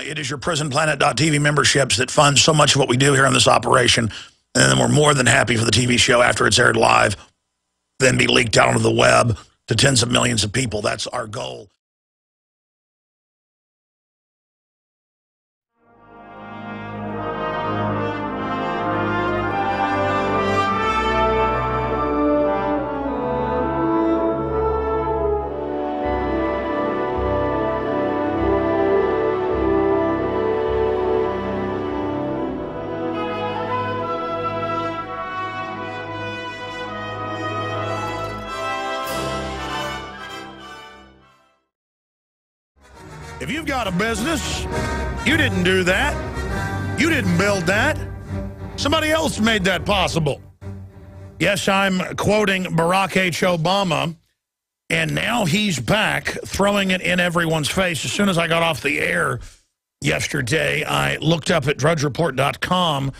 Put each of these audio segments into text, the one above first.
It is your prisonplanet.tv memberships that fund so much of what we do here on this operation. And then we're more than happy for the TV show after it's aired live, then be leaked out onto the web to tens of millions of people. That's our goal. If you've got a business, you didn't do that. You didn't build that. Somebody else made that possible. Yes, I'm quoting Barack H. Obama, and now he's back throwing it in everyone's face. As soon as I got off the air yesterday, I looked up at drudgereport.com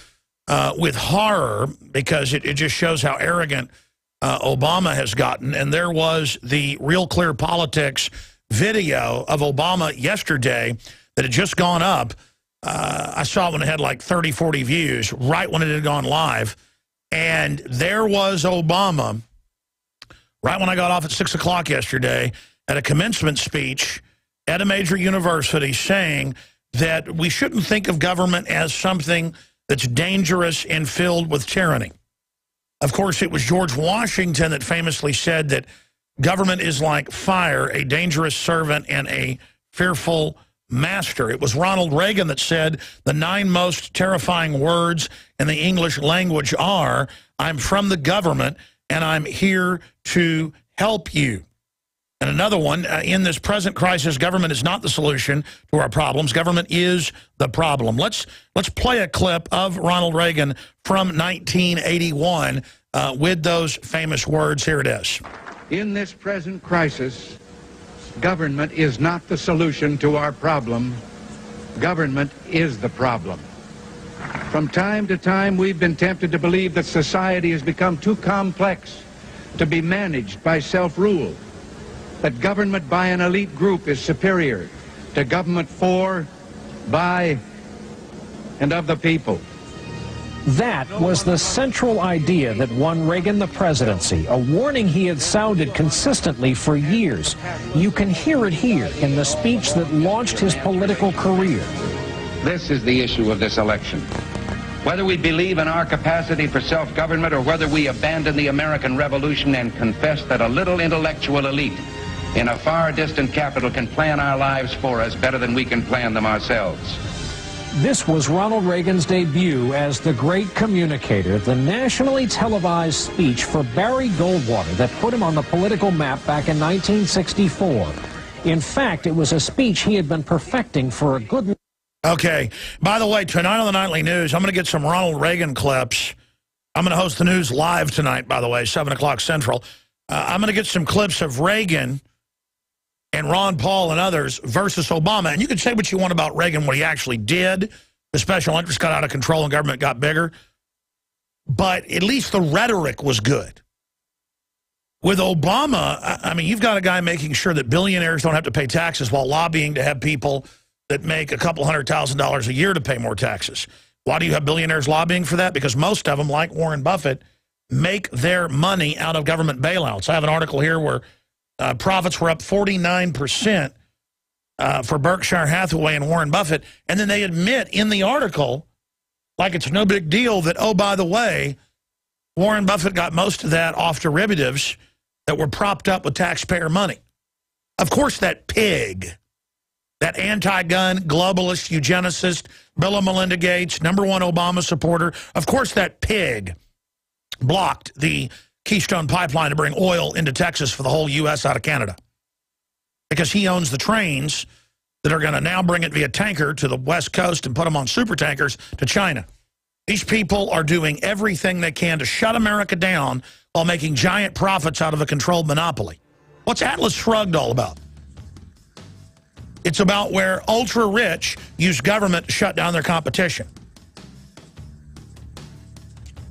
with horror because it just shows how arrogant Obama has gotten. And there was the Real Clear Politics video of Obama yesterday that had just gone up. I saw it when it had like 30, 40 views, right when it had gone live. And there was Obama, right when I got off at 6 o'clock yesterday, at a commencement speech at a major university saying that we shouldn't think of government as something that's dangerous and filled with tyranny. Of course, it was George Washington that famously said that government is like fire, a dangerous servant and a fearful master. It was Ronald Reagan that said the 9 most terrifying words in the English language are, I'm from the government and I'm here to help you. And another one, in this present crisis, government is not the solution to our problems. Government is the problem. Let's play a clip of Ronald Reagan from 1981 with those famous words. Here it is. In this present crisis, government is not the solution to our problem. Government is the problem. From time to time, we've been tempted to believe that society has become too complex to be managed by self-rule, that government by an elite group is superior to government for, by, and of the people. That was the central idea that won Reagan the presidency, a warning he had sounded consistently for years. You can hear it here in the speech that launched his political career. This is the issue of this election. Whether we believe in our capacity for self-government or whether we abandon the American Revolution and confess that a little intellectual elite in a far distant capital can plan our lives for us better than we can plan them ourselves. This was Ronald Reagan's debut as the great communicator, the nationally televised speech for Barry Goldwater that put him on the political map back in 1964. In fact, it was a speech he had been perfecting for a good... Okay. By the way, tonight on the Nightly News, I'm going to get some Ronald Reagan clips. I'm going to host the news live tonight, by the way, 7 o'clock Central. I'm going to get some clips of Reagan and Ron Paul and others versus Obama. And you can say what you want about Reagan, what he actually did. The special interests got out of control and government got bigger. But at least the rhetoric was good. With Obama, I mean, you've got a guy making sure that billionaires don't have to pay taxes while lobbying to have people that make a couple $100,000 a year to pay more taxes. Why do you have billionaires lobbying for that? Because most of them, like Warren Buffett, make their money out of government bailouts. I have an article here where profits were up 49% for Berkshire Hathaway and Warren Buffett. And then they admit in the article, like it's no big deal, that, oh, by the way, Warren Buffett got most of that off derivatives that were propped up with taxpayer money. Of course, that pig, that anti-gun, globalist, eugenicist, Bill and Melinda Gates, #1 Obama supporter, of course that pig blocked the Keystone Pipeline to bring oil into Texas for the whole U.S. out of Canada. Because he owns the trains that are going to now bring it via tanker to the West Coast and put them on super tankers to China. These people are doing everything they can to shut America down while making giant profits out of a controlled monopoly. What's Atlas Shrugged all about? It's about where ultra-rich use government to shut down their competition.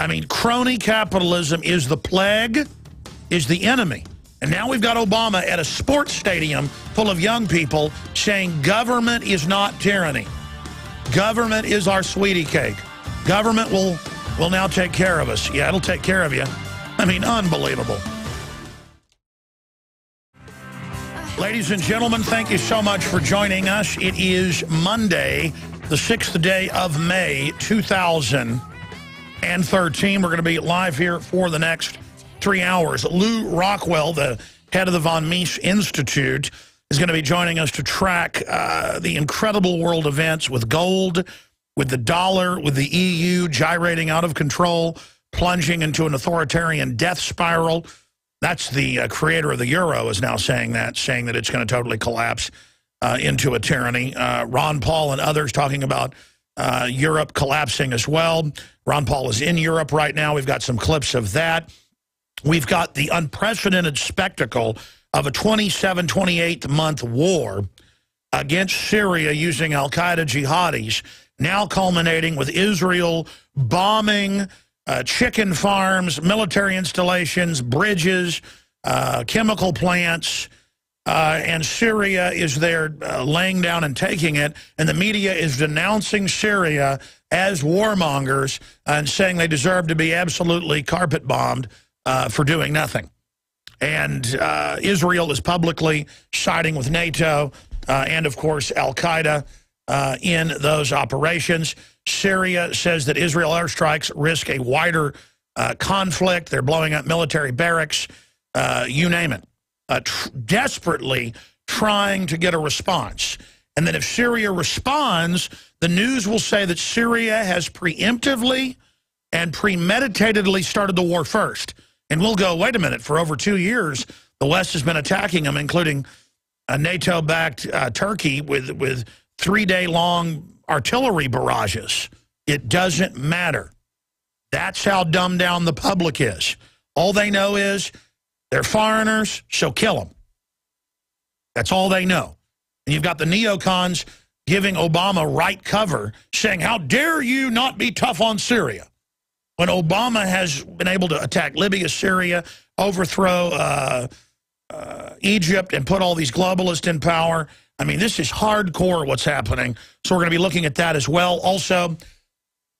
I mean, crony capitalism is the plague, is the enemy. And now we've got Obama at a sports stadium full of young people saying government is not tyranny. Government is our sweetie cake. Government will now take care of us. Yeah, it'll take care of you. I mean, unbelievable. Ladies and gentlemen, thank you so much for joining us. It is Monday, the 6th day of May, 2013. We're going to be live here for the next 3 hours. Lew Rockwell, the head of the Von Mises Institute, is going to be joining us to track the incredible world events with gold, with the dollar, with the EU gyrating out of control, plunging into an authoritarian death spiral. That's the creator of the euro is now saying that it's going to totally collapse into a tyranny. Ron Paul and others talking about Europe collapsing as well. Ron Paul is in Europe right now. We've got some clips of that. We've got the unprecedented spectacle of a 28-month war against Syria using al-Qaeda jihadis, now culminating with Israel bombing chicken farms, military installations, bridges, chemical plants, and Syria is there laying down and taking it, and the media is denouncing Syria as warmongers and saying they deserve to be absolutely carpet-bombed for doing nothing. And Israel is publicly siding with NATO and, of course, al-Qaeda in those operations. Syria says that Israel airstrikes risk a wider conflict. They're blowing up military barracks, you name it, desperately trying to get a response. And then if Syria responds, the news will say that Syria has preemptively and premeditatedly started the war first. And we'll go, wait a minute, for over 2 years, the West has been attacking them, including a NATO-backed Turkey with 3-day-long artillery barrages. It doesn't matter. That's how dumbed down the public is. All they know is they're foreigners, so kill them. That's all they know. And you've got the neocons giving Obama right cover, saying, how dare you not be tough on Syria? When Obama has been able to attack Libya, Syria, overthrow Egypt, and put all these globalists in power. I mean, this is hardcore what's happening. So we're going to be looking at that as well. Also,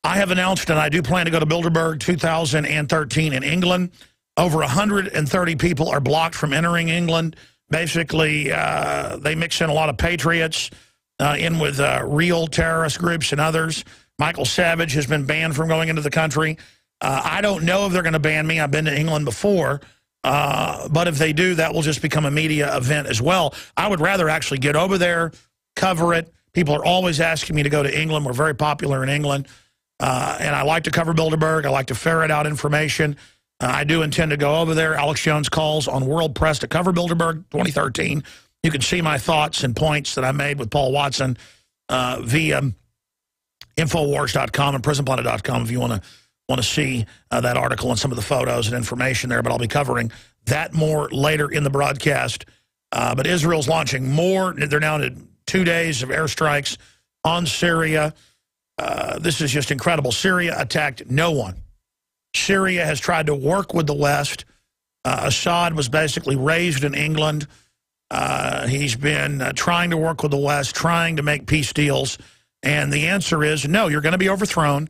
I have announced, and I do plan to go to Bilderberg 2013 in England. Over 130 people are blocked from entering England. Basically, they mix in a lot of patriots in with real terrorist groups and others. Michael Savage has been banned from going into the country. I don't know if they're going to ban me. I've been to England before. But if they do, that will just become a media event as well. I would rather actually get over there, cover it. People are always asking me to go to England. We're very popular in England. And I like to cover Bilderberg. I like to ferret out information. I do intend to go over there. Alex Jones calls on World Press to cover Bilderberg 2013. You can see my thoughts and points that I made with Paul Watson via Infowars.com and PrisonPlanet.com if you want to see that article and some of the photos and information there. But I'll be covering that more later in the broadcast. But Israel's launching more. They're now at 2 days of airstrikes on Syria. This is just incredible. Syria attacked no one. Syria has tried to work with the West. Assad was basically raised in England. He's been trying to work with the West, trying to make peace deals. And the answer is, no, you're going to be overthrown,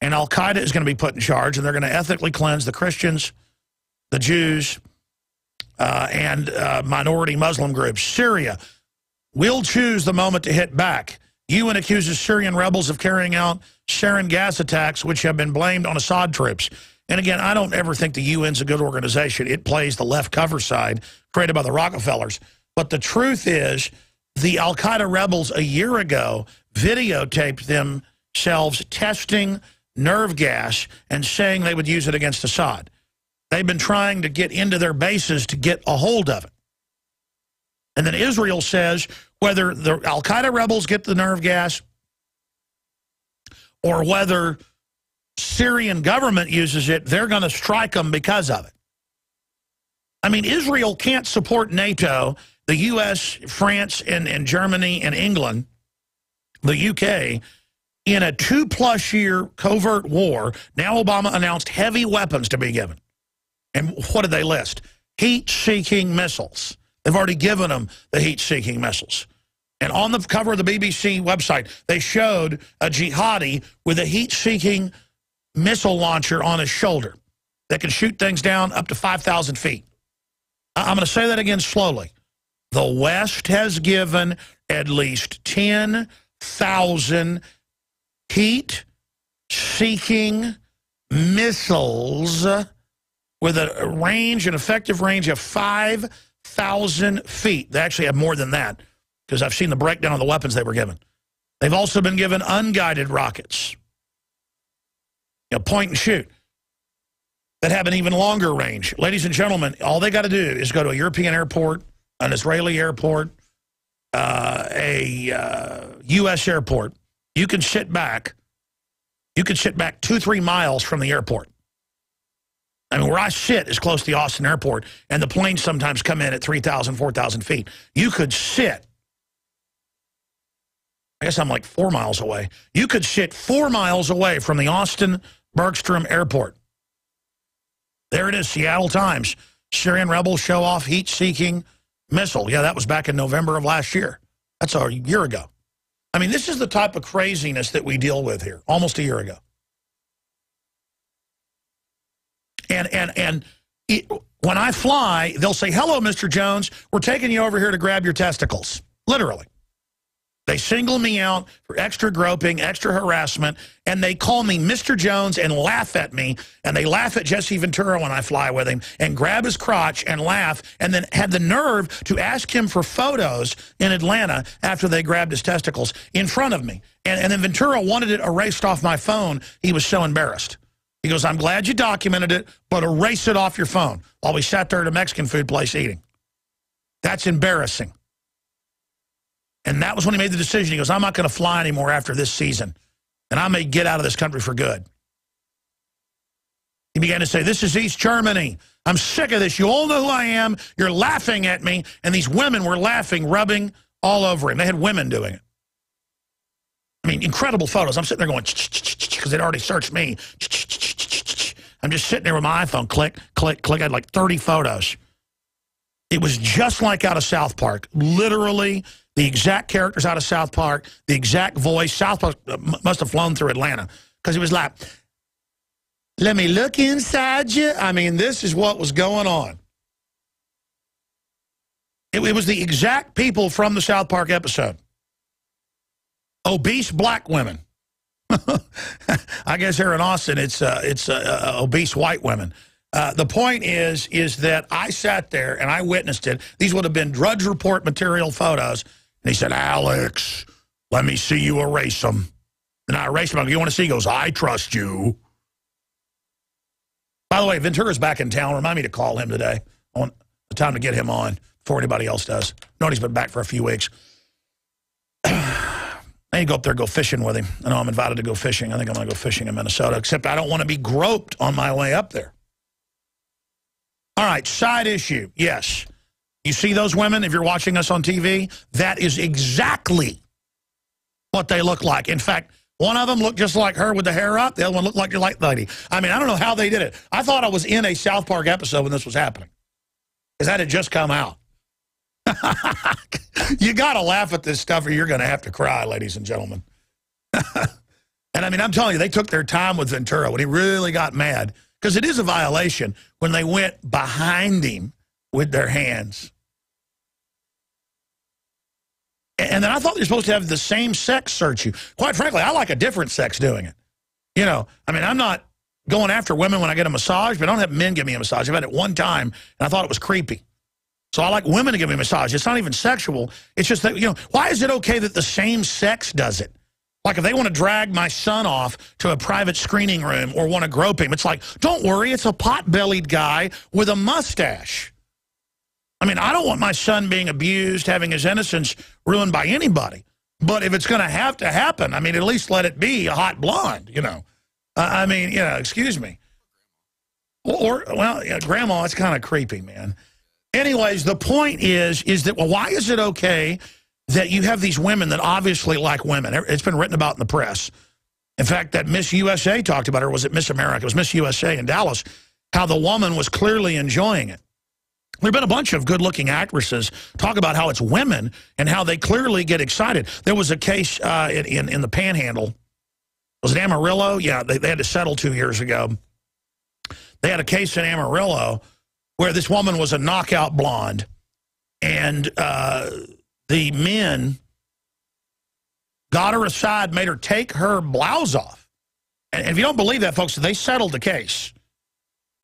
and al-Qaeda is going to be put in charge, and they're going to ethically cleanse the Christians, the Jews, and minority Muslim groups. Syria will choose the moment to hit back. UN accuses Syrian rebels of carrying out sarin gas attacks, which have been blamed on Assad troops. And again, I don't ever think the UN's a good organization. It plays the left cover side, created by the Rockefellers. But the truth is, the al-Qaeda rebels a year ago videotaped themselves testing nerve gas and saying they would use it against Assad. They've been trying to get into their bases to get a hold of it. And then Israel says whether the al-Qaeda rebels get the nerve gas or whether Syrian government uses it, they're going to strike them because of it. I mean, Israel can't support NATO, the U.S., France, and Germany, and England, the UK, in a 2+ year covert war. Now Obama announced heavy weapons to be given. And what did they list? Heat-seeking missiles. They've already given them the heat-seeking missiles. And on the cover of the BBC website, they showed a jihadi with a heat-seeking missile launcher on his shoulder that can shoot things down up to 5,000 feet. I'm going to say that again slowly. The West has given at least 10,000 heat-seeking missiles with a range, an effective range of 5,000 feet. They actually have more than that because I've seen the breakdown of the weapons they were given. They've also been given unguided rockets, point and shoot, that have an even longer range. Ladies and gentlemen, all they got to do is go to a European airport, an Israeli airport, a U.S. airport. You can sit back 2-3 miles from the airport. I mean, where I sit is close to the Austin airport, and the planes sometimes come in at 3,000, 4,000 feet. You could sit, I guess I'm like 4 miles away. You could sit 4 miles away from the Austin Bergstrom Airport. There it is, Seattle Times. Syrian rebels show off heat-seeking missile. Yeah, that was back in November of last year. That's a year ago. I mean, this is the type of craziness that we deal with here, almost a year ago. And when I fly, they'll say, hello, Mr. Jones, we're taking you over here to grab your testicles. Literally. They single me out for extra groping, extra harassment, and they call me Mr. Jones and laugh at me, and they laugh at Jesse Ventura when I fly with him, and grab his crotch and laugh, and then had the nerve to ask him for photos in Atlanta after they grabbed his testicles in front of me. And then Ventura wanted it erased off my phone. He was so embarrassed. He goes, I'm glad you documented it, but erase it off your phone, while we sat there at a Mexican food place eating. That's embarrassing. And that was when he made the decision. He goes, I'm not going to fly anymore after this season, and I may get out of this country for good. He began to say, this is East Germany. I'm sick of this. You all know who I am. You're laughing at me. And these women were laughing, rubbing all over him. They had women doing it. I mean, incredible photos. I'm sitting there going, because they'd already searched me. I'm just sitting there with my iPhone, click, click, click. I had like 30 photos. It was just like out of South Park. Literally, the exact characters out of South Park, the exact voice. South Park must have flown through Atlanta because it was like, let me look inside you. I mean, this is what was going on. It was the exact people from the South Park episode. Obese black women. I guess here in Austin, it's obese white women. The point is that I sat there and I witnessed it. These would have been Drudge Report material photos. And he said, Alex, let me see you erase them. And I erased them. I go, you want to see? He goes, I trust you. By the way, Ventura's back in town. Remind me to call him today. I want the time to get him on before anybody else does. Nobody's been back for a few weeks. I need to go up there and go fishing with him. I know I'm invited to go fishing. I think I'm going to go fishing in Minnesota, except I don't want to be groped on my way up there. All right, side issue. Yes. You see those women, if you're watching us on TV? That is exactly what they look like. In fact, one of them looked just like her with the hair up. The other one looked like your light lady. I mean, I don't know how they did it. I thought I was in a South Park episode when this was happening, because that had just come out. You got to laugh at this stuff or you're going to have to cry, ladies and gentlemen. And I mean, I'm telling you, they took their time with Ventura when he really got mad, because it is a violation when they went behind him with their hands. And then I thought they were supposed to have the same sex search you. Quite frankly, I like a different sex doing it. You know, I mean, I'm not going after women when I get a massage, but I don't have men give me a massage. I've had it one time, and I thought it was creepy. So I like women to give me a massage. It's not even sexual. It's just that, you know, why is it okay that the same sex does it? Like if they want to drag my son off to a private screening room or want to grope him, it's like, don't worry, it's a pot-bellied guy with a mustache. I mean, I don't want my son being abused, having his innocence ruined by anybody. But if it's going to happen, I mean, at least let it be a hot blonde, you know. I mean, you know, excuse me. Or well, yeah, grandma, it's kind of creepy, man. Anyways, the point is that, well, why is it okay that you have these women that obviously like women? It's been written about in the press. In fact, that Miss USA talked about her. Was it Miss America? It was Miss USA in Dallas, how the woman was clearly enjoying it. There have been a bunch of good-looking actresses talk about how it's women and how they clearly get excited. There was a case in the Panhandle. Was it Amarillo? Yeah, they had to settle 2 years ago. They had a case in Amarillo where this woman was a knockout blonde, and the men got her aside, made her take her blouse off. And if you don't believe that, folks, they settled the case.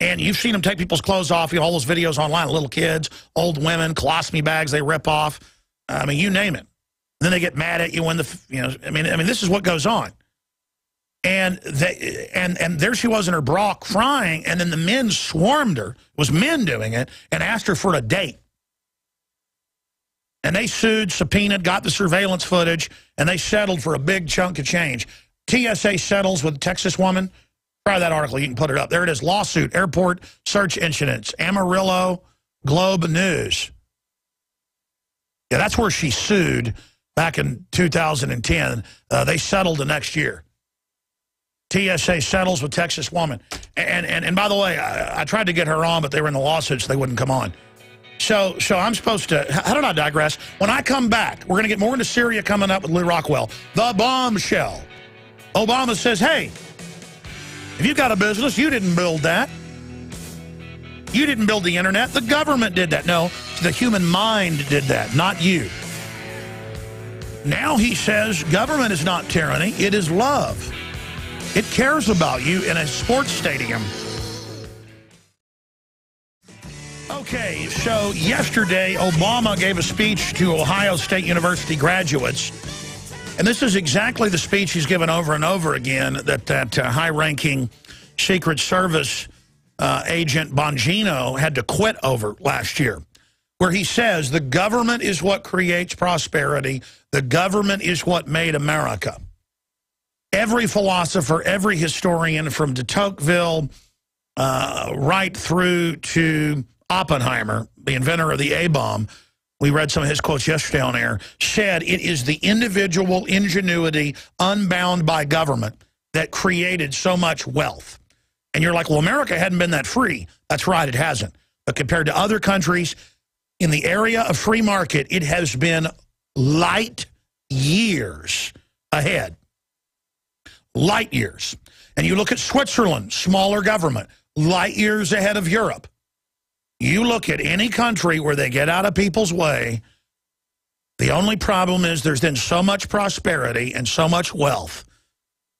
And you've seen them take people's clothes off, you know, all those videos online, little kids, old women, colostomy bags they rip off. I mean, you name it. And then they get mad at you when I mean, this is what goes on. And there she was in her bra crying, and then the men swarmed her. It was men doing it, and asked her for a date. And they sued, subpoenaed, got the surveillance footage, and they settled for a big chunk of change. TSA settles with Texas woman. Try that article. You can put it up. There it is. Lawsuit, airport search incidents, Amarillo, Globe News. Yeah, that's where she sued back in 2010. They settled the next year. TSA settles with Texas woman. And by the way, I tried to get her on, but they were in the lawsuits. They wouldn't come on. So I'm supposed to, how did I digress? When I come back, we're going to get more into Syria coming up with Lew Rockwell. The bombshell. Obama says, hey, if you've got a business, you didn't build that. You didn't build the internet. The government did that. No, the human mind did that, not you. Now he says government is not tyranny. It is love. It cares about you in a sports stadium. Okay, so yesterday, Obama gave a speech to Ohio State University graduates. And this is exactly the speech he's given over and over again that high-ranking Secret Service agent Bongino had to quit over last year, where he says the government is what creates prosperity. The government is what made America. Every philosopher, every historian, from de Tocqueville right through to Oppenheimer, the inventor of the A-bomb, we read some of his quotes yesterday on air, said it is the individual ingenuity unbound by government that created so much wealth. And you're like, well, America hadn't been that free. That's right, it hasn't. But compared to other countries in the area of free market, it has been light years ahead. Light years. And you look at Switzerland, smaller government, light years ahead of Europe. You look at any country where they get out of people's way, the only problem is there's been so much prosperity and so much wealth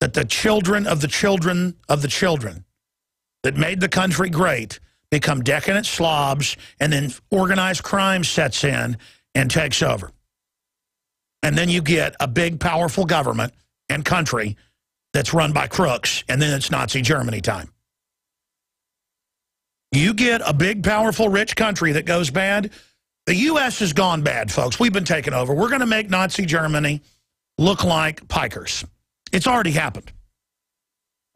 that the children of the children of the children that made the country great become decadent slobs, and then organized crime sets in and takes over. And then you get a big, powerful government and country that's run by crooks, and then it's Nazi Germany time. You get a big, powerful, rich country that goes bad. The U.S. has gone bad, folks. We've been taken over. We're going to make Nazi Germany look like pikers. It's already happened.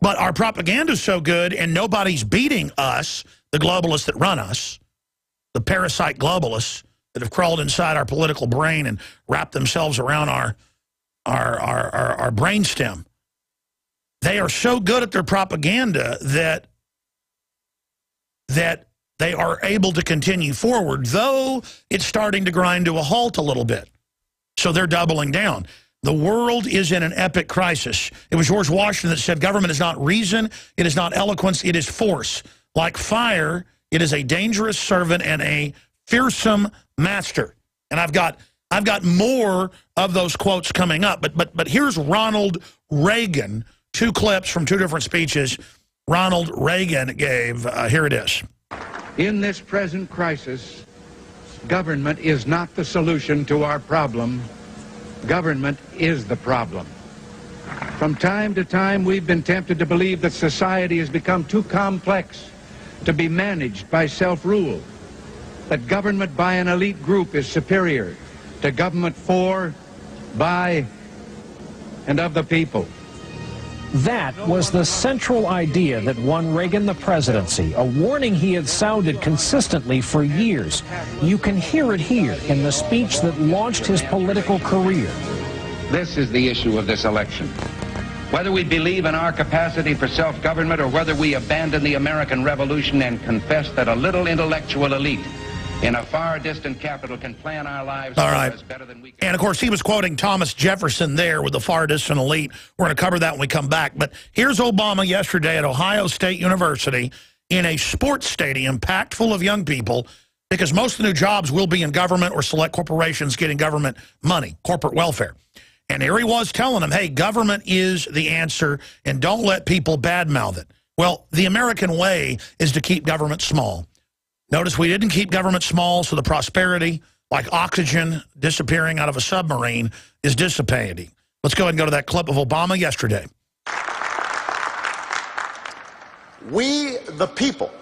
But our propaganda is so good, and nobody's beating us, the globalists that run us, the parasite globalists that have crawled inside our political brain and wrapped themselves around our brainstem. They are so good at their propaganda that they are able to continue forward, though it's starting to grind to a halt a little bit. So they're doubling down. The world is in an epic crisis. It was George Washington that said, government is not reason, it is not eloquence, it is force. Like fire, it is a dangerous servant and a fearsome master. And I've got more of those quotes coming up. But here's Ronald Reagan, two clips from two different speeches Ronald Reagan gave. Here it is. In this present crisis, government is not the solution to our problem. Government is the problem. From time to time, we've been tempted to believe that society has become too complex to be managed by self-rule, that government by an elite group is superior to government for, by, and of the people. That was the central idea that won Reagan the presidency, a warning he had sounded consistently for years. You can hear it here in the speech that launched his political career. This is the issue of this election. Whether we believe in our capacity for self-government or whether we abandon the American Revolution and confess that a little intellectual elite in a far distant capital can plan our lives All right. for us better than we can. And, of course, he was quoting Thomas Jefferson there with the far distant elite. We're going to cover that when we come back. But here's Obama yesterday at Ohio State University in a sports stadium packed full of young people, because most of the new jobs will be in government or select corporations getting government money, corporate welfare. And here he was telling them, hey, government is the answer, and don't let people badmouth it. Well, the American way is to keep government small. Notice we didn't keep government small, so the prosperity, like oxygen disappearing out of a submarine, is dissipating. Let's go ahead and go to that clip of Obama yesterday. We, the people,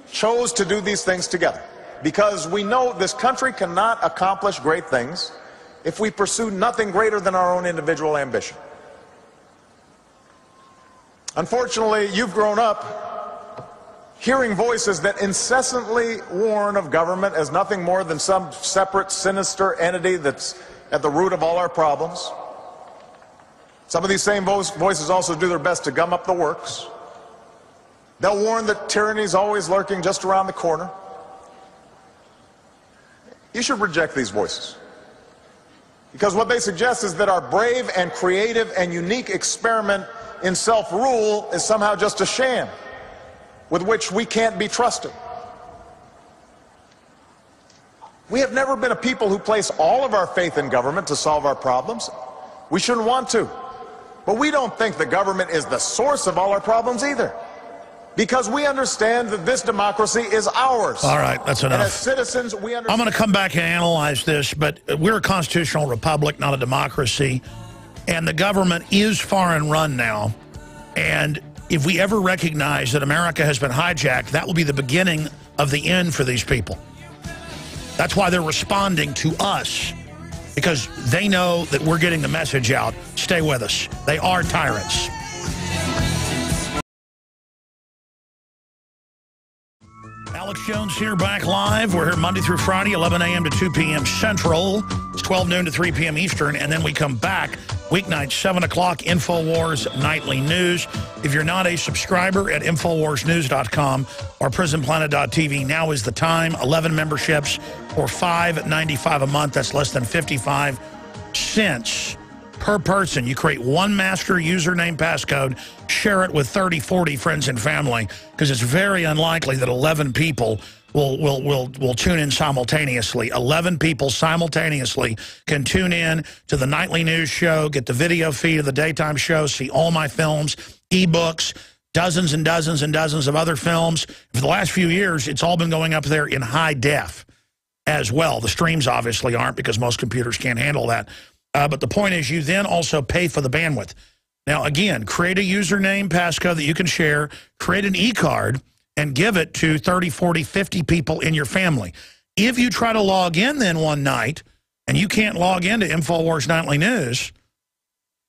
chose to do these things together because we know this country cannot accomplish great things if we pursue nothing greater than our own individual ambition. Unfortunately, you've grown up hearing voices that incessantly warn of government as nothing more than some separate, sinister entity that's at the root of all our problems. Some of these same voices also do their best to gum up the works. They'll warn that tyranny is always lurking just around the corner. You should reject these voices, because what they suggest is that our brave and creative and unique experiment in self-rule is somehow just a sham with which we can't be trusted. We have never been a people who place all of our faith in government to solve our problems. We shouldn't want to. But we don't think the government is the source of all our problems either, because we understand that this democracy is ours. All right, that's enough. And as citizens, we understand. I'm going to come back and analyze this, but we're a constitutional republic, not a democracy. And the government is foreign run now. And if we ever recognize that America has been hijacked, that will be the beginning of the end for these people. That's why they're responding to us, because they know that we're getting the message out. Stay with us. They are tyrants. Alex Jones here, back live. We're here Monday through Friday, 11 a.m. to 2 p.m. Central. It's 12 noon to 3 p.m. Eastern. And then we come back weeknights, 7 o'clock, InfoWars Nightly News. If you're not a subscriber at InfoWarsNews.com or PrisonPlanet.tv, now is the time. 11 memberships for $5.95 a month. That's less than 55 cents per person. You create one master username passcode, share it with 30, 40 friends and family, because it's very unlikely that 11 people will tune in simultaneously. 11 people simultaneously can tune in to the nightly news show, get the video feed of the daytime show, see all my films, ebooks, dozens and dozens and dozens of other films. For the last few years, it's all been going up there in high def as well. The streams obviously aren't, because most computers can't handle that. But the point is, you then also pay for the bandwidth. Now, again, create a username passcode that you can share, create an e-card, and give it to 30, 40, 50 people in your family. If you try to log in then one night and you can't log into InfoWars Nightly News,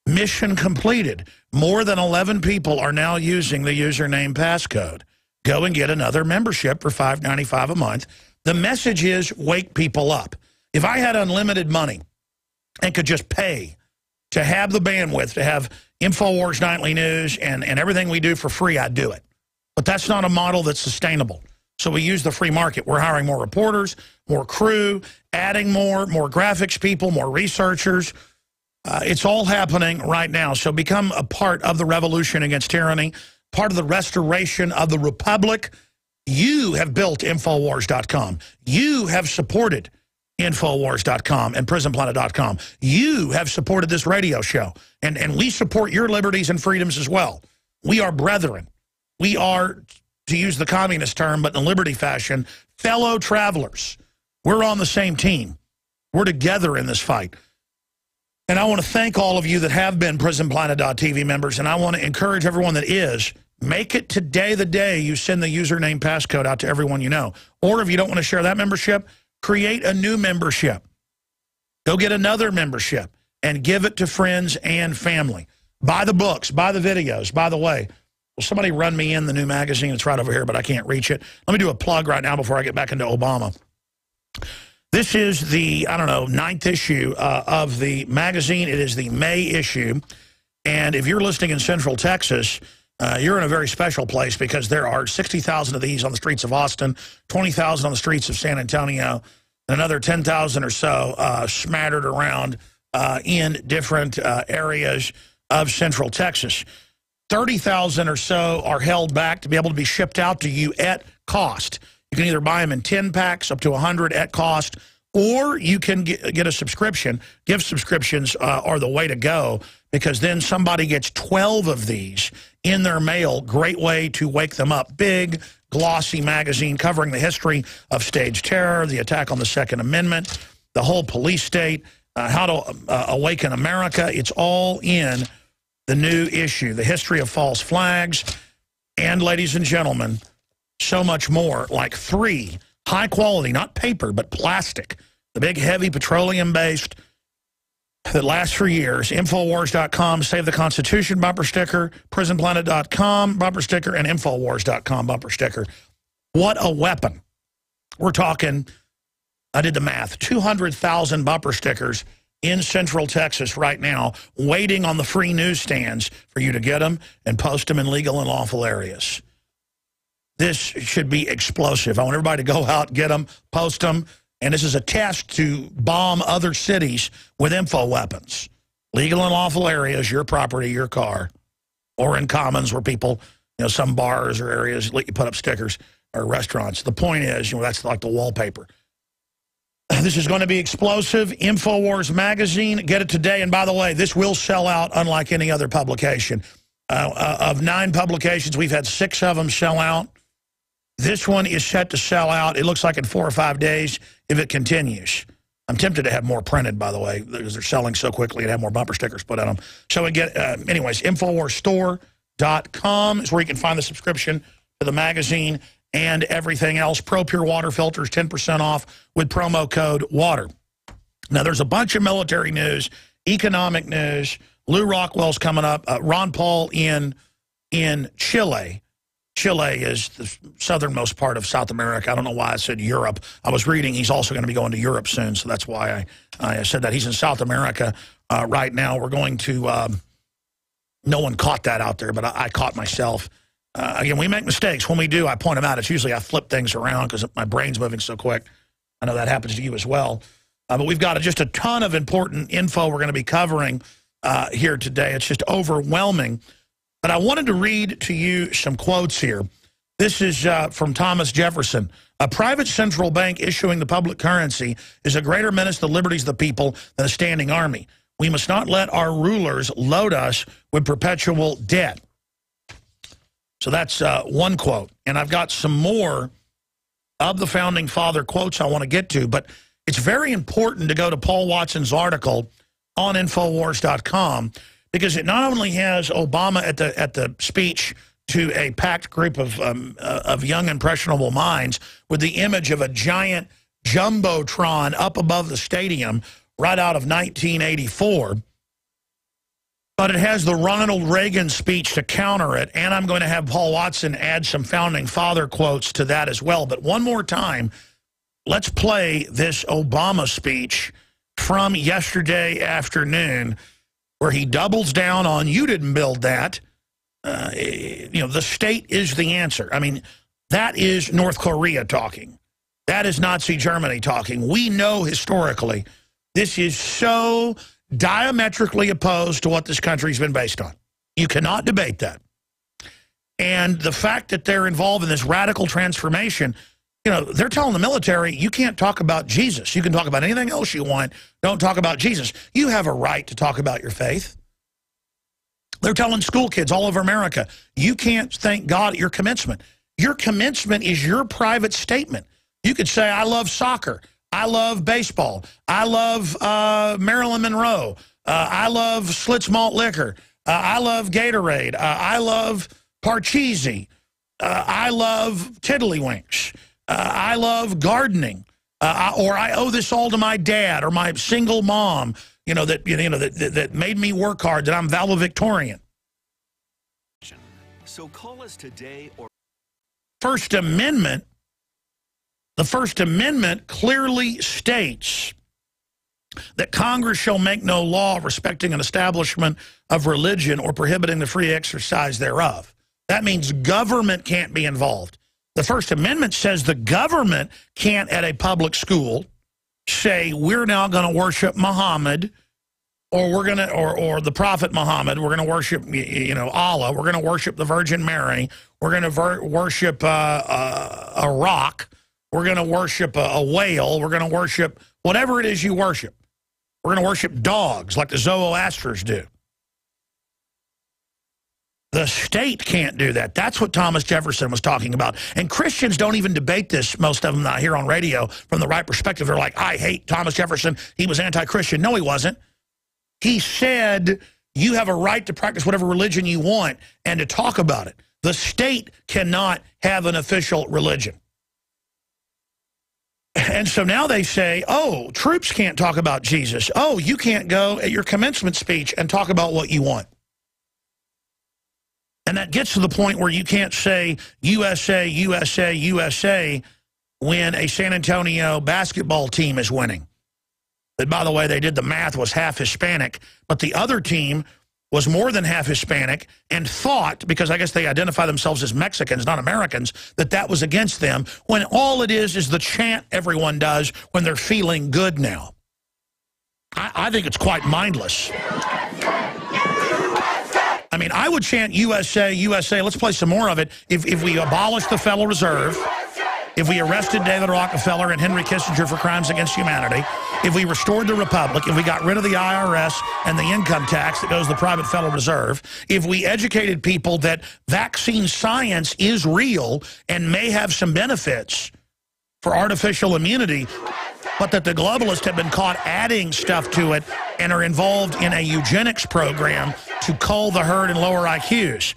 mission completed. More than 11 people are now using the username passcode. Go and get another membership for $5.95 a month. The message is, wake people up. If I had unlimited money and could just pay to have the bandwidth, to have InfoWars Nightly News and everything we do for free, I'd do it. But that's not a model that's sustainable. So we use the free market. We're hiring more reporters, more crew, adding more graphics people, more researchers. It's all happening right now. So become a part of the revolution against tyranny, part of the restoration of the republic. You have built InfoWars.com. You have supported InfoWars.com and PrisonPlanet.com. You have supported this radio show, and we support your liberties and freedoms as well. We are brethren. We are, to use the communist term, but in a liberty fashion, fellow travelers. We're on the same team. We're together in this fight. And I want to thank all of you that have been PrisonPlanet.tv members, and I want to encourage everyone that is, make it today the day you send the username passcode out to everyone you know. Or if you don't want to share that membership, create a new membership. Go get another membership and give it to friends and family. Buy the books, buy the videos. By the way, will somebody run me in the new magazine? It's right over here, but I can't reach it. Let me do a plug right now before I get back into Obama. This is the, 9th issue of the magazine. It is the May issue. And if you're listening in Central Texas, you're in a very special place because there are 60,000 of these on the streets of Austin, 20,000 on the streets of San Antonio, and another 10,000 or so smattered around in different areas of Central Texas. 30,000 or so are held back to be able to be shipped out to you at cost. You can either buy them in 10 packs up to 100 at cost, or you can get a subscription. Gift subscriptions are the way to go, because then somebody gets 12 of these in their mail. Great way to wake them up. Big, glossy magazine covering the history of staged terror, the attack on the Second Amendment, the whole police state, how to awaken America. It's all in the new issue, the history of false flags, and, ladies and gentlemen, so much more, like 3 high quality, not paper, but plastic, the big, heavy, petroleum-based that lasts for years. Infowars.com, Save the Constitution bumper sticker, prisonplanet.com bumper sticker, and Infowars.com bumper sticker. What a weapon. We're talking, I did the math, 200,000 bumper stickers in Central Texas right now, waiting on the free newsstands for you to get them and post them in legal and lawful areas. This should be explosive. I want everybody to go out, get them, post them, and this is a test to bomb other cities with info weapons. Legal and lawful areas, your property, your car, or in commons where people, some bars or areas let you put up stickers, or restaurants. The point is, that's like the wallpaper. This is going to be explosive. InfoWars magazine, get it today. And by the way, this will sell out unlike any other publication. Of 9 publications, we've had 6 of them sell out. This one is set to sell out, it looks like, in 4 or 5 days if it continues. I'm tempted to have more printed, by the way, because they're selling so quickly and have more bumper stickers put on them. So anyways, InfoWarsStore.com is where you can find the subscription to the magazine and everything else. Pro Pure Water filters, 10% off with promo code WATER. Now, there's a bunch of military news, economic news. Lew Rockwell's coming up. Ron Paul in Chile. Chile is the southernmost part of South America. I don't know why I said Europe. I was reading he's also going to be going to Europe soon, so that's why I said that. He's in South America right now. We're going to no one caught that out there, but I caught myself. Again, we make mistakes. When we do, I point them out. It's usually I flip things around because my brain's moving so quick. I know that happens to you as well. But we've got just a ton of important info we're going to be covering here today. It's just overwhelming. But I wanted to read to you some quotes here. This is from Thomas Jefferson. A private central bank issuing the public currency is a greater menace to the liberties of the people than a standing army. We must not let our rulers load us with perpetual debt. So that's one quote. And I've got some more of the Founding Father quotes I want to get to. But it's very important to go to Paul Watson's article on Infowars.com, because it not only has Obama at the speech to a packed group of young, impressionable minds with the image of a giant jumbotron up above the stadium right out of 1984, but it has the Ronald Reagan speech to counter it, and I'm going to have Paul Watson add some Founding Father quotes to that as well. But one more time, let's play this Obama speech from yesterday afternoon, where he doubles down on, you didn't build that. The state is the answer. I mean, that is North Korea talking. That is Nazi Germany talking. We know historically this is so diametrically opposed to what this country's been based on. You cannot debate that. And the fact that they're involved in this radical transformation, they're telling the military, you can't talk about Jesus. You can talk about anything else you want. Don't talk about Jesus. You have a right to talk about your faith. They're telling school kids all over America, you can't thank God at your commencement. Your commencement is your private statement. You could say, I love soccer. I love baseball. I love Marilyn Monroe. I love Schlitz malt liquor. I love Gatorade. I love Parcheesi. I love Tiddlywinks. I love gardening, or I owe this all to my dad or my single mom, that made me work hard, that I'm valedictorian. So call us today or First Amendment. The First Amendment clearly states that Congress shall make no law respecting an establishment of religion or prohibiting the free exercise thereof. That means government can't be involved. The First Amendment says the government can't, at a public school, say we're now going to worship Muhammad, or we're going to, or the Prophet Muhammad. We're going to worship, you know, Allah. We're going to worship the Virgin Mary. We're going to worship a rock. We're going to worship a whale. We're going to worship whatever it is you worship. We're going to worship dogs like the Zoroastrians do. The state can't do that. That's what Thomas Jefferson was talking about. And Christians don't even debate this, most of them that I hear on radio, from the right perspective. They're like, I hate Thomas Jefferson. He was anti-Christian. No, he wasn't. He said you have a right to practice whatever religion you want and to talk about it. The state cannot have an official religion. And so now they say, oh, troops can't talk about Jesus. Oh, you can't go at your commencement speech and talk about what you want. And that gets to the point where you can't say USA, USA, USA when a San Antonio basketball team is winning. That, by the way, they did the math, was half Hispanic, but the other team was more than half Hispanic and thought, because I guess they identify themselves as Mexicans, not Americans, that that was against them, when all it is the chant everyone does when they're feeling good now. I think it's quite mindless. I mean, I would chant USA, USA. Let's play some more of it. If we abolished the Federal Reserve, if we arrested David Rockefeller and Henry Kissinger for crimes against humanity, if we restored the Republic, if we got rid of the IRS and the income tax that goes to the private Federal Reserve, if we educated people that vaccine science is real and may have some benefits for artificial immunity, but that the globalists have been caught adding stuff to it and are involved in a eugenics program to cull the herd and lower IQs.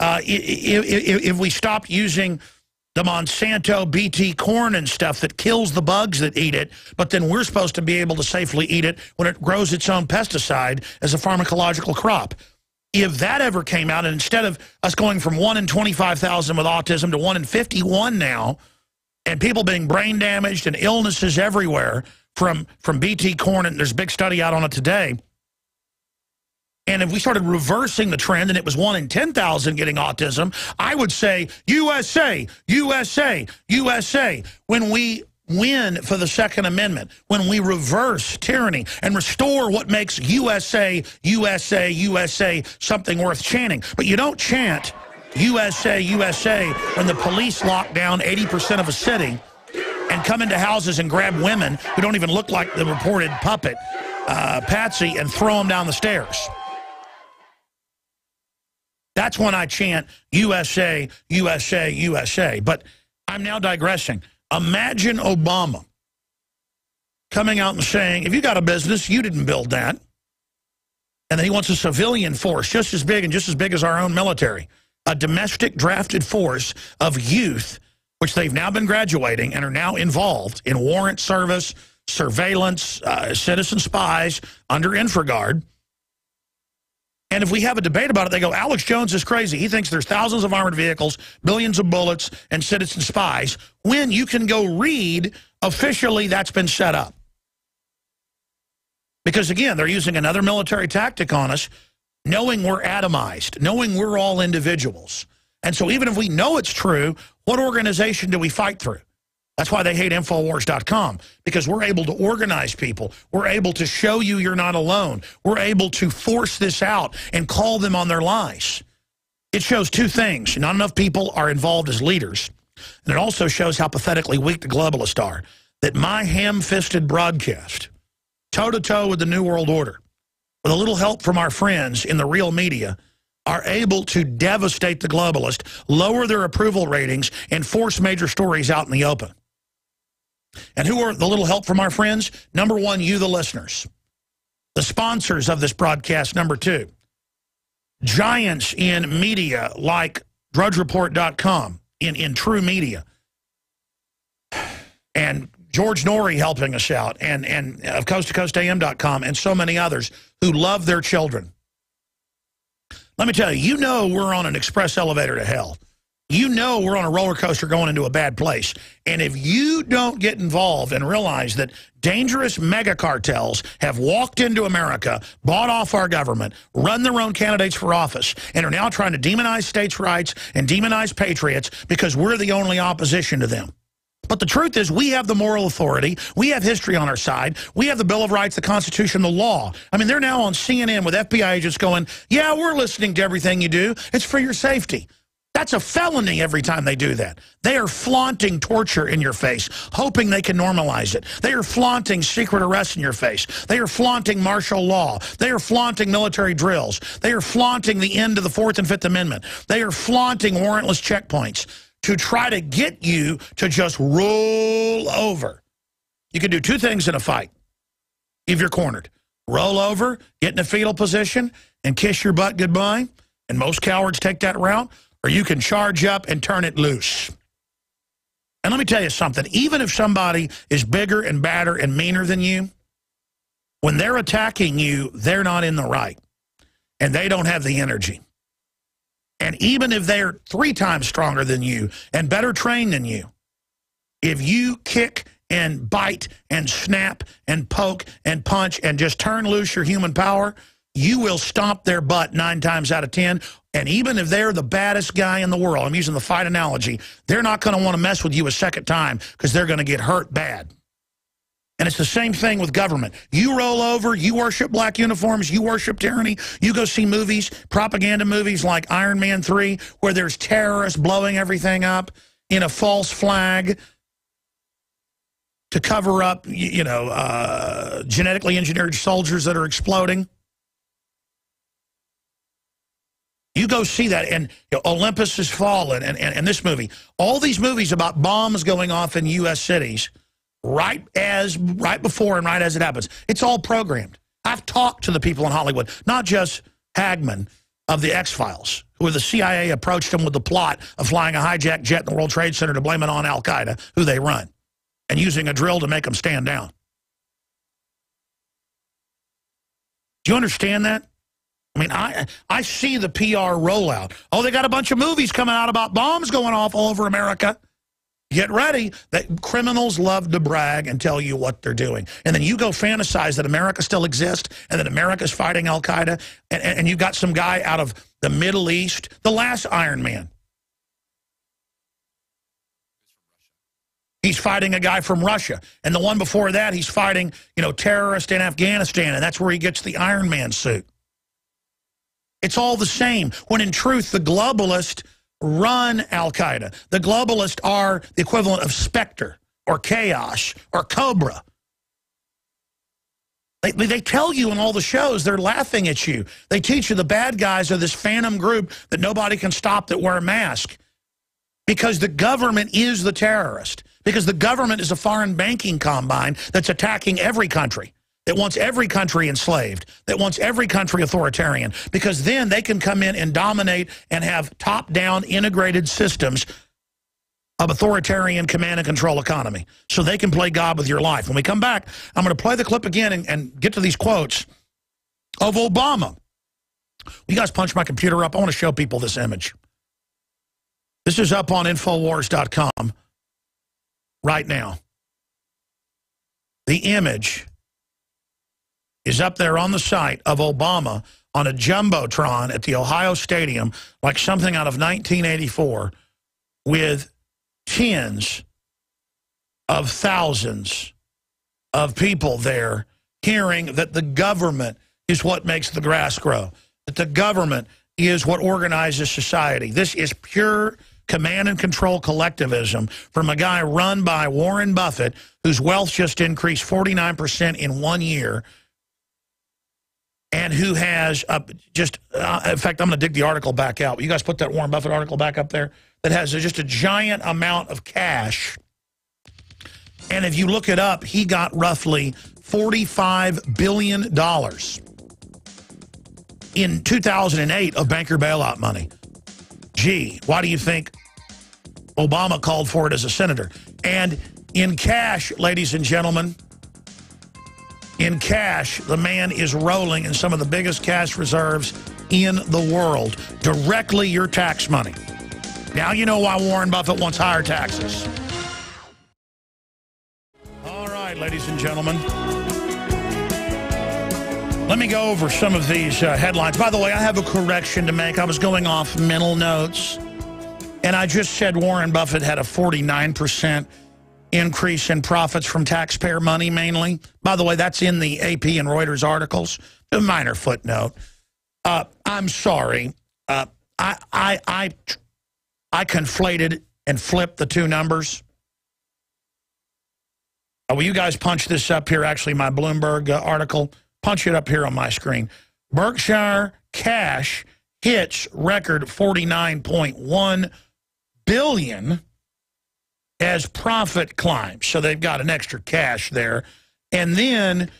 If we stopped using the Monsanto BT corn and stuff that kills the bugs that eat it, but then we're supposed to be able to safely eat it when it grows its own pesticide as a pharmacological crop. If that ever came out, and instead of us going from 1 in 25,000 with autism to 1 in 51 now, and people being brain damaged and illnesses everywhere from BT corn, and there's a big study out on it today. And if we started reversing the trend and it was 1 in 10,000 getting autism, I would say USA, USA, USA. When we win for the Second Amendment, when we reverse tyranny and restore what makes USA, USA, USA something worth chanting. But you don't chant USA, USA when the police lock down 80% of a city and come into houses and grab women who don't even look like the reported puppet, Patsy, and throw them down the stairs. That's when I chant USA, USA, USA. But I'm now digressing. Imagine Obama coming out and saying, if you got a business, you didn't build that. And then he wants a civilian force just as big and just as big as our own military. A domestic drafted force of youth, which they've now been graduating and are now involved in warrant service, surveillance, citizen spies under InfraGard. And if we have a debate about it, they go, Alex Jones is crazy. He thinks there's thousands of armored vehicles, billions of bullets, and citizen spies, when you can go read officially that's been set up. Because, again, they're using another military tactic on us, knowing we're atomized, knowing we're all individuals. And so even if we know it's true, what organization do we fight through? That's why they hate Infowars.com, because we're able to organize people. We're able to show you you're not alone. We're able to force this out and call them on their lies. It shows two things. Not enough people are involved as leaders. And it also shows how pathetically weak the globalists are. That my ham-fisted broadcast, toe-to-toe with the New World Order, with a little help from our friends in the real media, are able to devastate the globalist, lower their approval ratings, and force major stories out in the open. And who are the little help from our friends? Number one, you, the listeners. The sponsors of this broadcast, number two. Giants in media like DrudgeReport.com, in true media. And George Norrie helping us out, and of CoastToCoastAM.com, and so many others who love their children. Let me tell you, you know we're on an express elevator to hell. you know we're on a roller coaster going into a bad place. And if you don't get involved and realize that dangerous mega cartels have walked into America, bought off our government, run their own candidates for office, and are now trying to demonize states' rights and demonize patriots because we're the only opposition to them. But the truth is, we have the moral authority. We have history on our side. We have the Bill of Rights, the Constitution, the law. I mean, they're now on CNN with FBI agents going, yeah, we're listening to everything you do. It's for your safety. That's a felony every time they do that. They are flaunting torture in your face, hoping they can normalize it. They are flaunting secret arrests in your face. They are flaunting martial law. They are flaunting military drills. They are flaunting the end of the 4th and 5th Amendment. They are flaunting warrantless checkpoints to try to get you to just roll over. You can do two things in a fight if you're cornered. Roll over, get in a fetal position, and kiss your butt goodbye. And most cowards take that route. Or you can charge up and turn it loose. And let me tell you something. Even if somebody is bigger and badder and meaner than you, when they're attacking you, they're not in the right. And they don't have the energy. And even if they're 3 times stronger than you and better trained than you, if you kick and bite and snap and poke and punch and just turn loose your human power, you will stomp their butt 9 times out of 10. And even if they're the baddest guy in the world, I'm using the fight analogy, they're not going to want to mess with you a second time because they're going to get hurt bad. And it's the same thing with government. You roll over, you worship black uniforms, you worship tyranny, you go see movies, propaganda movies like Iron Man 3, where there's terrorists blowing everything up in a false flag to cover up, genetically engineered soldiers that are exploding. You go see that, and Olympus Has Fallen, and this movie. All these movies about bombs going off in U.S. cities, right before and right as it happens. It's all programmed. I've talked to the people in Hollywood, not just Hagman of the X-Files, where the CIA approached them with the plot of flying a hijacked jet in the World Trade Center to blame it on Al-Qaeda, who they run, and using a drill to make them stand down. Do you understand that? I mean, I see the PR rollout. Oh, they got a bunch of movies coming out about bombs going off all over America. Get ready. That criminals love to brag and tell you what they're doing. And then you go fantasize that America still exists and that America's fighting Al-Qaeda. And you've got some guy out of the Middle East, the last Iron Man. He's fighting a guy from Russia. And the one before that, he's fighting, terrorists in Afghanistan. And that's where he gets the Iron Man suit. It's all the same, when in truth, the globalists run Al-Qaeda. The globalists are the equivalent of Spectre or Chaos or Cobra. They tell you in all the shows, they're laughing at you. They teach you the bad guys are this phantom group that nobody can stop that wear a mask. Because the government is the terrorist. Because the government is a foreign banking combine that's attacking every country. That wants every country enslaved, that wants every country authoritarian, because then they can come in and dominate and have top-down integrated systems of authoritarian command and control economy. So they can play God with your life. When we come back, I'm going to play the clip again and get to these quotes of Obama. You guys punch my computer up. I want to show people this image. This is up on Infowars.com right now. The image is up there on the site of Obama on a jumbotron at the Ohio Stadium, like something out of 1984, with tens of thousands of people there hearing that the government is what makes the grass grow, that the government is what organizes society. This is pure command and control collectivism from a guy run by Warren Buffett, whose wealth just increased 49% in 1 year, and who has in fact, I'm going to dig the article back out. You guys put that Warren Buffett article back up there that has just a giant amount of cash. And if you look it up, he got roughly $45 billion in 2008 of banker bailout money. Gee, why do you think Obama called for it as a senator? And in cash, ladies and gentlemen, in cash, the man is rolling in some of the biggest cash reserves in the world. Directly your tax money. Now you know why Warren Buffett wants higher taxes. All right, ladies and gentlemen. Let me go over some of these headlines. By the way, I have a correction to make. I was going off mental notes, and I just said Warren Buffett had a 49% increase in profits from taxpayer money, mainly. By the way, that's in the AP and Reuters articles. A minor footnote. I'm sorry. I conflated and flipped the two numbers. Will you guys punch this up here? Actually, my Bloomberg article. Punch it up here on my screen. Berkshire cash hits record $49.1 billion as profit climbs. So they've got an extra cash there. And then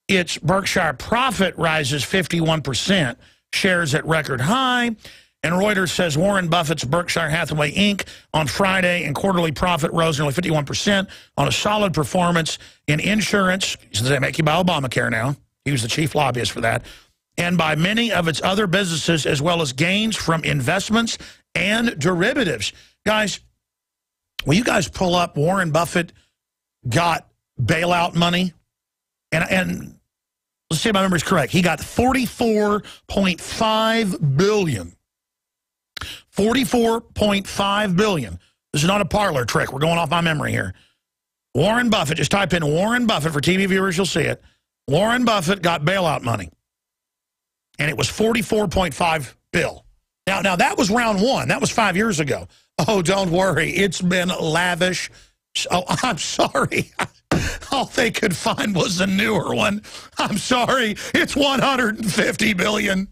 its Berkshire profit rises 51%, shares at record high. And Reuters says Warren Buffett's Berkshire Hathaway Inc. on Friday and quarterly profit rose nearly 51% on a solid performance in insurance. They make you buy Obamacare now. He was the chief lobbyist for that. And by many of its other businesses, as well as gains from investments and derivatives. Guys, will you guys pull up Warren Buffett got bailout money? And let's see if my memory is correct. He got $44.5 billion. $44.5 billion. This is not a parlor trick. We're going off my memory here. Warren Buffett, just type in Warren Buffett. For TV viewers, you'll see it. Warren Buffett got bailout money. And it was $44.5 billion. Now, that was round one. That was 5 years ago. Oh, don't worry. It's been lavish. Oh, I'm sorry. All they could find was a newer one. I'm sorry. It's $150 billion.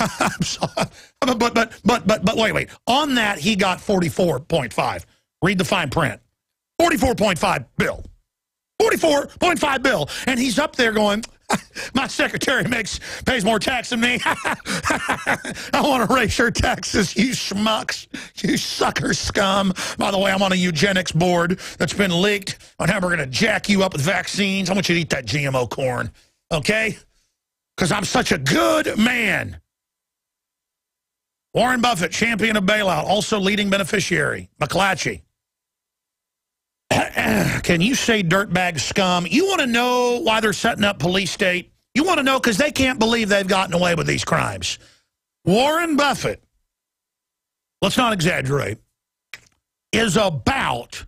I'm sorry. But wait. On that, he got 44.5. Read the fine print. 44.5 bill. 44.5 bill. And he's up there going, my secretary pays more tax than me. I want to raise your taxes, you schmucks, you sucker scum. By the way, I'm on a eugenics board that's been leaked on how we're going to jack you up with vaccines. I want you to eat that GMO corn, okay? Because I'm such a good man. Warren Buffett, champion of bailout, also leading beneficiary, McClatchy. Can you say dirtbag scum? You want to know why they're setting up police state? You want to know because they can't believe they've gotten away with these crimes. Warren Buffett, let's not exaggerate, is about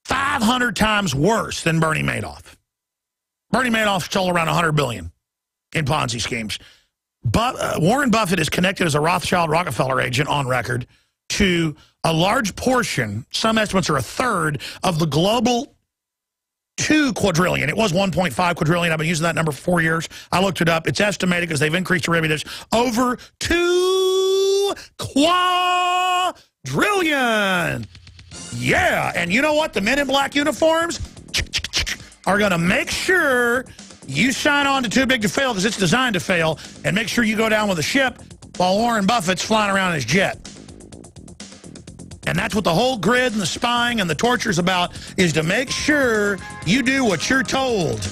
500 times worse than Bernie Madoff. Bernie Madoff stole around $100 billion in Ponzi schemes. But Warren Buffett is connected as a Rothschild Rockefeller agent on record to a large portion, some estimates are a third, of the global $2 quadrillion. It was $1.5 quadrillion. I've been using that number for 4 years. I looked it up. It's estimated because they've increased derivatives over $2 quadrillion. Yeah, and you know what? The men in black uniforms are going to make sure you sign on to Too Big to Fail because it's designed to fail, and make sure you go down with a ship while Warren Buffett's flying around in his jet. And that's what the whole grid and the spying and the torture is about, is to make sure you do what you're told.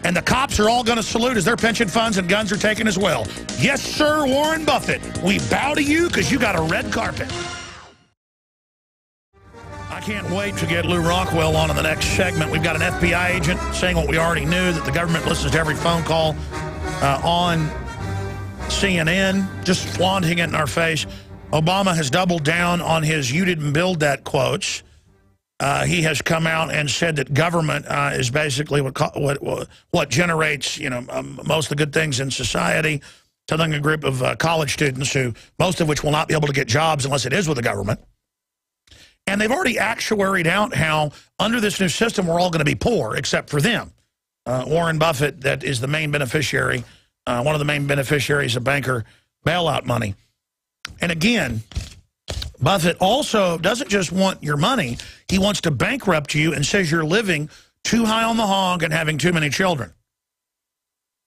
And the cops are all going to salute as their pension funds and guns are taken as well. Yes, sir, Warren Buffett. We bow to you because you got a red carpet. I can't wait to get Lew Rockwell on in the next segment. We've got an FBI agent saying what we already knew, that the government listens to every phone call on CNN, just flaunting it in our face. Obama has doubled down on his "you didn't build that" quotes. He has come out and said that government is basically what generates, most of the good things in society, telling a group of college students who, most of which will not be able to get jobs unless it is with the government. And they've already actuaried out how under this new system we're all going to be poor except for them. Warren Buffett, that is the main beneficiary, one of the main beneficiaries of banker bailout money. And again, Buffett also doesn't just want your money. He wants to bankrupt you and says you're living too high on the hog and having too many children.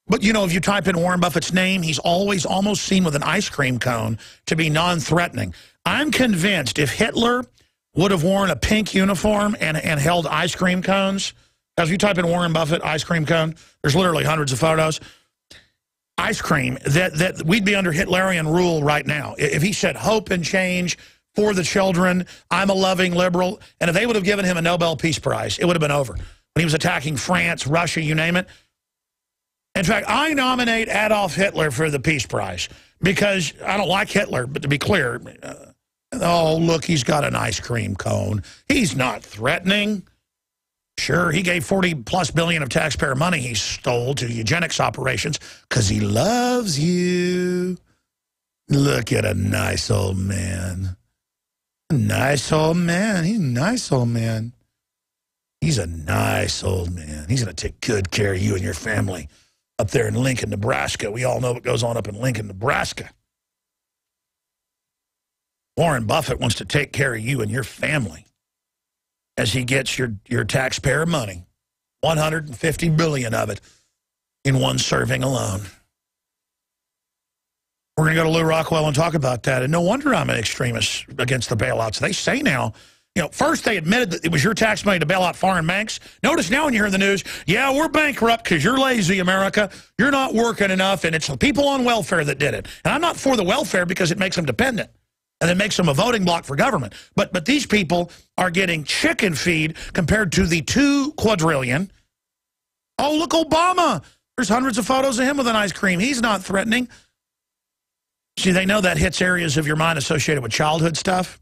But, if you type in Warren Buffett's name, he's always almost seen with an ice cream cone to be non-threatening. I'm convinced if Hitler would have worn a pink uniform and held ice cream cones, as you type in Warren Buffett ice cream cone, there's literally hundreds of photos. ice cream that we'd be under Hitlerian rule right now. If he said hope and change for the children, I'm a loving liberal, and if they would have given him a Nobel Peace Prize, it would have been over. When he was attacking France, Russia, you name it. In fact, I nominate Adolf Hitler for the Peace Prize because I don't like Hitler, but to be clear, oh, look, he's got an ice cream cone. He's not threatening. Sure, he gave $40+ billion of taxpayer money he stole to eugenics operations because he loves you. Look at a nice old man. A nice old man. He's a nice old man. He's a nice old man. He's going to take good care of you and your family up there in Lincoln, Nebraska. We all know what goes on up in Lincoln, Nebraska. Warren Buffett wants to take care of you and your family as he gets your taxpayer money, $150 billion of it in one serving alone. We're going to go to Lew Rockwell and talk about that. And no wonder I'm an extremist against the bailouts. They say now, first they admitted that it was your tax money to bail out foreign banks. Notice now when you hear the news, yeah, we're bankrupt because you're lazy, America. You're not working enough, and it's the people on welfare that did it. And I'm not for the welfare because it makes them dependent. And it makes them a voting block for government. But these people are getting chicken feed compared to the 2 quadrillion. Oh, look, Obama. There's hundreds of photos of him with an ice cream. He's not threatening. See, they know that hits areas of your mind associated with childhood stuff.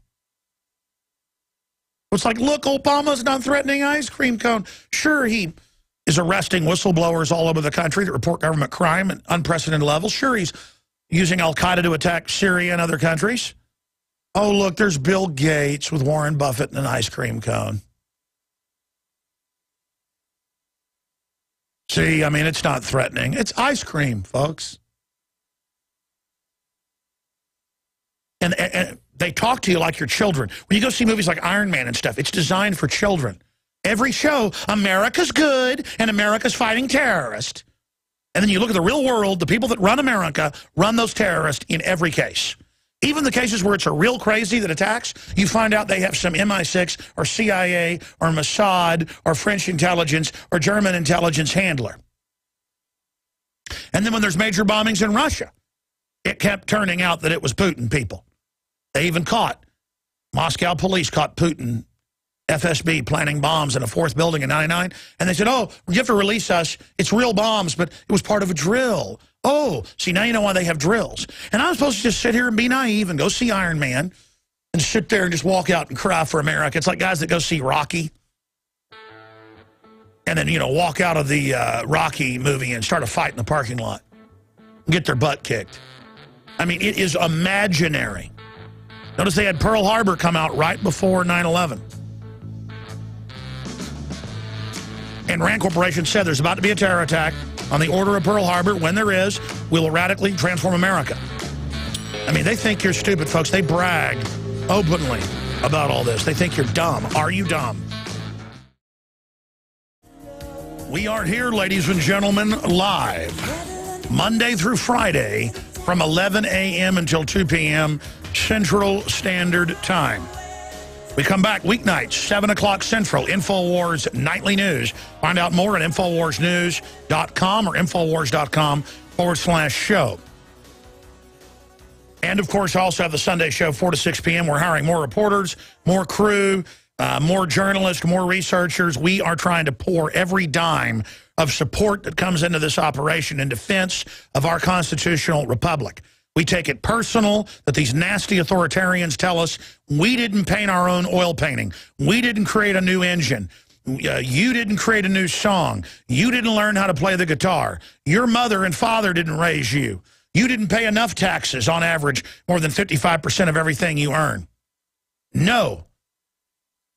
It's like, look, Obama's not threatening ice cream cone. Sure, he is arresting whistleblowers all over the country that report government crime at unprecedented levels. Sure, he's using al-Qaeda to attack Syria and other countries. Oh, look, there's Bill Gates with Warren Buffett and an ice cream cone. See, I mean, it's not threatening. It's ice cream, folks. And they talk to you like you're children. When you go see movies like Iron Man and stuff, it's designed for children. Every show, America's good and America's fighting terrorists. And then you look at the real world, the people that run America run those terrorists in every case. Even the cases where it's a real crazy that attacks, you find out they have some MI6 or CIA or Mossad or French intelligence or German intelligence handler. And then when there's major bombings in Russia, it kept turning out that it was Putin people. They even Moscow police caught Putin, FSB, planting bombs in a 4th building in '99. And they said, oh, you have to release us. It's real bombs, but it was part of a drill. Oh, see, now you know why they have drills. And I'm supposed to just sit here and be naive and go see Iron Man and sit there and just walk out and cry for America. It's like guys that go see Rocky and then, walk out of the Rocky movie and start a fight in the parking lot and get their butt kicked. I mean, it is imaginary. Notice they had Pearl Harbor come out right before 9/11. And Rand Corporation said there's about to be a terror attack on the order of Pearl Harbor. When there is, we will radically transform America. I mean, they think you're stupid, folks. They brag openly about all this. They think you're dumb. Are you dumb? We are here, ladies and gentlemen, live, Monday through Friday, from 11 a.m. until 2 p.m. Central Standard Time. We come back weeknights, 7 o'clock Central, InfoWars Nightly News. Find out more at InfoWarsNews.com or Infowars.com/show. And, of course, I also have the Sunday show, 4 to 6 p.m. We're hiring more reporters, more crew, more journalists, more researchers. We are trying to pour every dime of support that comes into this operation in defense of our constitutional republic. We take it personal that these nasty authoritarians tell us we didn't paint our own oil painting. We didn't create a new engine. You didn't create a new song. You didn't learn how to play the guitar. Your mother and father didn't raise you. You didn't pay enough taxes, on average, more than 55% of everything you earn. No.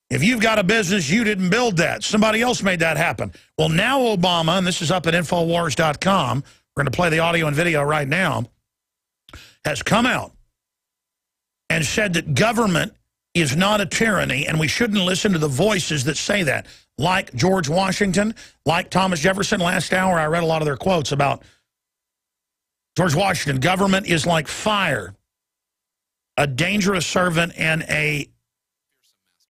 If you've got a business, you didn't build that. Somebody else made that happen. Well, now Obama, and this is up at Infowars.com, we're going to play the audio and video right now, has come out and said that government is not a tyranny and we shouldn't listen to the voices that say that, like George Washington, like Thomas Jefferson. Last hour, I read a lot of their quotes about George Washington. Government is like fire, a dangerous servant and a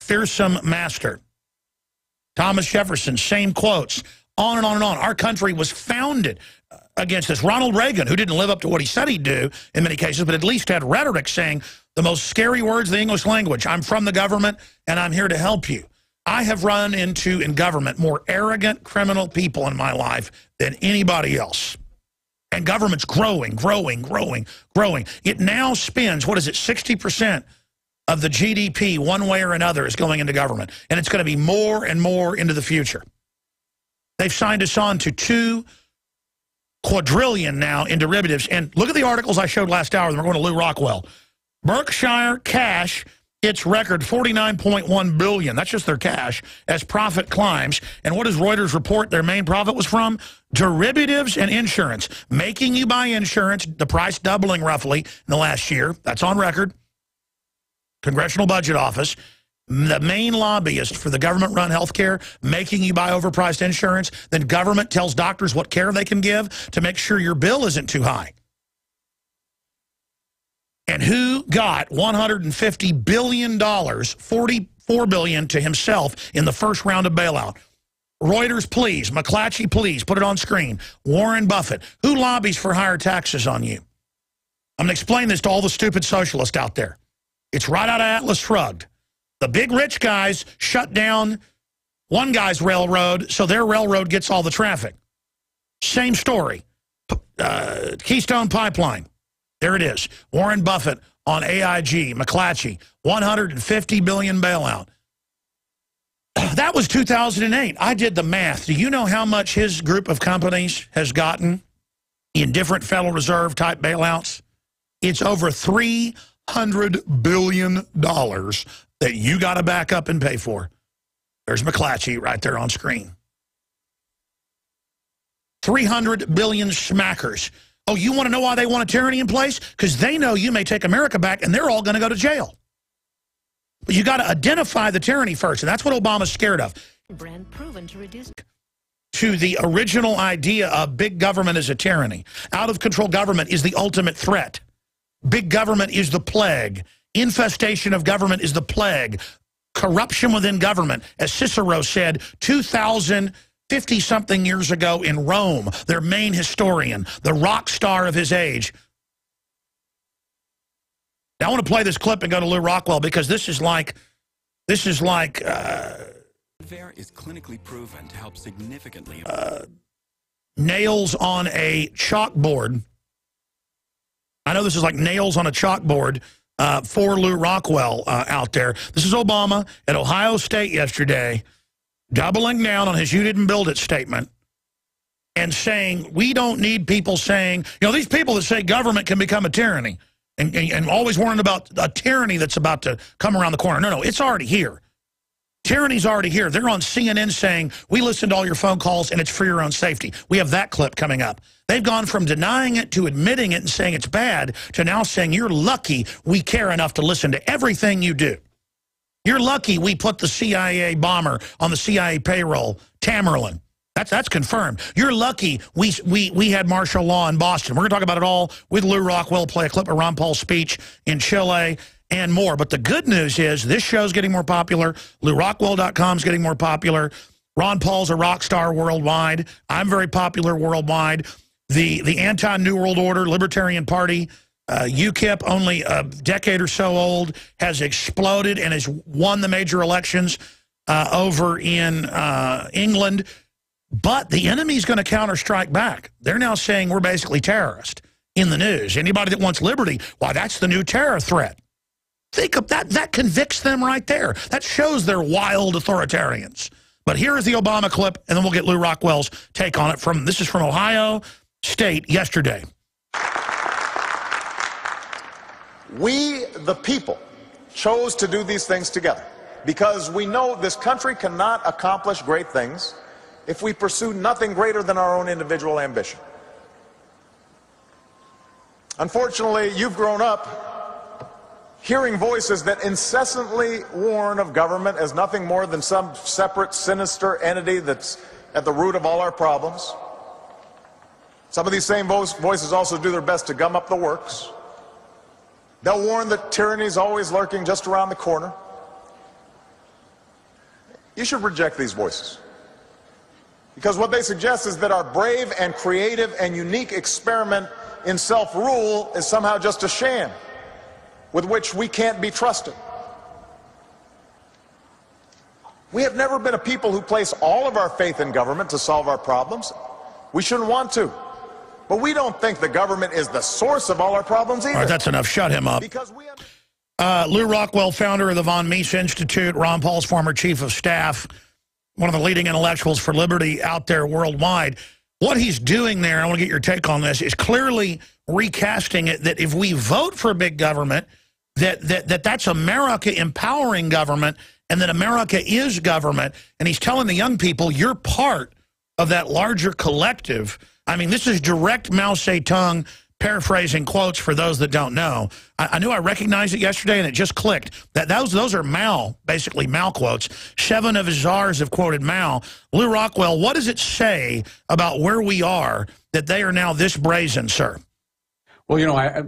fearsome master. Thomas Jefferson, same quotes. On and on and on. Our country was founded against this. Ronald Reagan, who didn't live up to what he said he'd do in many cases, but at least had rhetoric saying the most scary words of the English language. I'm from the government, and I'm here to help you. I have run into, in government, more arrogant criminal people in my life than anybody else. And government's growing, growing, growing, growing. It now spends, what is it, 60% of the GDP one way or another is going into government. And it's going to be more and more into the future. They've signed us on to $2 quadrillion now in derivatives. And look at the articles I showed last hour. We're going to Lew Rockwell. Berkshire cash, its record $49.1 billion. That's just their cash as profit climbs. And what does Reuters report their main profit was from? Derivatives and insurance. Making you buy insurance, the price doubling roughly in the last year. That's on record. Congressional Budget Office. The main lobbyist for the government-run health care, making you buy overpriced insurance. Then government tells doctors what care they can give to make sure your bill isn't too high. And who got $150 billion, $44 billion to himself in the first round of bailout? Reuters, please. McClatchy, please. Put it on screen. Warren Buffett. Who lobbies for higher taxes on you? I'm going to explain this to all the stupid socialists out there. It's right out of Atlas Shrugged. The big rich guys shut down one guy's railroad, so their railroad gets all the traffic. Same story. Keystone Pipeline. There it is. Warren Buffett on AIG, McClatchy, $150 billion bailout. That was 2008. I did the math. Do you know how much his group of companies has gotten in different Federal Reserve type bailouts? It's over $300 billion that you got to back up and pay for. There's McClatchy right there on screen. 300 billion smackers. Oh, you want to know why they want a tyranny in place? Because they know you may take America back and they're all going to go to jail. But you got to identify the tyranny first, and that's what Obama's scared of. Brand proven to reduce to the original idea of big government as a tyranny. Out of control government is the ultimate threat. Big government is the plague. Infestation of government is the plague. Corruption within government, as Cicero said 2,050-something years ago in Rome, their main historian, the rock star of his age. Now, I want to play this clip and go to Lew Rockwell because this is like is clinically proven to help significantly nails on a chalkboard. I know this is like nails on a chalkboard for Lew Rockwell out there. This is Obama at Ohio State yesterday, doubling down on his "you didn't build it" statement and saying we don't need people saying, you know, these people that say government can become a tyranny and always warning about a tyranny that's about to come around the corner. No, it's already here. Tyranny's already here. They're on CNN saying, we listened to all your phone calls and it's for your own safety. We have that clip coming up. They've gone from denying it to admitting it and saying it's bad to now saying you're lucky we care enough to listen to everything you do. You're lucky we put the CIA bomber on the CIA payroll, Tamerlan. That's confirmed. You're lucky we had martial law in Boston. We're going to talk about it all with Lew Rockwell, play a clip of Ron Paul's speech in Chile, and more. But the good news is this show's getting more popular. LewRockwell.com is getting more popular. Ron Paul's a rock star worldwide. I'm very popular worldwide. The anti-New World Order Libertarian Party, UKIP, only a decade or so old, has exploded and has won the major elections over in England. But the enemy's going to counter-strike back. They're now saying we're basically terrorists in the news. Anybody that wants liberty, why, that's the new terror threat. Think of that. That convicts them right there. That shows they're wild authoritarians. But here is the Obama clip, and then we'll get Lew Rockwell's take on it. This is from Ohio State yesterday. We, the people, chose to do these things together because we know this country cannot accomplish great things if we pursue nothing greater than our own individual ambition. Unfortunately, you've grown up hearing voices that incessantly warn of government as nothing more than some separate, sinister entity that's at the root of all our problems. Some of these same voices also do their best to gum up the works. They'll warn that tyranny is always lurking just around the corner. You should reject these voices. Because what they suggest is that our brave and creative and unique experiment in self-rule is somehow just a sham with which we can't be trusted. We have never been a people who place all of our faith in government to solve our problems. We shouldn't want to. But we don't think the government is the source of all our problems either. All right, that's enough. Shut him up. Because we have... Lew Rockwell, founder of the Von Mises Institute, Ron Paul's former chief of staff, one of the leading intellectuals for liberty out there worldwide. What he's doing there, I want to get your take on this, is clearly recasting it that if we vote for big government, that's America empowering government, and that America is government. And he's telling the young people, you're part of that larger collective. I mean, this is direct Mao Zedong, paraphrasing quotes for those that don't know. I knew I recognized it yesterday, and it just clicked. Those are Mao, basically Mao quotes. 7 of his czars have quoted Mao. Lew Rockwell, what does it say about where we are that they are now this brazen, sir? Well, you know, I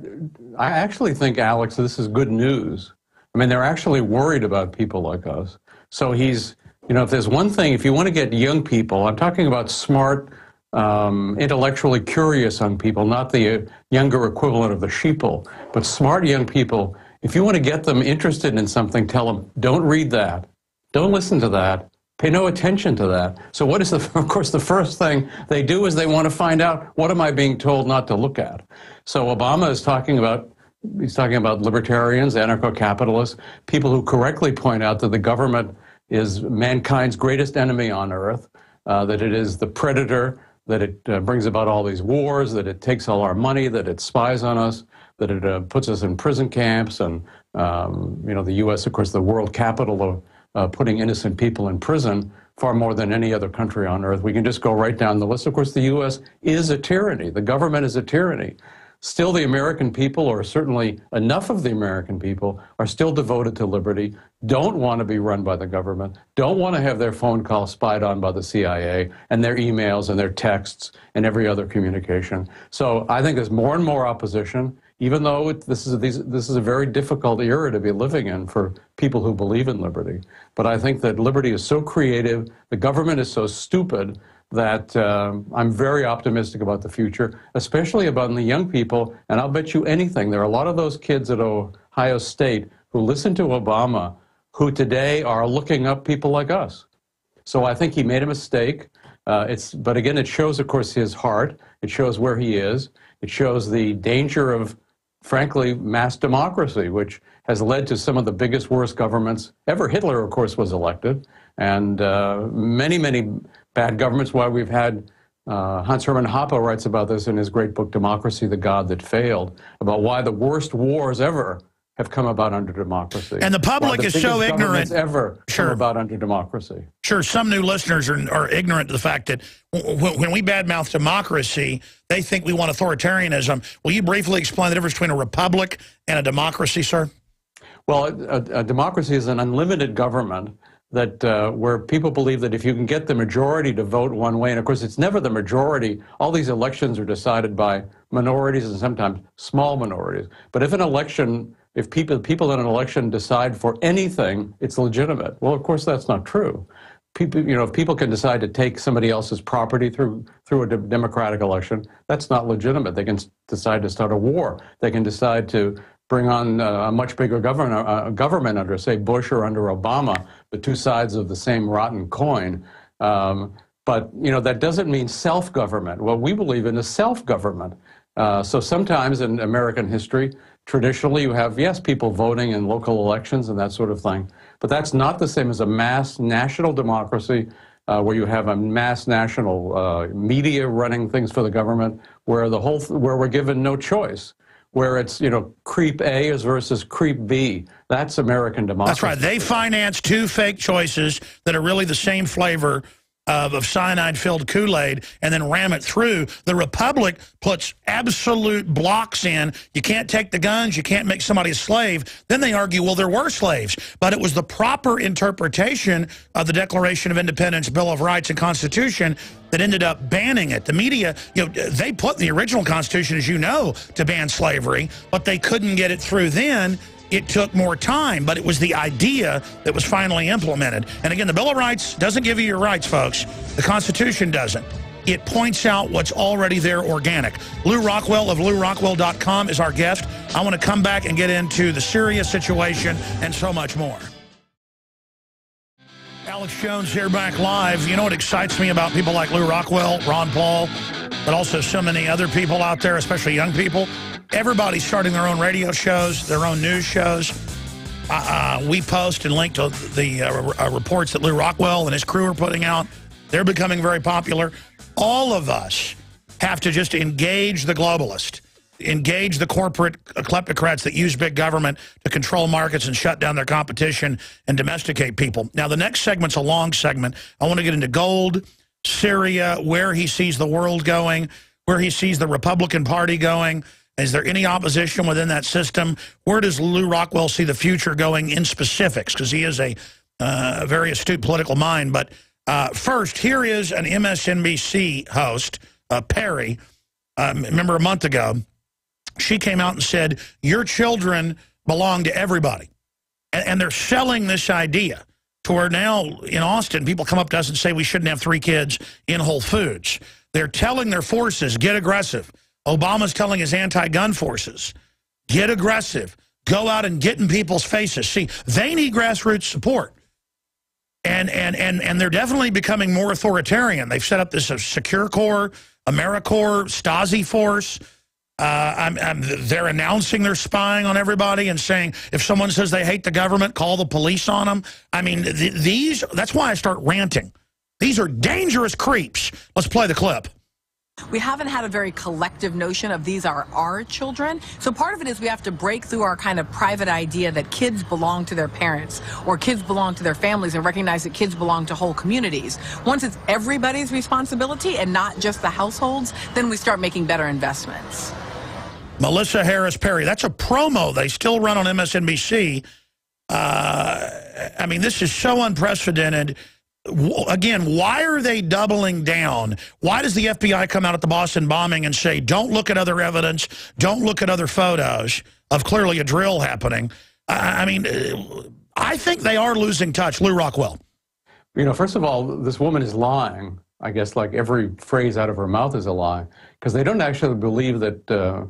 actually think, Alex, this is good news. I mean, they're actually worried about people like us. So he's, you know, if there's one thing, if you want to get young people, I'm talking about smart, intellectually curious young people, not the younger equivalent of the sheeple, but smart young people. If you want to get them interested in something, tell them, don't read that. Don't listen to that. Pay no attention to that. So what is of course, the first thing they do is they want to find out, what am I being told not to look at? So Obama is talking about, he's talking about libertarians, anarcho-capitalists, people who correctly point out that the government is mankind's greatest enemy on earth, that it is the predator, that it brings about all these wars, that it takes all our money, that it spies on us, that it puts us in prison camps, and you know, the U.S., of course, the world capital of putting innocent people in prison far more than any other country on earth. We can just go right down the list. Of course, the U.S. is a tyranny. The government is a tyranny. Still, the American people, or certainly enough of the American people, are still devoted to liberty, don't want to be run by the government, don't want to have their phone calls spied on by the CIA, and their emails and their texts and every other communication. So I think there's more and more opposition, even though this is a very difficult era to be living in for people who believe in liberty. But I think that liberty is so creative, the government is so stupid, that I'm very optimistic about the future, especially about the young people. And I'll bet you anything, there are a lot of those kids at Ohio State who listen to Obama who today are looking up people like us. So I think he made a mistake. But again, it shows, of course, his heart. It shows where he is. It shows the danger of, frankly, mass democracy, which has led to some of the biggest, worst governments ever. Hitler, of course, was elected, and many, many bad governments. Why we've had Hans Hermann Hoppe writes about this in his great book, Democracy, the God That Failed, about why the worst wars ever have come about under democracy. And the public is so ignorant. Ever come about under democracy. Sure, some new listeners are ignorant to the fact that when we badmouth democracy, they think we want authoritarianism. Will you briefly explain the difference between a republic and a democracy, sir? Well, a democracy is an unlimited government that where people believe that if you can get the majority to vote one way, and of course it's never the majority, all these elections are decided by minorities and sometimes small minorities. But if an election, if people in an election decide for anything, it's legitimate. Well, of course that's not true. People, you know, if people can decide to take somebody else's property through a democratic election, that's not legitimate. They can decide to start a war. They can decide to bring on a much bigger government under, say, Bush or under Obama, the two sides of the same rotten coin. But, you know, that doesn't mean self-government. What we believe in is self-government. So sometimes in American history, traditionally you have, yes, people voting in local elections and that sort of thing, but that's not the same as a mass national democracy where you have a mass national media running things for the government, where we're given no choice. Where it's, you know, creep A versus creep B. That's American democracy. That's right. They finance two fake choices that are really the same flavor of cyanide-filled Kool-Aid and then ram it through. The Republic puts absolute blocks in. You can't take the guns. You can't make somebody a slave. Then they argue, well, there were slaves. But it was the proper interpretation of the Declaration of Independence, Bill of Rights, and Constitution that ended up banning it. The media, you know, they put in the original Constitution, as you know, to ban slavery, but they couldn't get it through then. It took more time, but it was the idea that was finally implemented. And again, the Bill of Rights doesn't give you your rights, folks. The Constitution doesn't. It points out what's already there organic. Lew Rockwell of LewRockwell.com is our guest. I want to come back and get into the Syria situation and so much more. Alex Jones here, back live. You know what excites me about people like Lew Rockwell, Ron Paul, but also so many other people out there, especially young people? Everybody's starting their own radio shows, their own news shows. We post and link to the reports that Lew Rockwell and his crew are putting out. They're becoming very popular. All of us have to just engage the globalist, engage the corporate kleptocrats that use big government to control markets and shut down their competition and domesticate people. Now, the next segment's a long segment. I want to get into gold, Syria, where he sees the world going, where he sees the Republican Party going. Is there any opposition within that system? Where does Lew Rockwell see the future going in specifics? Because he is a very astute political mind. But first, here is an MSNBC host, Perry. Remember a month ago, she came out and said, your children belong to everybody. And they're selling this idea to where now in Austin, people come up to us and say we shouldn't have 3 kids in Whole Foods. They're telling their forces, get aggressive. Obama's telling his anti-gun forces, get aggressive, go out and get in people's faces. See, they need grassroots support. And they're definitely becoming more authoritarian. They've set up this Secure Corps, AmeriCorps, Stasi force. They're announcing they're spying on everybody and saying if someone says they hate the government, call the police on them. I mean, that's why I start ranting. These are dangerous creeps. Let's play the clip. We haven't had a very collective notion of these are our children. So part of it is we have to break through our kind of private idea that kids belong to their parents or kids belong to their families and recognize that kids belong to whole communities. Once it's everybody's responsibility and not just the households, then we start making better investments. Melissa Harris Perry, that's a promo they still run on MSNBC. I mean, this is so unprecedented. Again, why are they doubling down? Why does the FBI come out at the Boston bombing and say, don't look at other evidence, don't look at other photos of clearly a drill happening? I mean, I think they are losing touch. Lew Rockwell. You know, first of all, this woman is lying. I guess like every phrase out of her mouth is a lie, because they don't actually believe that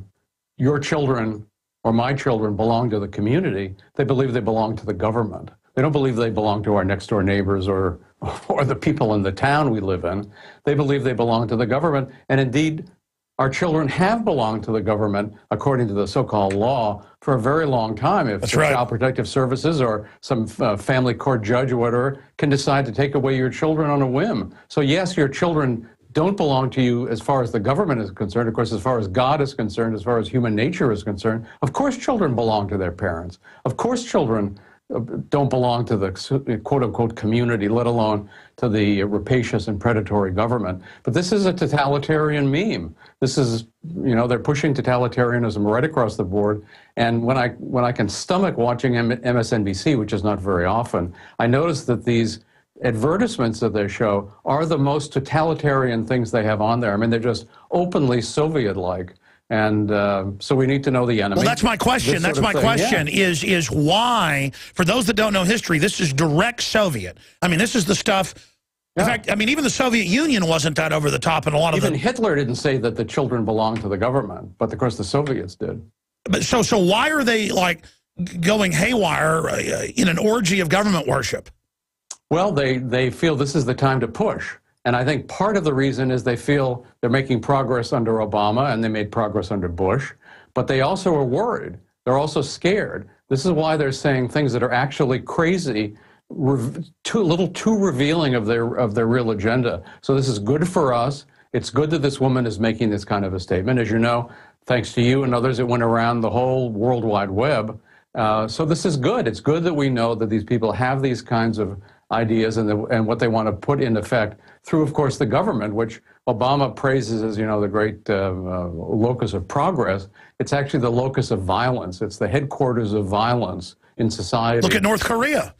your children or my children belong to the community. They believe they belong to the government. They don't believe they belong to our next door neighbors or the people in the town we live in. They believe they belong to the government. And indeed, our children have belonged to the government, according to the so-called law, for a very long time. If the Child Protective Services or some family court judge or whatever can decide to take away your children on a whim. So yes, your children don't belong to you as far as the government is concerned. Of course, as far as God is concerned, as far as human nature is concerned, of course children belong to their parents. Of course children don't belong to the quote-unquote community, let alone to the rapacious and predatory government. But this is a totalitarian meme. This is, you know, they're pushing totalitarianism right across the board. And when I can stomach watching MSNBC, which is not very often, I notice that these advertisements that they show are the most totalitarian things they have on there. I mean, they're just openly Soviet-like. And so we need to know the enemy. Well, that's my question. That's my question is why, for those that don't know history, this is direct Soviet. I mean, this is the stuff. In fact, I mean, even the Soviet Union wasn't that over the top in a lot of Even Hitler didn't say that the children belonged to the government, but of course the Soviets did. But so why are they like going haywire in an orgy of government worship? Well, they feel this is the time to push. And I think part of the reason is they feel they're making progress under Obama and they made progress under Bush, but they also are worried. They're also scared. This is why they're saying things that are actually crazy, a little too revealing of their real agenda. So this is good for us. It's good that this woman is making this kind of a statement. As you know, thanks to you and others, it went around the whole World Wide Web. So this is good. It's good that we know that these people have these kinds of ideas and what they want to put in effect through, of course, the government, which Obama praises as, you know, the great locus of progress. It's actually the locus of violence. It's the headquarters of violence in society. Look at North Korea.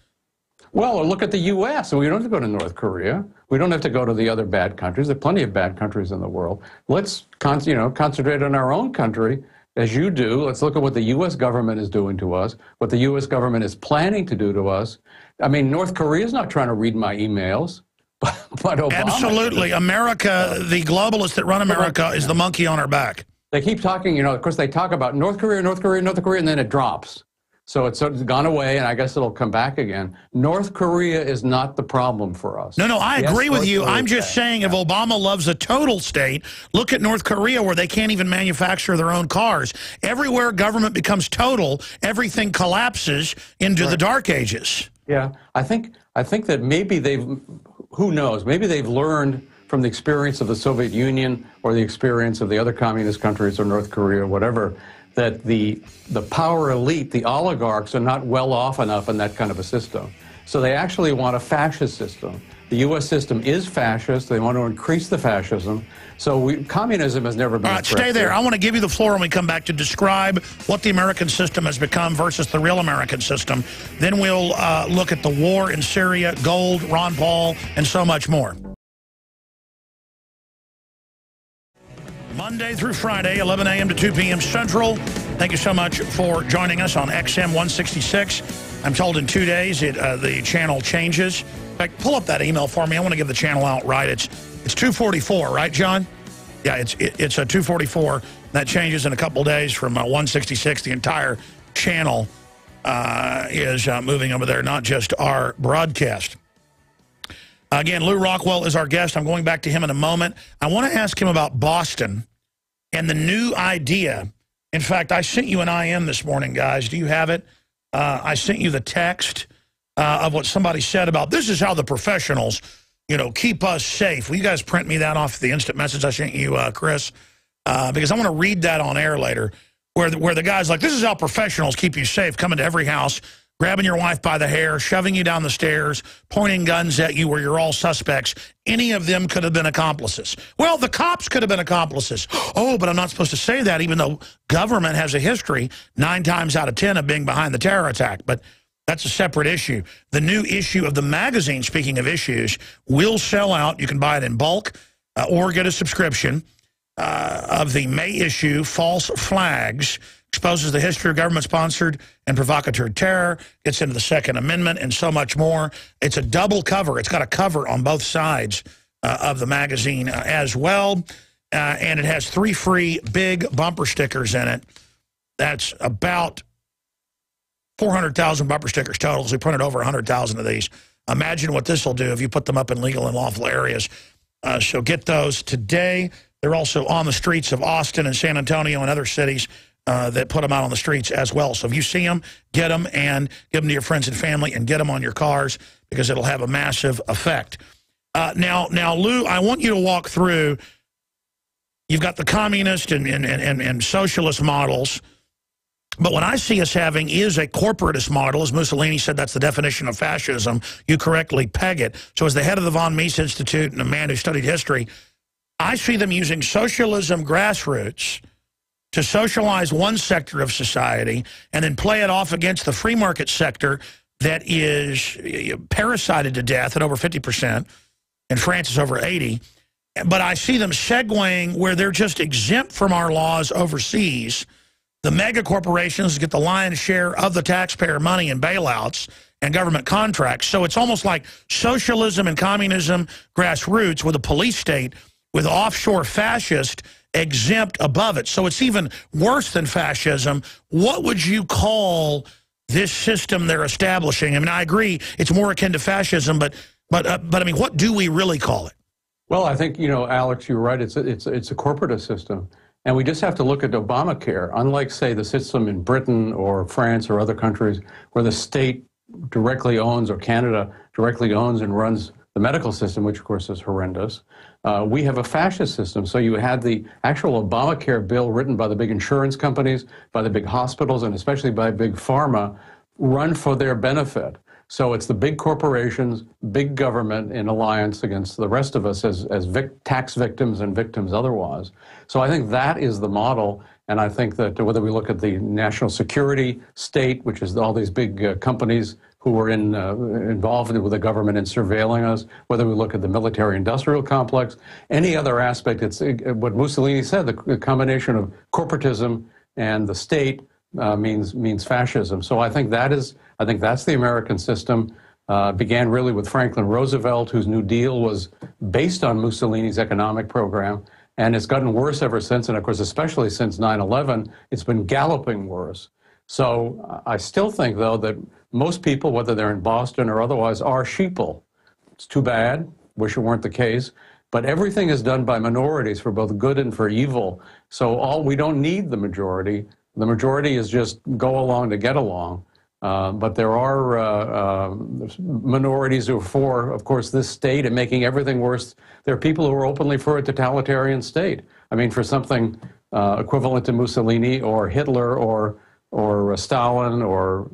Well, or look at the U.S. We don't have to go to North Korea. We don't have to go to the other bad countries. There are plenty of bad countries in the world. Let's concentrate on our own country as you do. Let's look at what the U.S. government is doing to us, what the U.S. government is planning to do to us. I mean, North Korea is not trying to read my emails, but Obama. Absolutely. America, the globalists that run America, is the monkey on our back. They keep talking, you know, of course, they talk about North Korea, North Korea, North Korea, and then it drops. So it's gone away, and I guess it'll come back again. North Korea is not the problem for us. No, I agree with you. I'm just saying if Obama loves a total state, look at North Korea where they can't even manufacture their own cars. Everywhere government becomes total, everything collapses into the dark ages. Yeah, I think that maybe who knows, maybe they've learned from the experience of the Soviet Union or the experience of the other communist countries or North Korea or whatever, that the power elite, the oligarchs, are not well off enough in that kind of a system. So they actually want a fascist system. The U.S. system is fascist. They want to increase the fascism. So communism has never been All right, stay there. I want to give you the floor when we come back to describe what the American system has become versus the real American system. Then we'll look at the war in Syria, gold, Ron Paul, and so much more. Monday through Friday, 11 a.m. to 2 p.m. Central. Thank you so much for joining us on XM 166. I'm told in 2 days the channel changes. In fact, pull up that email for me. I want to give the channel out right. It's 244, right, John? Yeah, it's a 244. That changes in a couple days from 166. The entire channel is moving over there, not just our broadcast. Again, Lew Rockwell is our guest. I'm going back to him in a moment. I want to ask him about Boston and the new idea. In fact, I sent you an IM this morning, guys. Do you have it? I sent you the text of what somebody said about this is how the professionals, you know, keep us safe. Will you guys print me that off the instant message I sent you, Chris? Because I want to read that on air later, where the guy's like, this is how professionals keep you safe, coming to every house, grabbing your wife by the hair, shoving you down the stairs, pointing guns at you where you're all suspects. Any of them could have been accomplices. Well, the cops could have been accomplices. Oh, but I'm not supposed to say that, even though government has a history 9 times out of 10 of being behind the terror attack. But that's a separate issue. The new issue of the magazine, speaking of issues, will sell out. You can buy it in bulk or get a subscription of the May issue, False Flags, exposes the history of government-sponsored and provocateur terror, gets into the Second Amendment, and so much more. It's a double cover. It's got a cover on both sides of the magazine as well. And it has 3 free big bumper stickers in it. That's about 400,000 bumper stickers total. So we printed over 100,000 of these. Imagine what this will do if you put them up in legal and lawful areas. So get those today. They're also on the streets of Austin and San Antonio and other cities that put them out on the streets as well. So if you see them, get them and give them to your friends and family and get them on your cars because it'll have a massive effect. Now, Lew, I want you to walk through. You've got the communist and socialist models, but what I see us having is a corporatist model. As Mussolini said, that's the definition of fascism. You correctly peg it. So as the head of the von Mises Institute and a man who studied history, I see them using socialism grassroots to socialize one sector of society and then play it off against the free market sector that is parasited to death at over 50%. In France, it's over 80%. But I see them segueing where they're just exempt from our laws overseas. The mega corporations get the lion's share of the taxpayer money in bailouts and government contracts. So it's almost like socialism and communism grassroots with a police state with offshore fascist exempt above it. So it's even worse than fascism. What would you call this system they're establishing? I mean, I agree it's more akin to fascism, but I mean, what do we really call it? Well, I think, you know, Alex, you're right. It's a corporatist system. And we just have to look at Obamacare. Unlike, say, the system in Britain or France or other countries where the state directly owns, or Canada directly owns and runs the medical system, which, of course, is horrendous. We have a fascist system. So you had the actual Obamacare bill written by the big insurance companies, by the big hospitals, and especially by big pharma, run for their benefit. So it's the big corporations, big government in alliance against the rest of us as tax victims and victims otherwise. So I think that is the model. And I think that whether we look at the national security state, which is all these big companies who were involved with the government in surveilling us, whether we look at the military-industrial complex, any other aspect, it's what Mussolini said, the combination of corporatism and the state means fascism. So I think that's the American system. Began really with Franklin Roosevelt, whose New Deal was based on Mussolini's economic program, and it's gotten worse ever since. And of course, especially since 9/11, it's been galloping worse. So I still think, though, that most people, whether they're in Boston or otherwise, are sheeple. It's too bad. Wish it weren't the case. But everything is done by minorities for both good and for evil. So we don't need the majority. The majority is just go along to get along. But there are minorities who are for, of course, this state and making everything worse. There are people who are openly for a totalitarian state. I mean, for something equivalent to Mussolini or Hitler or Stalin or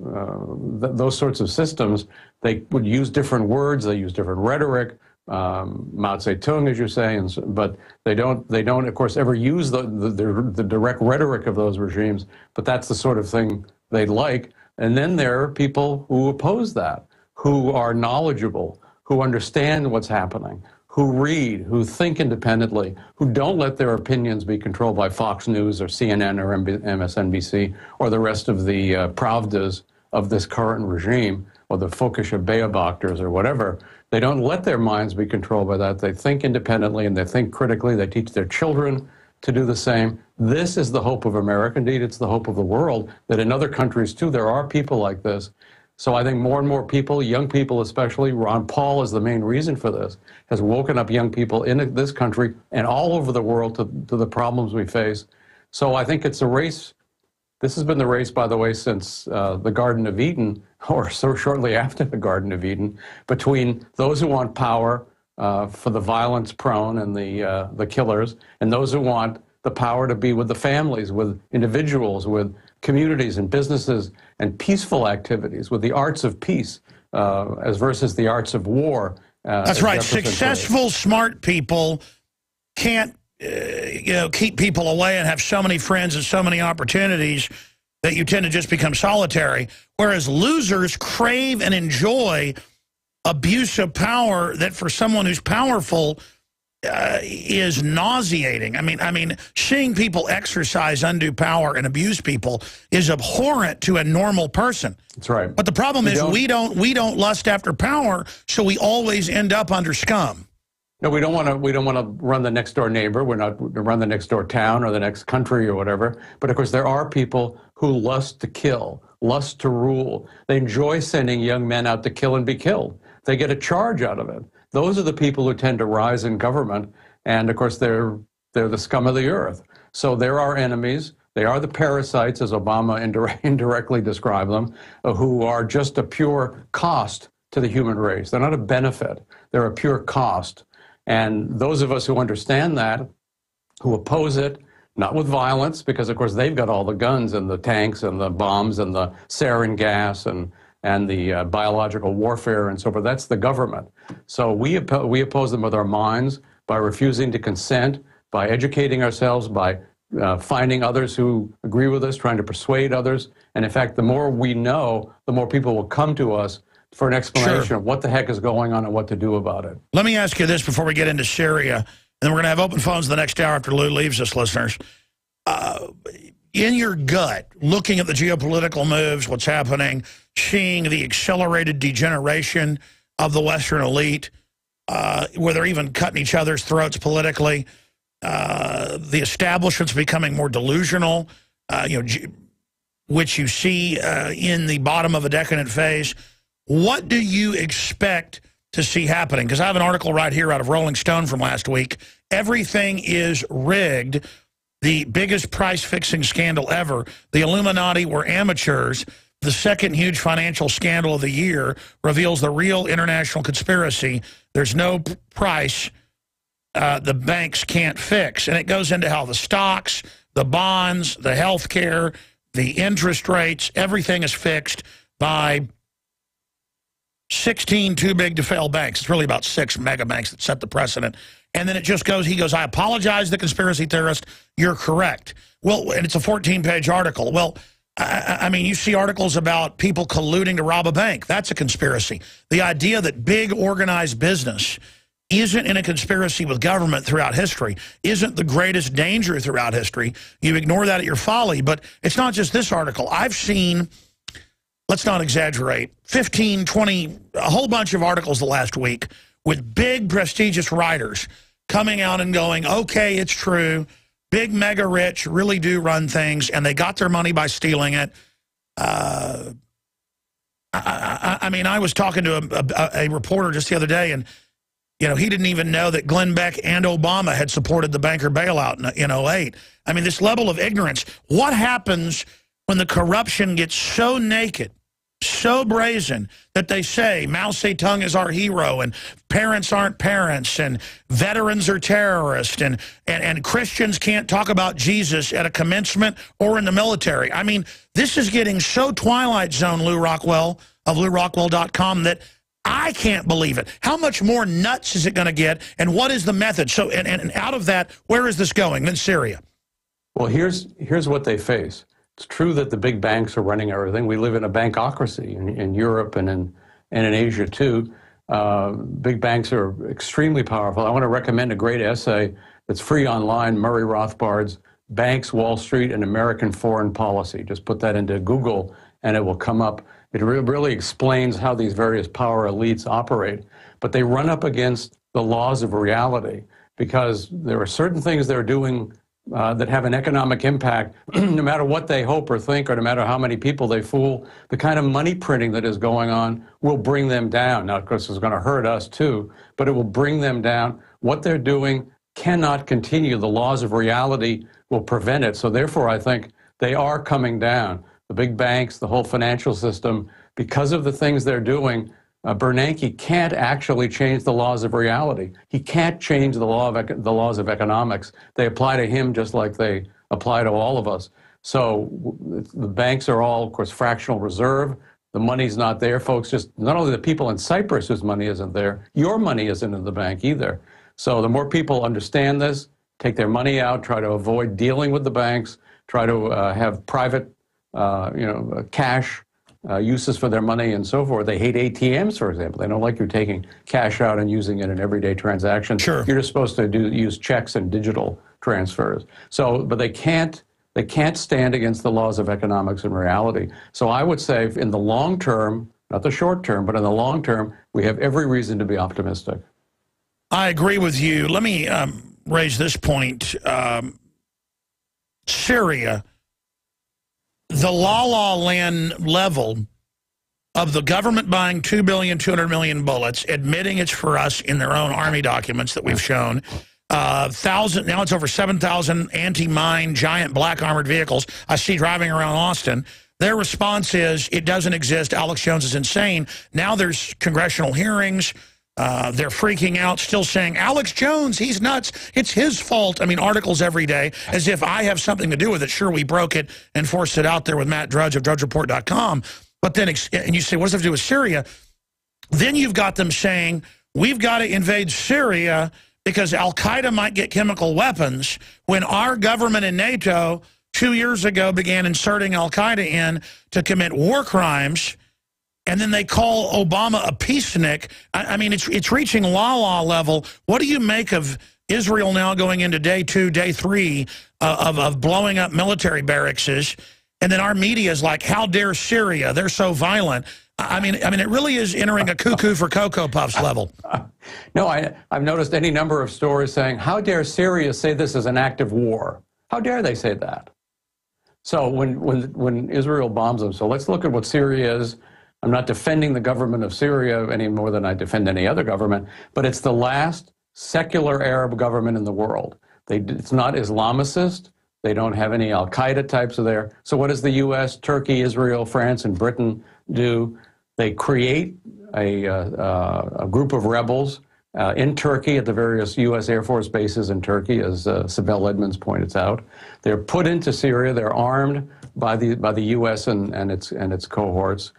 those sorts of systems, they would use different words, they use different rhetoric, Mao Zedong, as you say, but they don't, of course, ever use the direct rhetoric of those regimes, but that's the sort of thing they like. And then there are people who oppose that, who are knowledgeable, who understand what's happening, who read, who think independently, who don't let their opinions be controlled by Fox News or CNN or MSNBC or the rest of the Pravdas of this current regime, or the Fokische Beobachters or whatever. They don't let their minds be controlled by that. They think independently and they think critically. They teach their children to do the same. This is the hope of America. Indeed, it's the hope of the world, that in other countries, too, there are people like this. So I think more and more people, young people especially, Ron Paul is the main reason for this, has woken up young people in this country and all over the world to the problems we face. So I think it's a race. This has been the race, by the way, since the Garden of Eden, or so shortly after the Garden of Eden, between those who want power for the violence prone and the killers, and those who want the power to be with the families, with individuals, with communities and businesses and peaceful activities, with the arts of peace as versus the arts of war. That's right. Successful, smart people can't keep people away and have so many friends and so many opportunities that you tend to just become solitary, whereas losers crave and enjoy abuse of power that for someone who's powerful is nauseating. I mean, seeing people exercise undue power and abuse people is abhorrent to a normal person. That's right. But the problem is we don't lust after power, so we always end up under scum. No, we don't want to run the next door neighbor. We're not to run the next door town or the next country or whatever. But of course, there are people who lust to kill, lust to rule. They enjoy sending young men out to kill and be killed. They get a charge out of it. Those are the people who tend to rise in government, and of course, they're the scum of the earth. So they're our enemies. They are the parasites, as Obama indirectly described them, who are just a pure cost to the human race. They're not a benefit. They're a pure cost. And those of us who understand that, who oppose it, not with violence, because of course they've got all the guns and the tanks and the bombs and the sarin gas and the biological warfare and so forth. That's the government. So we oppose them with our minds, by refusing to consent, by educating ourselves, by finding others who agree with us, trying to persuade others. And in fact, the more we know, the more people will come to us for an explanation of what the heck is going on and what to do about it. Let me ask you this before we get into Syria, and then we're going to have open phones the next hour after Lew leaves us, listeners. In your gut, looking at the geopolitical moves, what's happening, seeing the accelerated degeneration of the Western elite, where they're even cutting each other's throats politically, the establishment's becoming more delusional, which you see in the bottom of a decadent phase. What do you expect to see happening? Because I have an article right here out of Rolling Stone from last week. Everything is rigged. The biggest price-fixing scandal ever. The Illuminati were amateurs. The second huge financial scandal of the year reveals the real international conspiracy. There's no price the banks can't fix. And it goes into how the stocks, the bonds, the health care, the interest rates, everything is fixed by 16 too-big-to-fail banks. It's really about 6 mega banks that set the precedent. And then it just goes, he goes, I apologize, the conspiracy theorist, you're correct. Well, and it's a 14-page article. Well, I mean, you see articles about people colluding to rob a bank. That's a conspiracy. The idea that big organized business isn't in a conspiracy with government throughout history, isn't the greatest danger throughout history, you ignore that at your folly. But it's not just this article. I've seen, let's not exaggerate, 15, 20, a whole bunch of articles the last week with big, prestigious writers coming out and going, okay, it's true, big, mega rich really do run things, and they got their money by stealing it. I mean, I was talking to a reporter just the other day, and you know, he didn't even know that Glenn Beck and Obama had supported the banker bailout in 08. I mean, this level of ignorance. What happens when the corruption gets so naked, so brazen, that they say Mao Zedong is our hero, and parents aren't parents, and veterans are terrorists, and Christians can't talk about Jesus at a commencement or in the military? I mean, this is getting so Twilight Zone, Lew Rockwell of LewRockwell.com, that I can't believe it. How much more nuts is it going to get, and what is the method? So, and out of that, where is this going? Then Syria. Well, here's what they face. It's true that the big banks are running everything. We live in a bankocracy in Europe and in Asia too. Big banks are extremely powerful. I want to recommend a great essay that's free online, Murray Rothbard's Banks, Wall Street, and American Foreign Policy. Just put that into Google and it will come up. It really explains how these various power elites operate. But they run up against the laws of reality because there are certain things they're doing that have an economic impact, no matter what they hope or think, or no matter how many people they fool. The kind of money printing that is going on will bring them down. Now, of course, it's going to hurt us too, but it will bring them down. What they're doing cannot continue. The laws of reality will prevent it. So therefore, I think they are coming down. The big banks, the whole financial system, because of the things they're doing, Bernanke can't actually change the laws of reality. He can't change the laws of economics. They apply to him just like they apply to all of us. So the banks are all, of course, fractional reserve. The money's not there, folks. Just not only the people in Cyprus whose money isn't there, your money isn't in the bank either. So the more people understand this, take their money out, try to avoid dealing with the banks, try to have private cash uses for their money and so forth. They hate ATMs, for example. They don't like you taking cash out and using it in everyday transactions. Sure. You're just supposed to use checks and digital transfers. So, but they can't stand against the laws of economics and reality. So I would say in the long term, not the short term, but in the long term, we have every reason to be optimistic. I agree with you. Let me raise this point. Syria, the La Land level of the government buying 2 million bullets, admitting it's for us in their own army documents that we've shown, now it's over 7,000 anti-mine giant black armored vehicles I see driving around Austin. Their response is, it doesn't exist. Alex Jones is insane. Now there's congressional hearings. They're freaking out, still saying, Alex Jones, he's nuts. It's his fault. I mean, articles every day, as if I have something to do with it. Sure, we broke it and forced it out there with Matt Drudge of DrudgeReport.com. But then, and you say, what does that have to do with Syria? Then you've got them saying, we've got to invade Syria because Al-Qaeda might get chemical weapons, when our government and NATO 2 years ago began inserting Al-Qaeda in to commit war crimes. And then they call Obama a peacenik. I mean, it's reaching la-la level. What do you make of Israel now going into day 2, day 3 of blowing up military barracks? And then our media is like, how dare Syria? They're so violent. I mean, it really is entering a cuckoo for Cocoa Puffs level. No, I've noticed any number of stories saying, how dare Syria say this is an act of war? How dare they say that? So when Israel bombs them, so let's look at what Syria is. I'm not defending the government of Syria any more than I defend any other government, but it's the last secular Arab government in the world. It's not Islamicist. They don't have any Al-Qaeda types there. So what does the U.S., Turkey, Israel, France, and Britain do? They create a group of rebels in Turkey at the various U.S. Air Force bases in Turkey, as Sibel Edmonds pointed out. They're put into Syria. They're armed by the U.S. and its cohorts.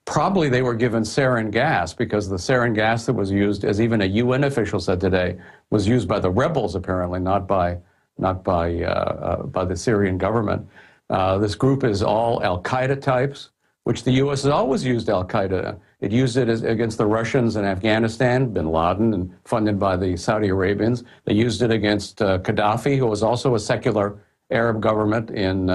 Probably they were given sarin gas, because the sarin gas that was used, as even a UN official said today, was used by the rebels apparently, not by the Syrian government. This group is all Al-Qaeda types. which the U.S. has always used al-Qaeda. It used it against the Russians in Afghanistan, bin Laden, and funded by the Saudi Arabians. They used it against Gaddafi, who was also a secular Arab government in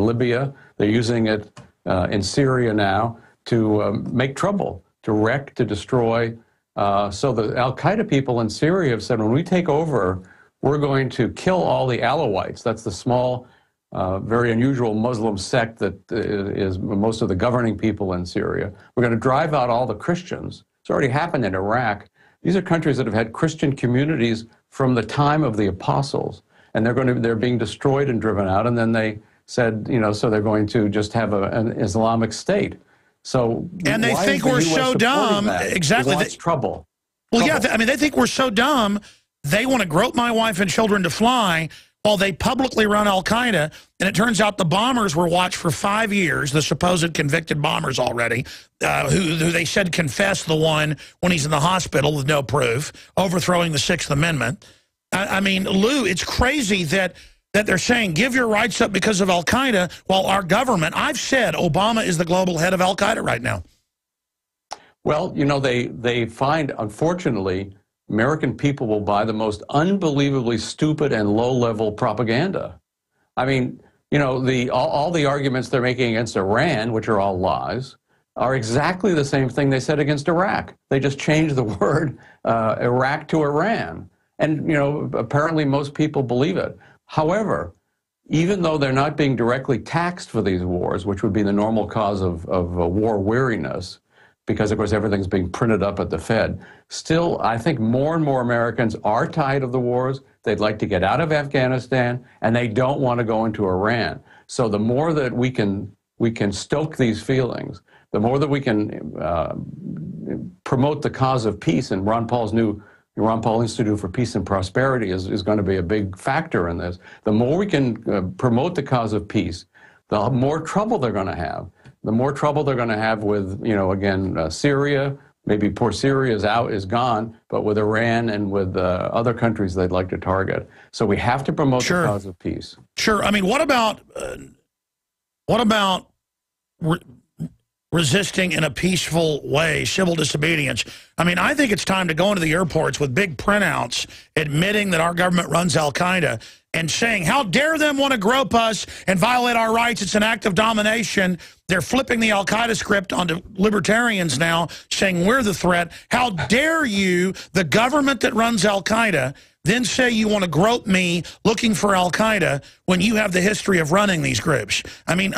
Libya. They're using it in Syria now to make trouble, to wreck, to destroy. So the al-Qaeda people in Syria have said, when we take over, we're going to kill all the Alawites. That's the small, very unusual Muslim sect that is most of the governing people in Syria. We're going to drive out all the Christians. It's already happened in Iraq. These are countries that have had Christian communities from the time of the apostles, and they're being destroyed and driven out. And then they said, so they're going to just have an Islamic state. So and they think we're so dumb. Exactly, that's trouble. Well, yeah, I mean, they think we're so dumb. They want to grope my wife and children to fly while they publicly run al-Qaeda. And it turns out the bombers were watched for 5 years, the supposed convicted bombers already, who they said confessed the one when he's in the hospital with no proof, overthrowing the 6th Amendment. I mean, Lou, it's crazy that they're saying give your rights up because of al-Qaeda, while our government, I've said Obama is the global head of al-Qaeda right now. Well, they find, unfortunately, American people will buy the most unbelievably stupid and low-level propaganda. I mean, all the arguments they're making against Iran, which are all lies, are exactly the same thing they said against Iraq. They just changed the word Iraq to Iran. And, apparently most people believe it. However, even though they're not being directly taxed for these wars, which would be the normal cause of war weariness, because, of course, everything's being printed up at the Fed, still, I think more and more Americans are tired of the wars. They'd like to get out of Afghanistan, and they don't want to go into Iran. So the more that we can stoke these feelings, the more that we can promote the cause of peace, and Ron Paul's new Ron Paul Institute for Peace and Prosperity is going to be a big factor in this. The more we can promote the cause of peace, the more trouble they're going to have. The more trouble they're going to have with, Syria. Maybe poor Syria is gone, but with Iran and with other countries they'd like to target. So we have to promote the cause of peace. Sure. I mean, what about resisting in a peaceful way, civil disobedience? I mean, I think it's time to go into the airports with big printouts admitting that our government runs al-Qaeda and saying, how dare them want to grope us and violate our rights? It's an act of domination. They're flipping the al-Qaeda script onto libertarians now, saying we're the threat. How dare you, the government that runs al-Qaeda, then say you want to grope me looking for al-Qaeda when you have the history of running these groups? I mean,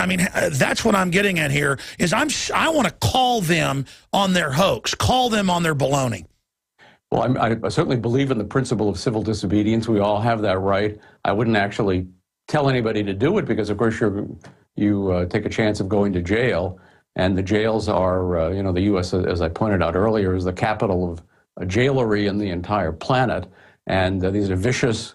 that's what I'm getting at here, is I want to call them on their hoax, call them on their baloney. Well, I certainly believe in the principle of civil disobedience. We all have that right. I wouldn't actually tell anybody to do it because, of course, you take a chance of going to jail. And the jails are, the U.S., as I pointed out earlier, is the capital of jailery in the entire planet. And these are vicious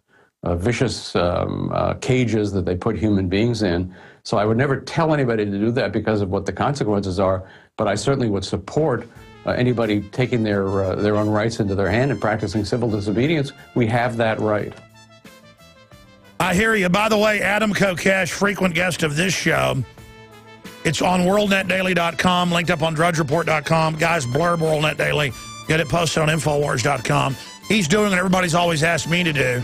cages that they put human beings in. So I would never tell anybody to do that because of what the consequences are. But I certainly would support anybody taking their own rights into their hand and practicing civil disobedience. We have that right. I hear you. By the way, Adam Kokesh, frequent guest of this show. It's on WorldNetDaily.com, linked up on DrudgeReport.com. Guys, blurb WorldNet Daily. Get it posted on Infowars.com. He's doing what everybody's always asked me to do.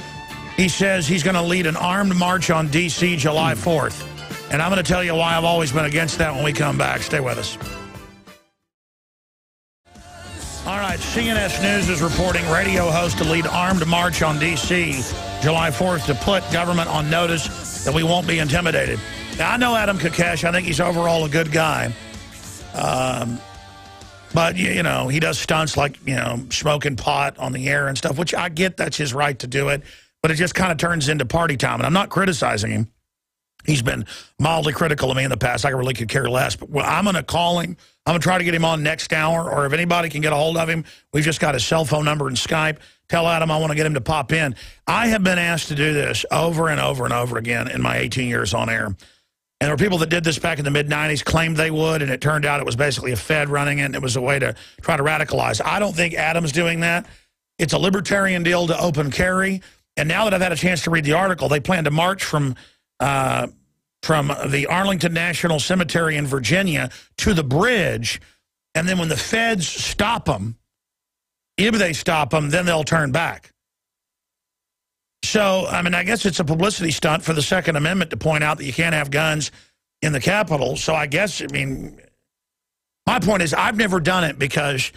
He says he's going to lead an armed march on D.C. July 4th. And I'm going to tell you why I've always been against that when we come back. Stay with us. All right, CNS News is reporting radio host to lead armed march on D.C. July 4th to put government on notice that we won't be intimidated. Now, I know Adam Kokesh. I think he's overall a good guy. But, he does stunts like, smoking pot on the air and stuff, which I get that's his right to do it. But it just kind of turns into party time. And I'm not criticizing him. He's been mildly critical of me in the past. I really could care less. But I'm going to call him. I'm going to try to get him on next hour. Or if anybody can get a hold of him, we've just got his cell phone number and Skype. Tell Adam I want to get him to pop in. I have been asked to do this over and over and over again in my 18 years on air. And there were people that did this back in the mid-'90s, claimed they would, and it turned out it was basically a Fed running it, and it was a way to try to radicalize. I don't think Adam's doing that. It's a libertarian deal to open carry. And now that I've had a chance to read the article, they plan to march from from the Arlington National Cemetery in Virginia to the bridge, and then when the feds stop them, if they stop them, then they'll turn back. So, I mean, I guess it's a publicity stunt for the Second Amendment to point out that you can't have guns in the Capitol. So I guess, I mean, my point is I've never done it because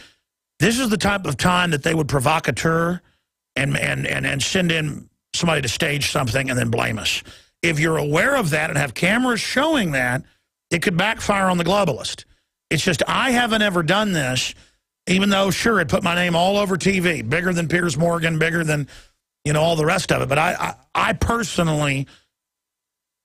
this is the type of time that they would provocateur and send in somebody to stage something and then blame us. If you're aware of that and have cameras showing that, it could backfire on the globalist. It's just I haven't ever done this, even though, sure, it put my name all over TV, bigger than Piers Morgan, bigger than, you know, all the rest of it. But I personally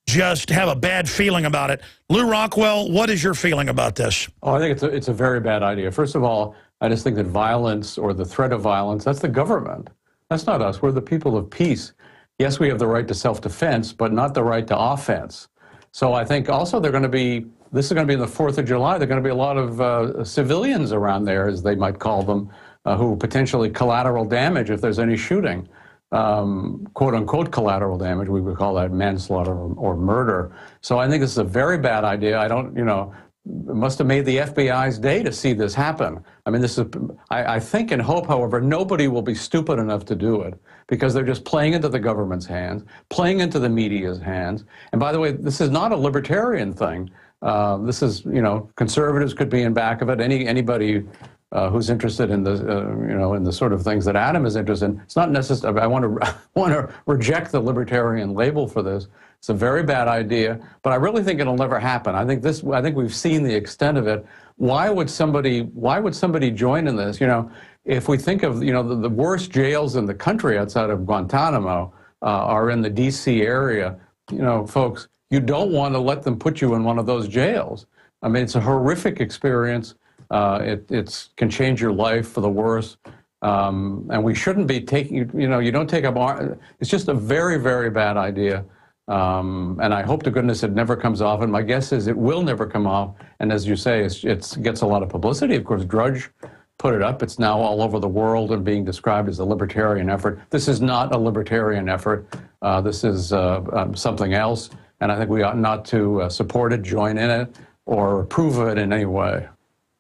just have a bad feeling about it. Lew Rockwell, what is your feeling about this? Oh, I think it's a very bad idea. First of all, I just think that violence or the threat of violence, that's the government. That's not us. We're the people of peace. Yes, we have the right to self-defense, but not the right to offense. So I think also this is going to be in the 4th of July. There are going to be a lot of civilians around there, as they might call them, who potentially collateral damage if there's any shooting. Quote unquote collateral damage, we would call that manslaughter or murder. So I think this is a very bad idea. I don't, you know, it must have made the FBI's day to see this happen. I mean, this is, I think and hope, however, nobody will be stupid enough to do it because they're just playing into the government's hands, playing into the media's hands. And by the way, this is not a libertarian thing. This is, you know, conservatives could be in back of it. Anybody who's interested in the, you know, in the sort of things that Adam is interested in. It's not necessary. I want to reject the libertarian label for this. It's a very bad idea, but I really think it'll never happen. I think we've seen the extent of it. Why would somebody join in this? You know, if we think of, you know, the worst jails in the country outside of Guantanamo are in the D.C. area. You know, folks, you don't want to let them put you in one of those jails. I mean, it's a horrific experience. It can change your life for the worse. And we shouldn't be taking, you know, you don't take up, it's just a very, very bad idea. And I hope to goodness it never comes off. And my guess is it will never come off. And as you say, it gets a lot of publicity. Of course, Drudge put it up. It's now all over the world and being described as a libertarian effort. This is not a libertarian effort. This is something else. And I think we ought not to support it, join in it, or approve of it in any way.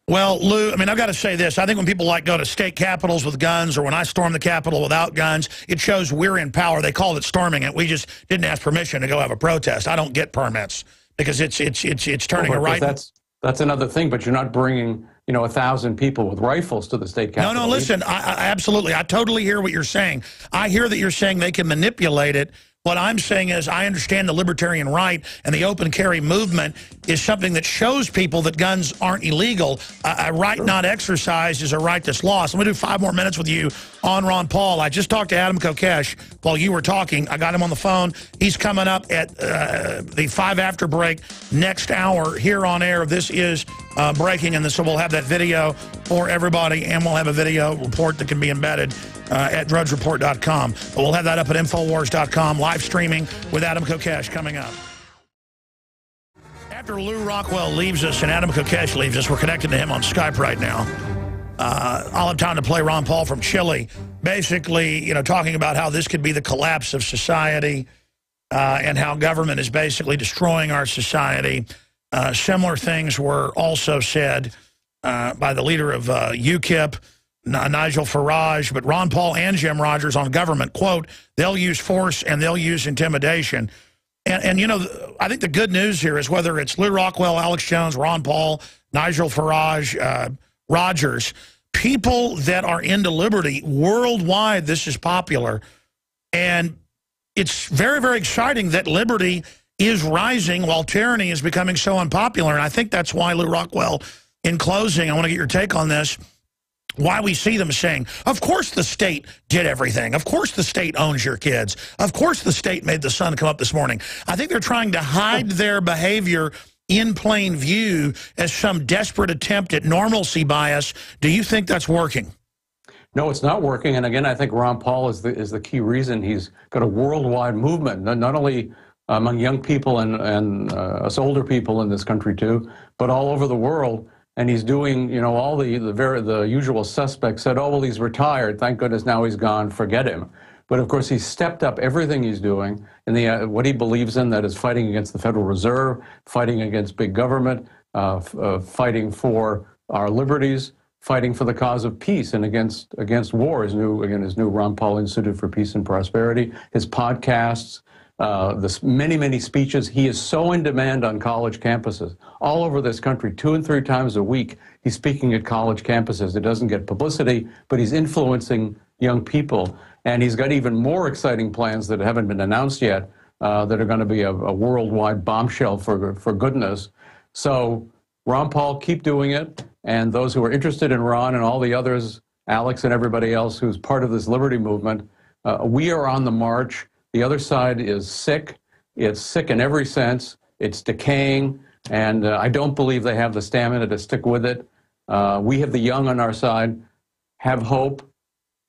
Well, Lew, I mean, I've got to say this. I think when people like go to state capitals with guns or when I storm the Capitol without guns, it shows we're in power. They called it storming it. We just didn't ask permission to go have a protest. I don't get permits because it's turning a right. That's another thing, but you're not bringing, you know, 1,000 people with rifles to the state capitol. No, listen, I absolutely. I totally hear what you're saying. I hear that you're saying they can manipulate it. What I'm saying is I understand the libertarian right and the open carry movement is something that shows people that guns aren't illegal. A right not exercised is a right that's lost. I'm going to do 5 more minutes with you on Ron Paul. I just talked to Adam Kokesh while you were talking. I got him on the phone. He's coming up at the 5 after break next hour here on air. This is breaking, and so we'll have that video for everybody, and we'll have a video report that can be embedded at drudgereport.com. But we'll have that up at Infowars.com, live streaming with Adam Kokesh coming up. After Lew Rockwell leaves us and Adam Kokesh leaves us, we're connected to him on Skype right now. I'll have time to play Ron Paul from Chile, basically, you know, talking about how this could be the collapse of society and how government is basically destroying our society. Similar things were also said by the leader of UKIP, Nigel Farage, but Ron Paul and Jim Rogers on government, quote, they'll use force and they'll use intimidation. And you know, I think the good news here is whether it's Lew Rockwell, Alex Jones, Ron Paul, Nigel Farage, Rogers, people that are into liberty, worldwide this is popular. And it's very, very exciting that liberty is rising while tyranny is becoming so unpopular. And I think that's why, Lew Rockwell, in closing, I want to get your take on this, why we see them saying, of course the state did everything. Of course the state owns your kids. Of course the state made the sun come up this morning. I think they're trying to hide their behavior in plain view as some desperate attempt at normalcy bias. Do you think that's working? No, it's not working. And again, I think Ron Paul is the key reason he's got a worldwide movement, not only among young people and us older people in this country too, but all over the world. And he's doing, you know, all the usual suspects said, oh, well, he's retired. Thank goodness now he's gone. Forget him. But of course, he's stepped up everything he's doing in the what he believes in, that is fighting against the Federal Reserve, fighting against big government, fighting for our liberties, fighting for the cause of peace and against war. His new Ron Paul Institute for Peace and Prosperity, his podcasts, many speeches. He is so in demand on college campuses all over this country. 2 and 3 times a week, he's speaking at college campuses. It doesn't get publicity, but he's influencing young people. And he's got even more exciting plans that haven't been announced yet that are going to be a worldwide bombshell for goodness. So Ron Paul, keep doing it. And those who are interested in Ron and all the others, Alex and everybody else who's part of this liberty movement, we are on the march. The other side is sick. It's sick in every sense. It's decaying. And I don't believe they have the stamina to stick with it. We have the young on our side. Have hope.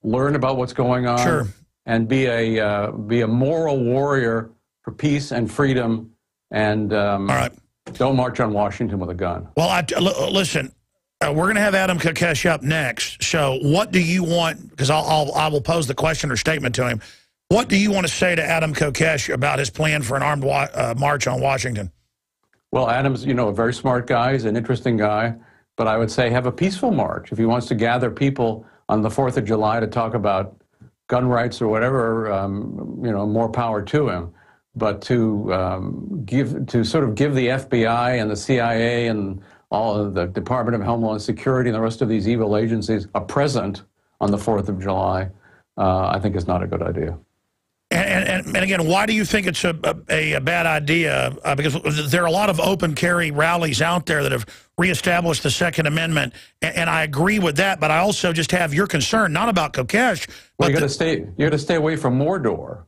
Learn about what's going on. Sure. And be a moral warrior for peace and freedom. And all right. Don't march on Washington with a gun. Well, listen, we're going to have Adam Kokesh up next. So what do you want, because I will pose the question or statement to him. What do you want to say to Adam Kokesh about his plan for an armed march on Washington? Well, Adam's, a very smart guy. He's an interesting guy. But I would say have a peaceful march. If he wants to gather people on the 4th of July to talk about gun rights or whatever, more power to him. But to sort of give the FBI and the CIA and all of the Department of Homeland Security and the rest of these evil agencies a present on the 4th of July, I think is not a good idea. And again, why do you think it's a bad idea? Because there are a lot of open carry rallies out there that have reestablished the Second Amendment, and I agree with that. But I also just have your concern, not about Kokesh. Well, you got to stay away from Mordor.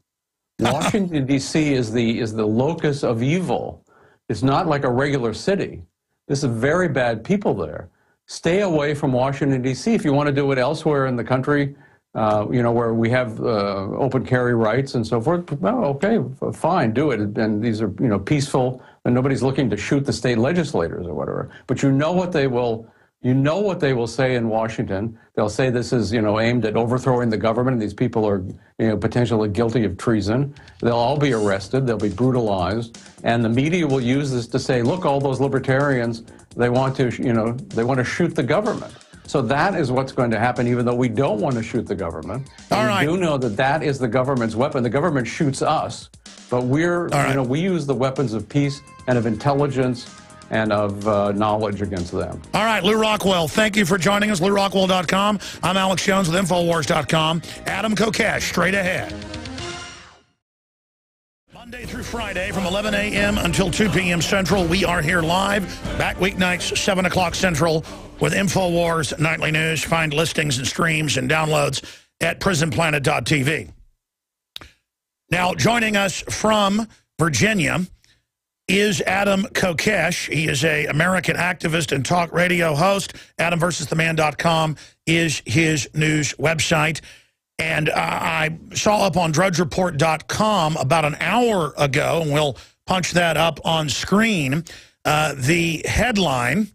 Washington D.C. is the locus of evil. It's not like a regular city. There's some very bad people there. Stay away from Washington D.C. If you want to do it elsewhere in the country, where we have open carry rights and so forth. Well, okay, fine, do it. And these are, peaceful, and nobody's looking to shoot the state legislators or whatever. But you know what they will say in Washington. They'll say this is, aimed at overthrowing the government, and these people are, potentially guilty of treason. They'll all be arrested. They'll be brutalized. And the media will use this to say, look, all those libertarians, they want to shoot the government. So that is what's going to happen, even though we don't want to shoot the government. We do know that is the government's weapon. The government shoots us, but we use the weapons of peace and of intelligence and of knowledge against them. All right, Lew Rockwell, thank you for joining us. LewRockwell.com. I'm Alex Jones with Infowars.com. Adam Kokesh, straight ahead. Monday through Friday from 11 a.m. until 2 p.m. Central, we are here live. Back weeknights, 7 o'clock Central, with Infowars Nightly News. Find listings and streams and downloads at prisonplanet.tv. Now, joining us from Virginia is Adam Kokesh. He is an American activist and talk radio host. AdamVersusTheMan.com is his news website. And I saw up on DrudgeReport.com about an hour ago, and we'll punch that up on screen, the headline,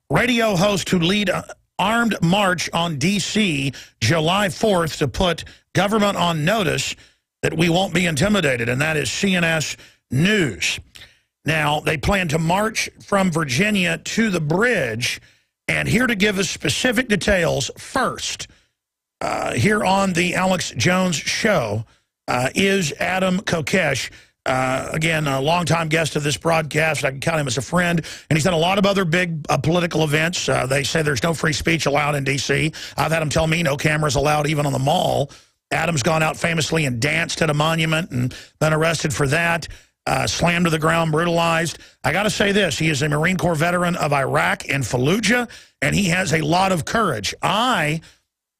radio host who lead armed march on D.C. July 4th to put government on notice that we won't be intimidated, and that is CNS News. Now, they plan to march from Virginia to the bridge, and here to give us specific details first, here on the Alex Jones Show, is Adam Kokesh. Again, a longtime guest of this broadcast. I can count him as a friend. And he's done a lot of other big political events. They say there's no free speech allowed in D.C. I've had him tell me no cameras allowed even on the mall. Adam's gone out famously and danced at a monument and been arrested for that. Slammed to the ground, brutalized. I got to say this. He is a Marine Corps veteran of Iraq and Fallujah, and he has a lot of courage. I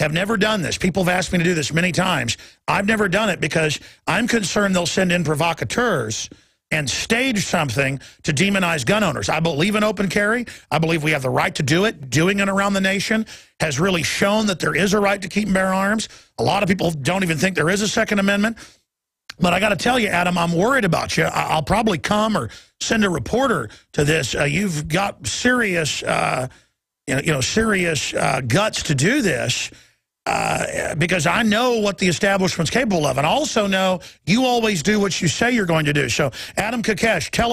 have never done this. People have asked me to do this many times. I've never done it because I'm concerned they'll send in provocateurs and stage something to demonize gun owners. I believe in open carry. I believe we have the right to do it. Doing it around the nation has really shown that there is a right to keep and bear arms. A lot of people don't even think there is a Second Amendment. But I got to tell you, Adam, I'm worried about you. I'll probably come or send a reporter to this. You've got serious, serious guts to do this. because I know what the establishment's capable of, and I also know you always do what you say you're going to do. So, Adam Kokesh, tell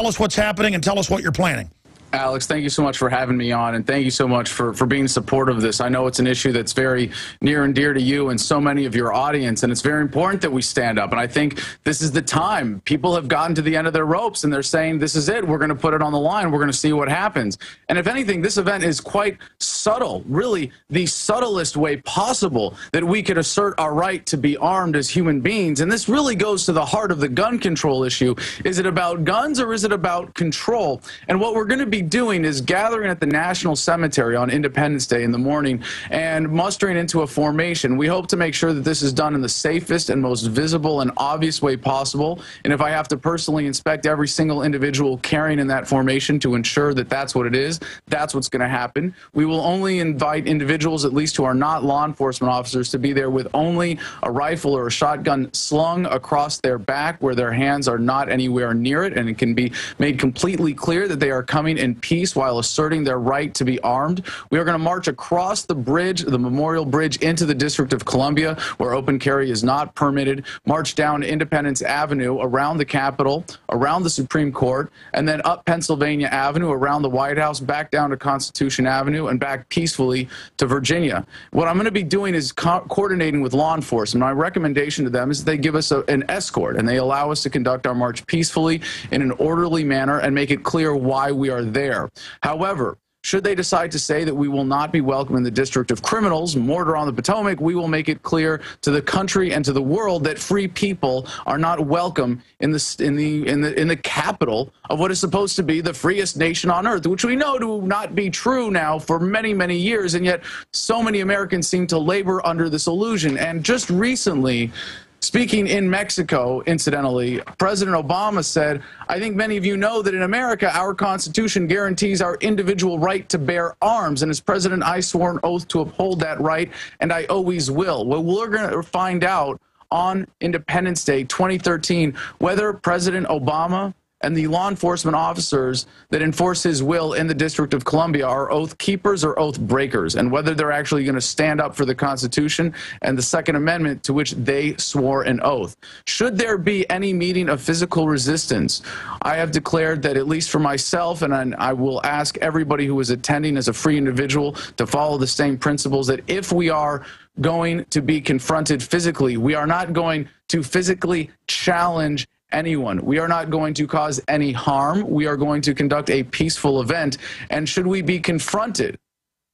us what's happening and tell us what you're planning. Alex, thank you so much for having me on, and thank you so much for being supportive of this. I know it's an issue that's very near and dear to you and so many of your audience, and it's very important that we stand up. And I think this is the time. People have gotten to the end of their ropes, and they're saying, this is it. We're going to put it on the line. We're going to see what happens. And if anything, this event is quite subtle, really the subtlest way possible that we could assert our right to be armed as human beings. And this really goes to the heart of the gun control issue. Is it about guns or is it about control? And what we're going to be doing is gathering at the National Cemetery on Independence Day in the morning and mustering into a formation. We hope to make sure that this is done in the safest and most visible and obvious way possible. And if I have to personally inspect every single individual carrying in that formation to ensure that that's what it is, that's what's going to happen. We will only invite individuals, at least who are not law enforcement officers, to be there with only a rifle or a shotgun slung across their back where their hands are not anywhere near it, and it can be made completely clear that they are coming in peace while asserting their right to be armed. We are going to march across the bridge, the Memorial Bridge, into the District of Columbia, where open carry is not permitted, march down Independence Avenue, around the Capitol, around the Supreme Court, and then up Pennsylvania Avenue, around the White House, back down to Constitution Avenue, and back peacefully to Virginia. What I'm going to be doing is coordinating with law enforcement. My recommendation to them is that they give us an escort, and they allow us to conduct our march peacefully in an orderly manner and make it clear why we are there. However, should they decide to say that we will not be welcome in the District of Criminals, Mortar on the Potomac, we will make it clear to the country and to the world that free people are not welcome in the capital of what is supposed to be the freest nation on earth, which we know to not be true now for many, many years, and yet so many Americans seem to labor under this illusion. And just recently, speaking in Mexico, incidentally, President Obama said, I think many of you know that in America, our Constitution guarantees our individual right to bear arms. And as president, I swore an oath to uphold that right, and I always will. Well, we're going to find out on Independence Day 2013 whether President Obama and the law enforcement officers that enforce his will in the District of Columbia are oath keepers or oath breakers, and whether they're actually going to stand up for the Constitution and the Second Amendment to which they swore an oath. Should there be any meeting of physical resistance, I have declared that, at least for myself, and I will ask everybody who is attending as a free individual to follow the same principles, that if we are going to be confronted physically, we are not going to physically challenge anyone. We are not going to cause any harm. We are going to conduct a peaceful event. And should we be confronted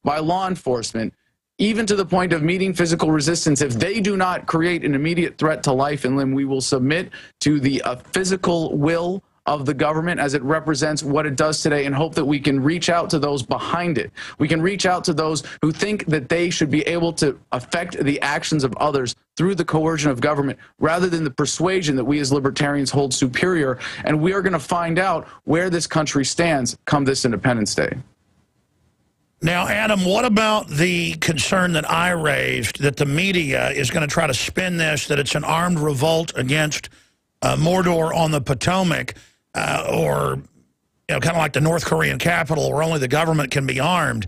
by law enforcement, even to the point of meeting physical resistance, if they do not create an immediate threat to life and limb, we will submit to the physical will of the government as it represents what it does today, and hope that we can reach out to those behind it. We can reach out to those who think that they should be able to affect the actions of others through the coercion of government rather than the persuasion that we as libertarians hold superior. And we are going to find out where this country stands come this Independence Day. Now, Adam, what about the concern that I raised that the media is going to try to spin this, that it's an armed revolt against Mordor on the Potomac, or kind of like the North Korean capital where only the government can be armed?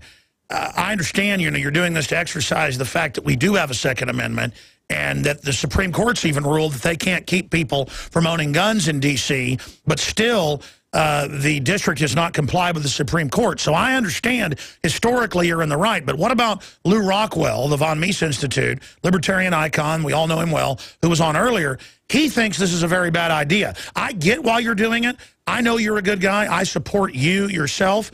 I understand, you're doing this to exercise the fact that we do have a Second Amendment, and that the Supreme Court's even ruled that they can't keep people from owning guns in D.C., but still the district has not complied with the Supreme Court. So I understand historically you're in the right, but what about Lew Rockwell, the Von Mises Institute, libertarian icon, we all know him well, who was on earlier? He thinks this is a very bad idea. I get why you're doing it. I know you're a good guy. I support you yourself.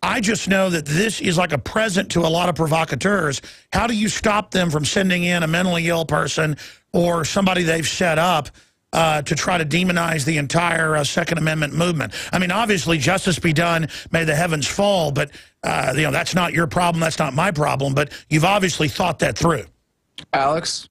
I just know that this is like a present to a lot of provocateurs. How do you stop them from sending in a mentally ill person or somebody they've set up to try to demonize the entire Second Amendment movement? I mean, obviously, justice be done, may the heavens fall, but that's not your problem, that's not my problem, but you've obviously thought that through. Alex,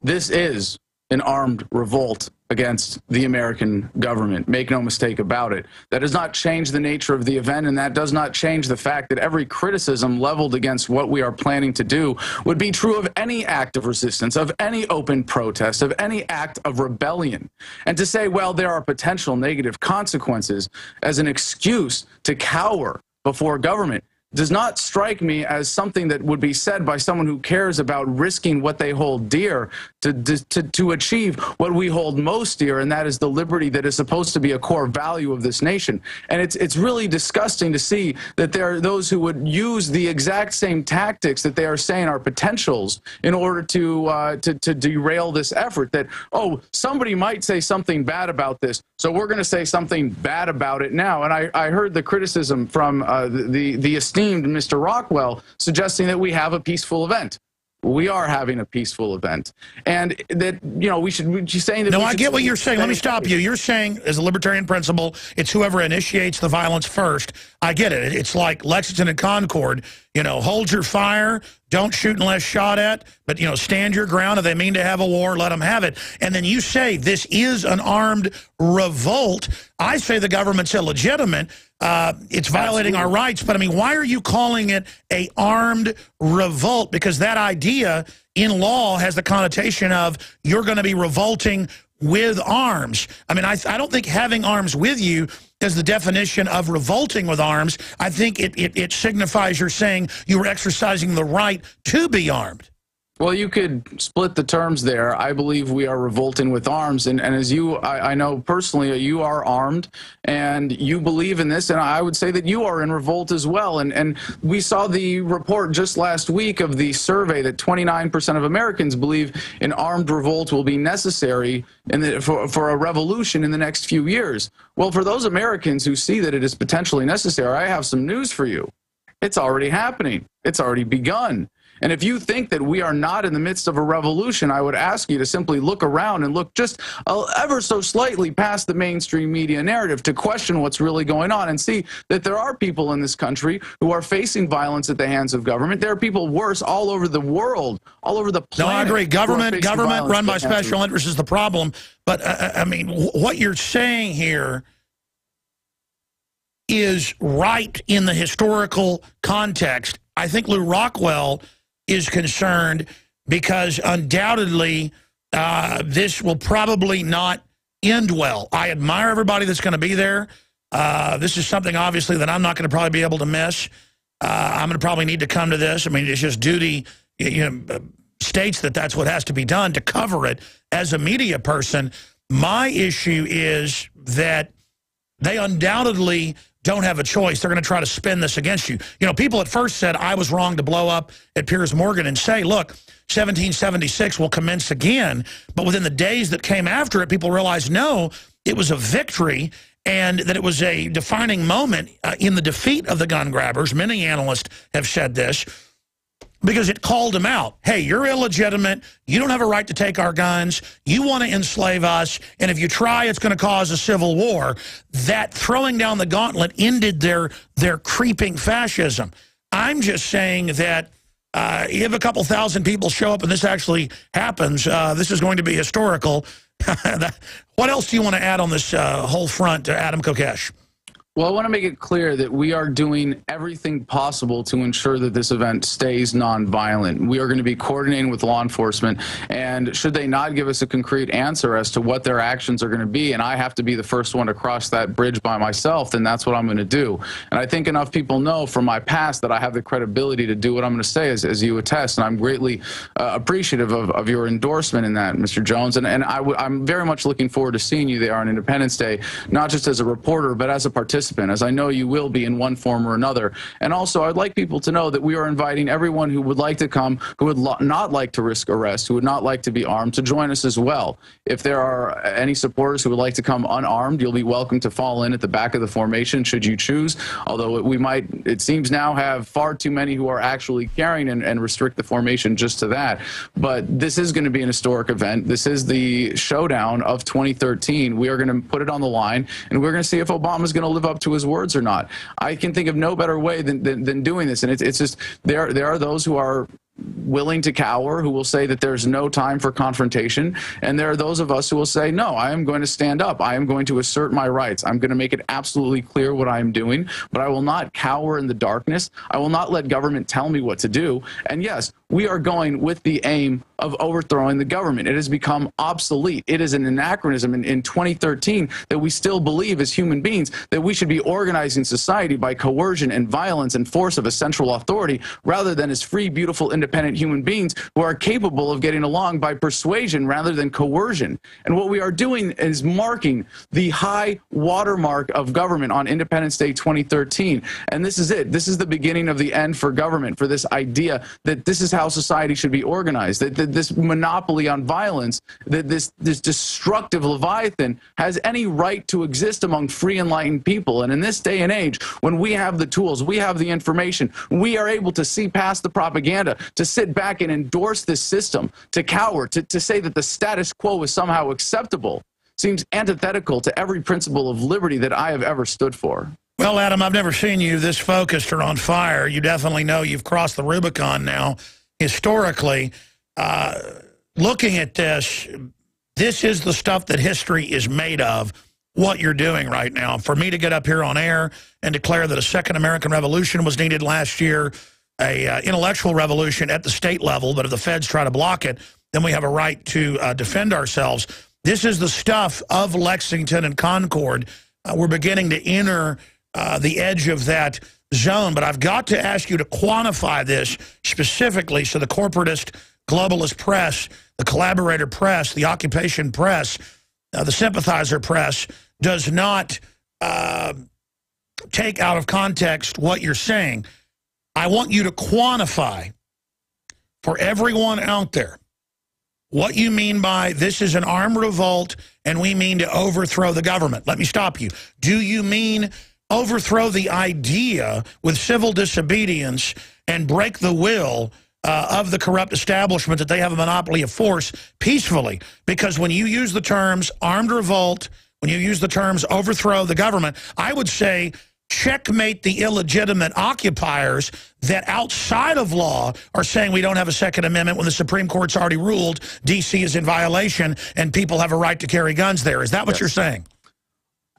this is an armed revolt against the American government. Make no mistake about it. That does not change the nature of the event, and that does not change the fact that every criticism leveled against what we are planning to do would be true of any act of resistance, of any open protest, of any act of rebellion. And to say, well, there are potential negative consequences as an excuse to cower before government, does not strike me as something that would be said by someone who cares about risking what they hold dear to achieve what we hold most dear, and that is the liberty that is supposed to be a core value of this nation. And it's really disgusting to see that there are those who would use the exact same tactics that they are saying are potentials in order to derail this effort. That, oh, somebody might say something bad about this, so we're going to say something bad about it now. And I heard the criticism from the esteemed Mr. Rockwell suggesting that we have a peaceful event. We are having a peaceful event, and that, you know, we should be saying that. No, I get what you're saying. Let me stop you. You're saying, as a libertarian principle, it's whoever initiates the violence first. I get it. It's like Lexington and Concord. You know, hold your fire, don't shoot unless shot at, but, you know, stand your ground. If they mean to have a war, let them have it. And then you say this is an armed revolt. I say the government's illegitimate. It's violating our rights. But, I mean, why are you calling it a armed revolt? Because that idea in law has the connotation of you're going to be revolting with arms. I mean, I don't think having arms with you is the definition of revolting with arms. I think it signifies you're saying you were exercising the right to be armed. Well, you could split the terms there. I believe we are revolting with arms. And as you, I know personally, you are armed and you believe in this. And I would say that you are in revolt as well. And we saw the report just last week of the survey that 29% of Americans believe an armed revolt will be necessary for a revolution in the next few years. Well, for those Americans who see that it is potentially necessary, I have some news for you. It's already happening. It's already begun. And if you think that we are not in the midst of a revolution, I would ask you to simply look around and look just ever so slightly past the mainstream media narrative to question what's really going on and see that there are people in this country who are facing violence at the hands of government. There are people worse all over the world, all over the planet. No, I agree. Government run by special interests is the problem. But, I mean, what you're saying here is right in the historical context. I think Lew Rockwell is concerned because undoubtedly this will probably not end well. I admire everybody that's going to be there. This is something, obviously, that I'm not going to probably be able to miss. I'm going to probably need to come to this. I mean, it's just duty, states that that's what has to be done to cover it. As a media person, my issue is that they undoubtedly don't have a choice. They're going to try to spin this against you. You know, people at first said I was wrong to blow up at Piers Morgan and say, look, 1776 will commence again. But within the days that came after it, people realized, no, it was a victory and that it was a defining moment in the defeat of the gun grabbers. Many analysts have said this because it called them out. Hey, you're illegitimate. You don't have a right to take our guns. You want to enslave us. And if you try, it's going to cause a civil war. That throwing down the gauntlet ended their creeping fascism. I'm just saying that if a couple thousand people show up and this actually happens, this is going to be historical. What else do you want to add on this whole front, Adam Kokesh? Well, I want to make it clear that we are doing everything possible to ensure that this event stays nonviolent. We are going to be coordinating with law enforcement, and should they not give us a concrete answer as to what their actions are going to be, and I have to be the first one to cross that bridge by myself, then that's what I'm going to do. And I think enough people know from my past that I have the credibility to do what I'm going to say, as you attest, and I'm greatly appreciative of your endorsement in that, Mr. Jones. And I'm very much looking forward to seeing you there on Independence Day, not just as a reporter, but as a participant, as I know you will be in one form or another. And also, I'd like people to know that we are inviting everyone who would like to come, who would not like to risk arrest, who would not like to be armed, to join us as well. If there are any supporters who would like to come unarmed, you'll be welcome to fall in at the back of the formation, should you choose. Although we might, it seems now, have far too many who are actually carrying and restrict the formation just to that. But this is going to be an historic event. This is the showdown of 2013. We are going to put it on the line, and we're going to see if Obama's going to live up to his words or not. I can think of no better way than doing this. And it's just, there are those who are willing to cower, who will say that there's no time for confrontation. And there are those of us who will say, no, I am going to stand up. I am going to assert my rights. I'm going to make it absolutely clear what I am doing, but I will not cower in the darkness. I will not let government tell me what to do. And yes, we are going with the aim of overthrowing the government. It has become obsolete. It is an anachronism in 2013 that we still believe as human beings that we should be organizing society by coercion and violence and force of a central authority rather than as free, beautiful, independent human beings who are capable of getting along by persuasion rather than coercion. And what we are doing is marking the high watermark of government on Independence Day 2013. And this is it. This is the beginning of the end for government, for this idea that this is how society should be organized, that this monopoly on violence, that this destructive Leviathan has any right to exist among free, enlightened people. And in this day and age, when we have the tools, we have the information, we are able to see past the propaganda, to sit back and endorse this system, to cower, to say that the status quo is somehow acceptable, seems antithetical to every principle of liberty that I have ever stood for. Well, Adam, I've never seen you this focused or on fire. You definitely know you've crossed the Rubicon now. Historically, looking at this is the stuff that history is made of, what you're doing right now. For me to get up here on air and declare that a second American Revolution was needed last year, a intellectual revolution at the state level, but if the feds try to block it, then we have a right to defend ourselves. This is the stuff of Lexington and Concord. We're beginning to enter the edge of that zone, but I've got to ask you to quantify this specifically so the corporatist, globalist press, the collaborator press, the occupation press, the sympathizer press does not take out of context what you're saying. I want you to quantify for everyone out there what you mean by this is an armed revolt and we mean to overthrow the government. Let me stop you. Do you mean overthrow the idea with civil disobedience and break the will of the corrupt establishment that they have a monopoly of force peacefully? Because when you use the terms armed revolt, when you use the terms overthrow the government, I would say checkmate the illegitimate occupiers that outside of law are saying we don't have a Second Amendment when the Supreme Court's already ruled D.C. is in violation and people have a right to carry guns there. Is that what you're saying?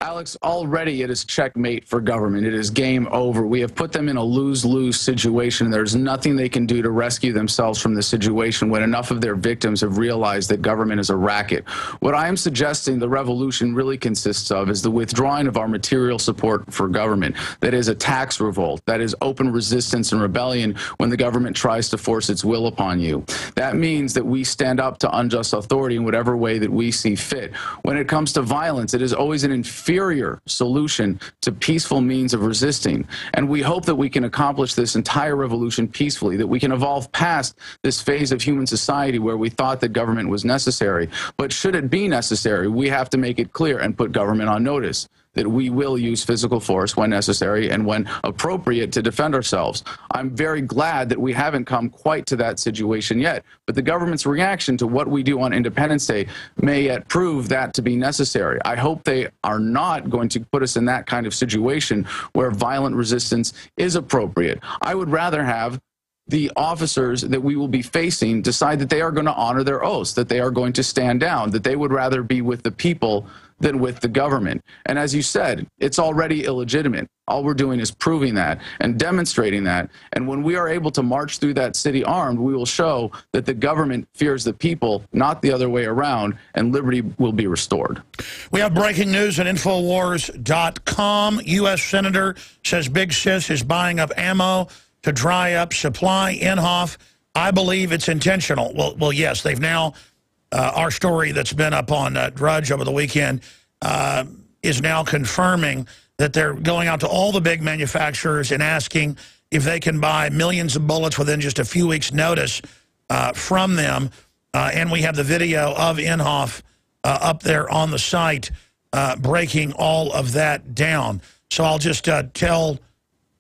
Alex, already it is checkmate for government. It is game over. We have put them in a lose-lose situation. There's nothing they can do to rescue themselves from the situation when enough of their victims have realized that government is a racket. What I am suggesting the revolution really consists of is the withdrawing of our material support for government. That is a tax revolt. That is open resistance and rebellion when the government tries to force its will upon you. That means that we stand up to unjust authority in whatever way that we see fit. When it comes to violence, it is always an inferior solution to peaceful means of resisting. And we hope that we can accomplish this entire revolution peacefully, that we can evolve past this phase of human society where we thought that government was necessary. But should it be necessary, we have to make it clear and put government on notice that we will use physical force when necessary and when appropriate to defend ourselves. I'm very glad that we haven't come quite to that situation yet, but the government's reaction to what we do on Independence Day may yet prove that to be necessary. I hope they are not going to put us in that kind of situation where violent resistance is appropriate. I would rather have the officers that we will be facing decide that they are going to honor their oaths, that they are going to stand down, that they would rather be with the people than with the government. And as you said, it's already illegitimate. All we're doing is proving that and demonstrating that. And when we are able to march through that city armed, we will show that the government fears the people, not the other way around, and liberty will be restored. We have breaking news at Infowars.com. U.S. Senator says Big Sis is buying up ammo to dry up supply. Inhofe, I believe it's intentional. Well, yes, they've now... our story that's been up on Drudge over the weekend is now confirming that they're going out to all the big manufacturers and asking if they can buy millions of bullets within just a few weeks' notice from them. And we have the video of Inhofe up there on the site breaking all of that down. So I'll just tell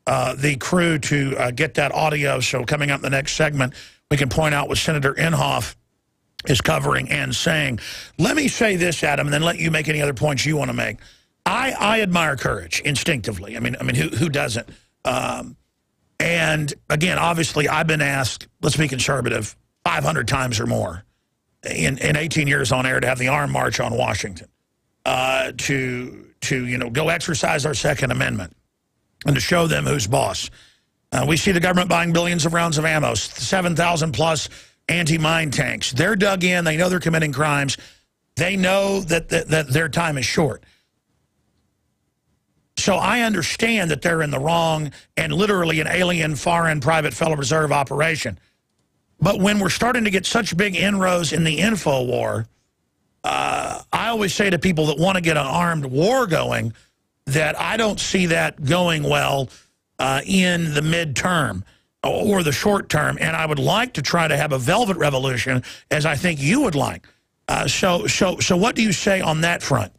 the crew to get that audio. So coming up in the next segment, we can point out what Senator Inhofe is covering and saying. Let me say this, Adam, and then let you make any other points you want to make. I admire courage instinctivly. I mean, who doesn't? And again, obviously, I've been asked, let's be conservative, 500 times or more in 18 years on air to have the armed march on Washington, to go exercise our Second Amendment and to show them who's boss. We see the government buying billions of rounds of ammo, 7,000 plus anti-mine tanks. They're dug in. They know they're committing crimes. They know that their time is short. So I understand that they're in the wrong and literally an alien, foreign, private Federal Reserve operation. But when we're starting to get such big inroads in the info war, I always say to people that want to get an armed war going that I don't see that going well in the midterm or the short term. And I would like to try to have a velvet revolution, as I think you would like. So what do you say on that front?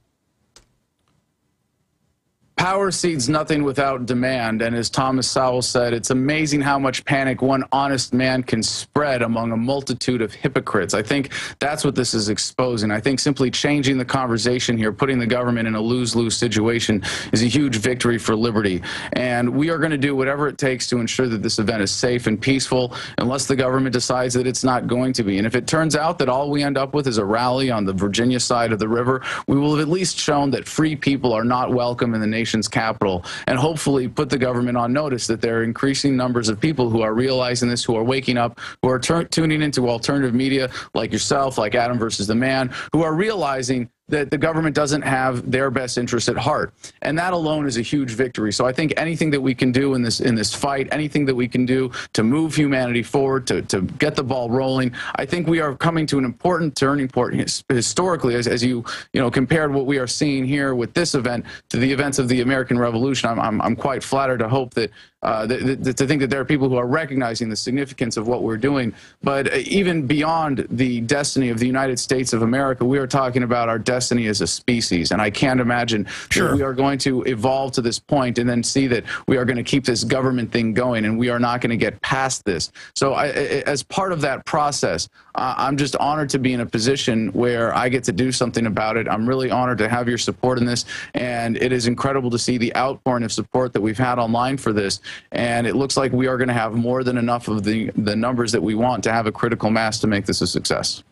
Power seeds nothing without demand, and as Thomas Sowell said, it's amazing how much panic one honest man can spread among a multitude of hypocrites. I think that's what this is exposing. I think simply changing the conversation here, putting the government in a lose-lose situation, is a huge victory for liberty. And we are going to do whatever it takes to ensure that this event is safe and peaceful, unless the government decides that it's not going to be. And if it turns out that all we end up with is a rally on the Virginia side of the river, we will have at least shown that free people are not welcome in the nation's capital, and hopefully put the government on notice that there are increasing numbers of people who are realizing this, who are waking up, who are tuning into alternative media like yourself, like Adam versus the Man, who are realizing that the government doesn't have their best interests at heart. And that alone is a huge victory. So I think anything that we can do in this fight, anything that we can do to move humanity forward, to get the ball rolling, I think we are coming to an important turning point historically, as you compared what we are seeing here with this event to the events of the American Revolution. I'm quite flattered to hope that to think that there are people who are recognizing the significance of what we're doing. But even beyond the destiny of the United States of America, we are talking about our destiny as a species. And I can't imagine that we are going to evolve to this point and then see that we are going to keep this government thing going and we are not going to get past this. So as part of that process, I'm just honored to be in a position where I get to do something about it. I'm really honored to have your support in this. And it is incredible to see the outpouring of support that we've had online for this. And it looks like we are going to have more than enough of the numbers that we want to have a critical mass to make this a success.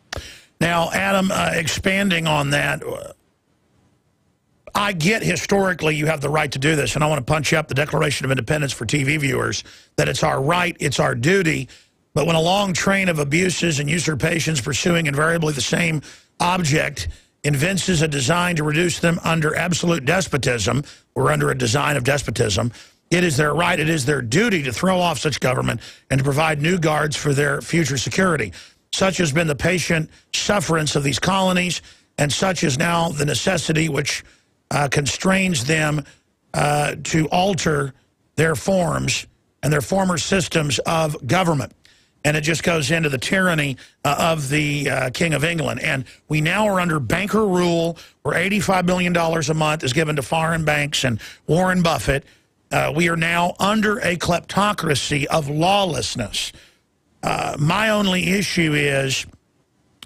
Now, Adam, expanding on that, I get historically you have the right to do this, and I want to punch up the Declaration of Independence for TV viewers, that it's our right, it's our duty, but when a long train of abuses and usurpations pursuing invariably the same object evinces a design to reduce them under absolute despotism, or under a design of despotism, it is their right, it is their duty to throw off such government and to provide new guards for their future security. Such has been the patient sufferance of these colonies, and such is now the necessity which constrains them to alter their forms and their former systems of government. And it just goes into the tyranny of the King of England. And we now are under banker rule, where $85 billion a month is given to foreign banks and Warren Buffett. We are now under a kleptocracy of lawlessness. My only issue is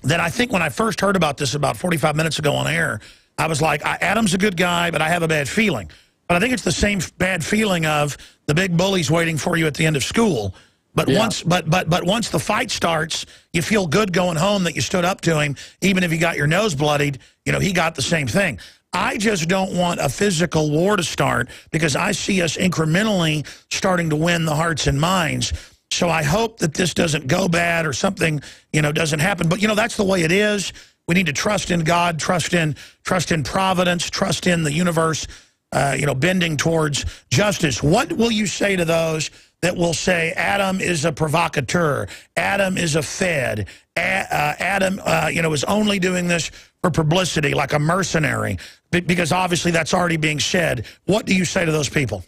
that I think when I first heard about this about 45 minutes ago on air, I was like, Adam's a good guy, but I have a bad feeling. But I think it's the same bad feeling of the big bullies waiting for you at the end of school. But once the fight starts, you feel good going home that you stood up to him, even if you got your nose bloodied. You know, he got the same thing. I just don't want a physical war to start, because I see us incrementally starting to win the hearts and minds. So I hope that this doesn't go bad or something, doesn't happen. But, that's the way it is. We need to trust in God, trust in providence, trust in the universe, bending towards justice. What will you say to those that will say Adam is a provocateur, Adam is a Fed, Adam, is only doing this for publicity, like a mercenary, because obviously that's already being said. What do you say to those people?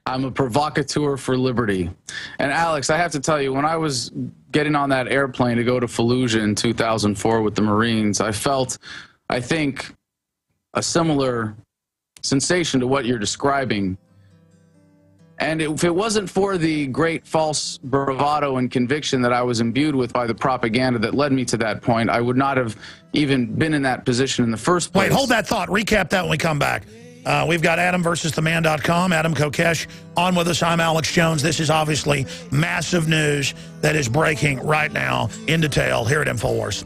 I'm a provocateur for liberty. And Alex, I have to tell you, when I was getting on that airplane to go to Fallujah in 2004 with the Marines, I felt, I think, a similar sensation to what you're describing. And if it wasn't for the great false bravado and conviction that I was imbued with by the propaganda that led me to that point, I would not have even been in that position in the first place. Wait, hold that thought. Recap that when we come back. We've got AdamVersusTheMan.com, Adam Kokesh on with us. I'm Alex Jones. This is obviously massive news that is breaking right now in detail here at InfoWars.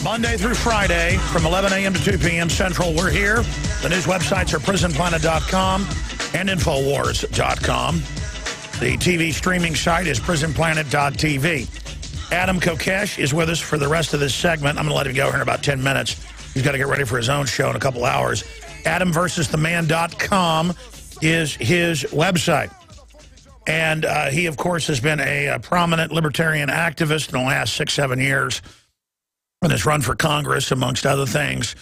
Monday through Friday from 11 a.m. to 2 p.m. Central, we're here. The news websites are prisonplanet.com and Infowars.com. The TV streaming site is prisonplanet.tv. Adam Kokesh is with us for the rest of this segment. I'm going to let him go here in about 10 minutes. He's got to get ready for his own show in a couple hours. AdamVersusTheMan.com is his website. And he, of course, has been a prominent libertarian activist in the last 6-7 years and has run for Congress, amongst other things,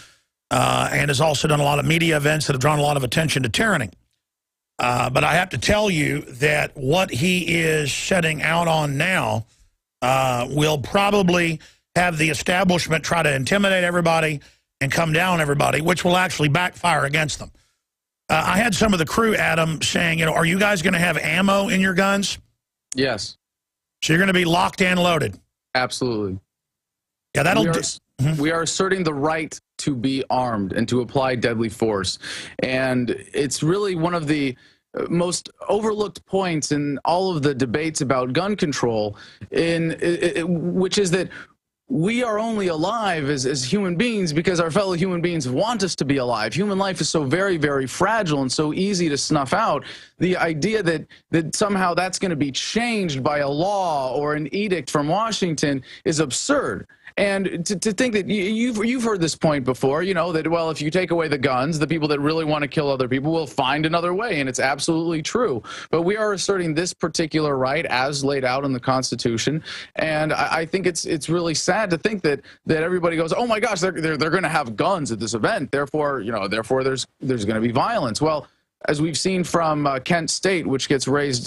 and has also done a lot of media events that have drawn a lot of attention to tyranny. But I have to tell you that what he is setting out on now will probably have the establishment try to intimidate everybody and come down on everybody, which will actually backfire against them. I had some of the crew, Adam, saying, you know, are you guys going to have ammo in your guns? Yes. So you're going to be locked and loaded? Absolutely. Yeah, that'll... We are asserting the right to be armed and to apply deadly force. And it's really one of the most overlooked points in all of the debates about gun control, which is that we are only alive as human beings because our fellow human beings want us to be alive. Human life is so very, very fragile and so easy to snuff out. The idea that somehow that's going to be changed by a law or an edict from Washington is absurd. And to think that you've heard this point before, you know, that, well, if you take away the guns, the people that really want to kill other people will find another way. And it's absolutely true. But we are asserting this particular right as laid out in the Constitution. And I think it's really sad to think that everybody goes, oh, my gosh, they're going to have guns at this event. Therefore, there's going to be violence. Well, as we've seen from Kent State, which gets raised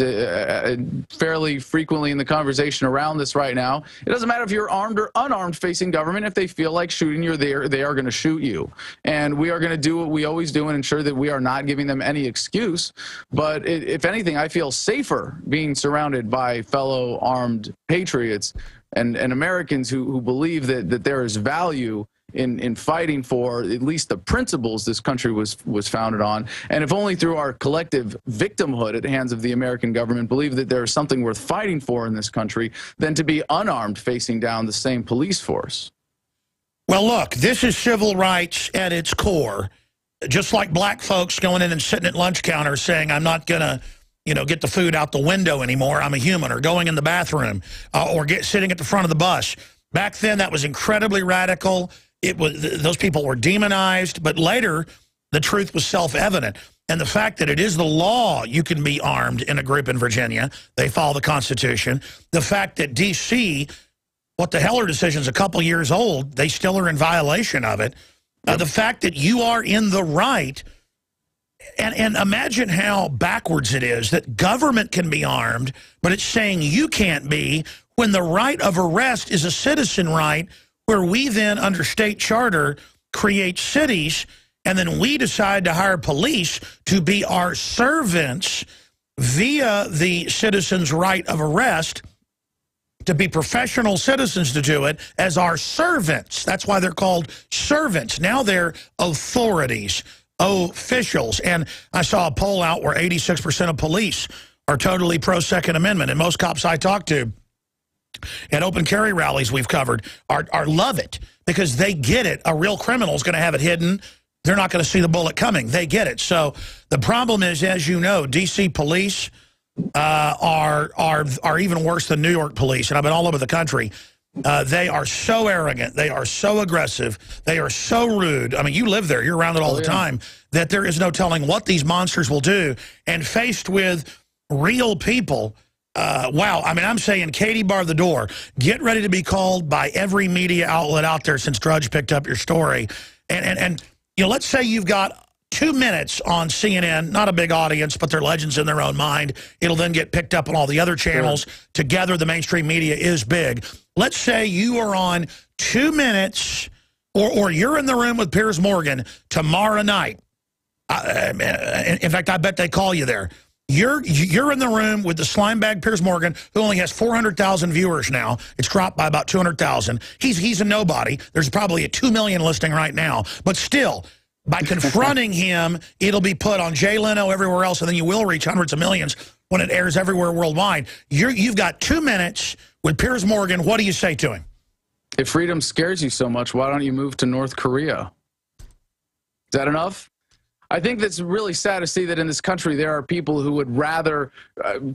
fairly frequently in the conversation around this right now, it doesn't matter if you're armed or unarmed facing government. If they feel like shooting you, they are going to shoot you. And we are going to do what we always do and ensure that we are not giving them any excuse. But if anything, I feel safer being surrounded by fellow armed patriots and Americans who believe that there is value in fighting for at least the principles this country was founded on, and if only through our collective victimhood at the hands of the American government believe that there is something worth fighting for in this country, than to be unarmed facing down the same police force. Well, look, this is civil rights at its core. Just like black folks going in and sitting at lunch counters saying, I'm not going to, get the food out the window anymore, I'm a human, or going in the bathroom, or sitting at the front of the bus. Back then, that was incredibly radical. Those people were demonized, but later the truth was self-evident. And the fact that it is the law you can be armed in a group in Virginia, they follow the Constitution. The fact that D.C., what the Heller decision's a couple years old, they still are in violation of it. The fact that you are in the right, and imagine how backwards it is that government can be armed, but it's saying you can't be, when the right of arrest is a citizen right, where we then, under state charter, create cities, and then we decide to hire police to be our servants via the citizen's right of arrest, to be professional citizens to do it as our servants. That's why they're called servants. Now they're authorities, officials. And I saw a poll out where 86% of police are totally pro-Second Amendment, and most cops I talk to at open carry rallies we've covered are love it, because they get it. A real criminal is going to have it hidden. They're not going to see the bullet coming. They get it. So the problem is, as you know, D.C. police are even worse than New York police, and I've been all over the country. They are so arrogant. They are so aggressive. They are so rude. I mean, you live there. You're around it all the time, that there is no telling what these monsters will do. And faced with real people, wow. I mean, I'm saying Katie bar the door. Get ready to be called by every media outlet out there since Drudge picked up your story. And let's say you've got 2 minutes on CNN, not a big audience, but they're legends in their own mind. It'll then get picked up on all the other channels. Sure. Together, the mainstream media is big. Let's say you are on 2 minutes, or you're in the room with Piers Morgan tomorrow night. In fact, I bet they call you there. You're in the room with the slimebag Piers Morgan, who only has 400,000 viewers now. It's dropped by about 200,000. He's a nobody. There's probably a 2 million listing right now. But still, by confronting him, it'll be put on Jay Leno, everywhere else, and then you will reach hundreds of millions when it airs everywhere worldwide. You've got 2 minutes with Piers Morgan. What do you say to him? If freedom scares you so much, why don't you move to North Korea? Is that enough? I think that's really sad to see that in this country there are people who would rather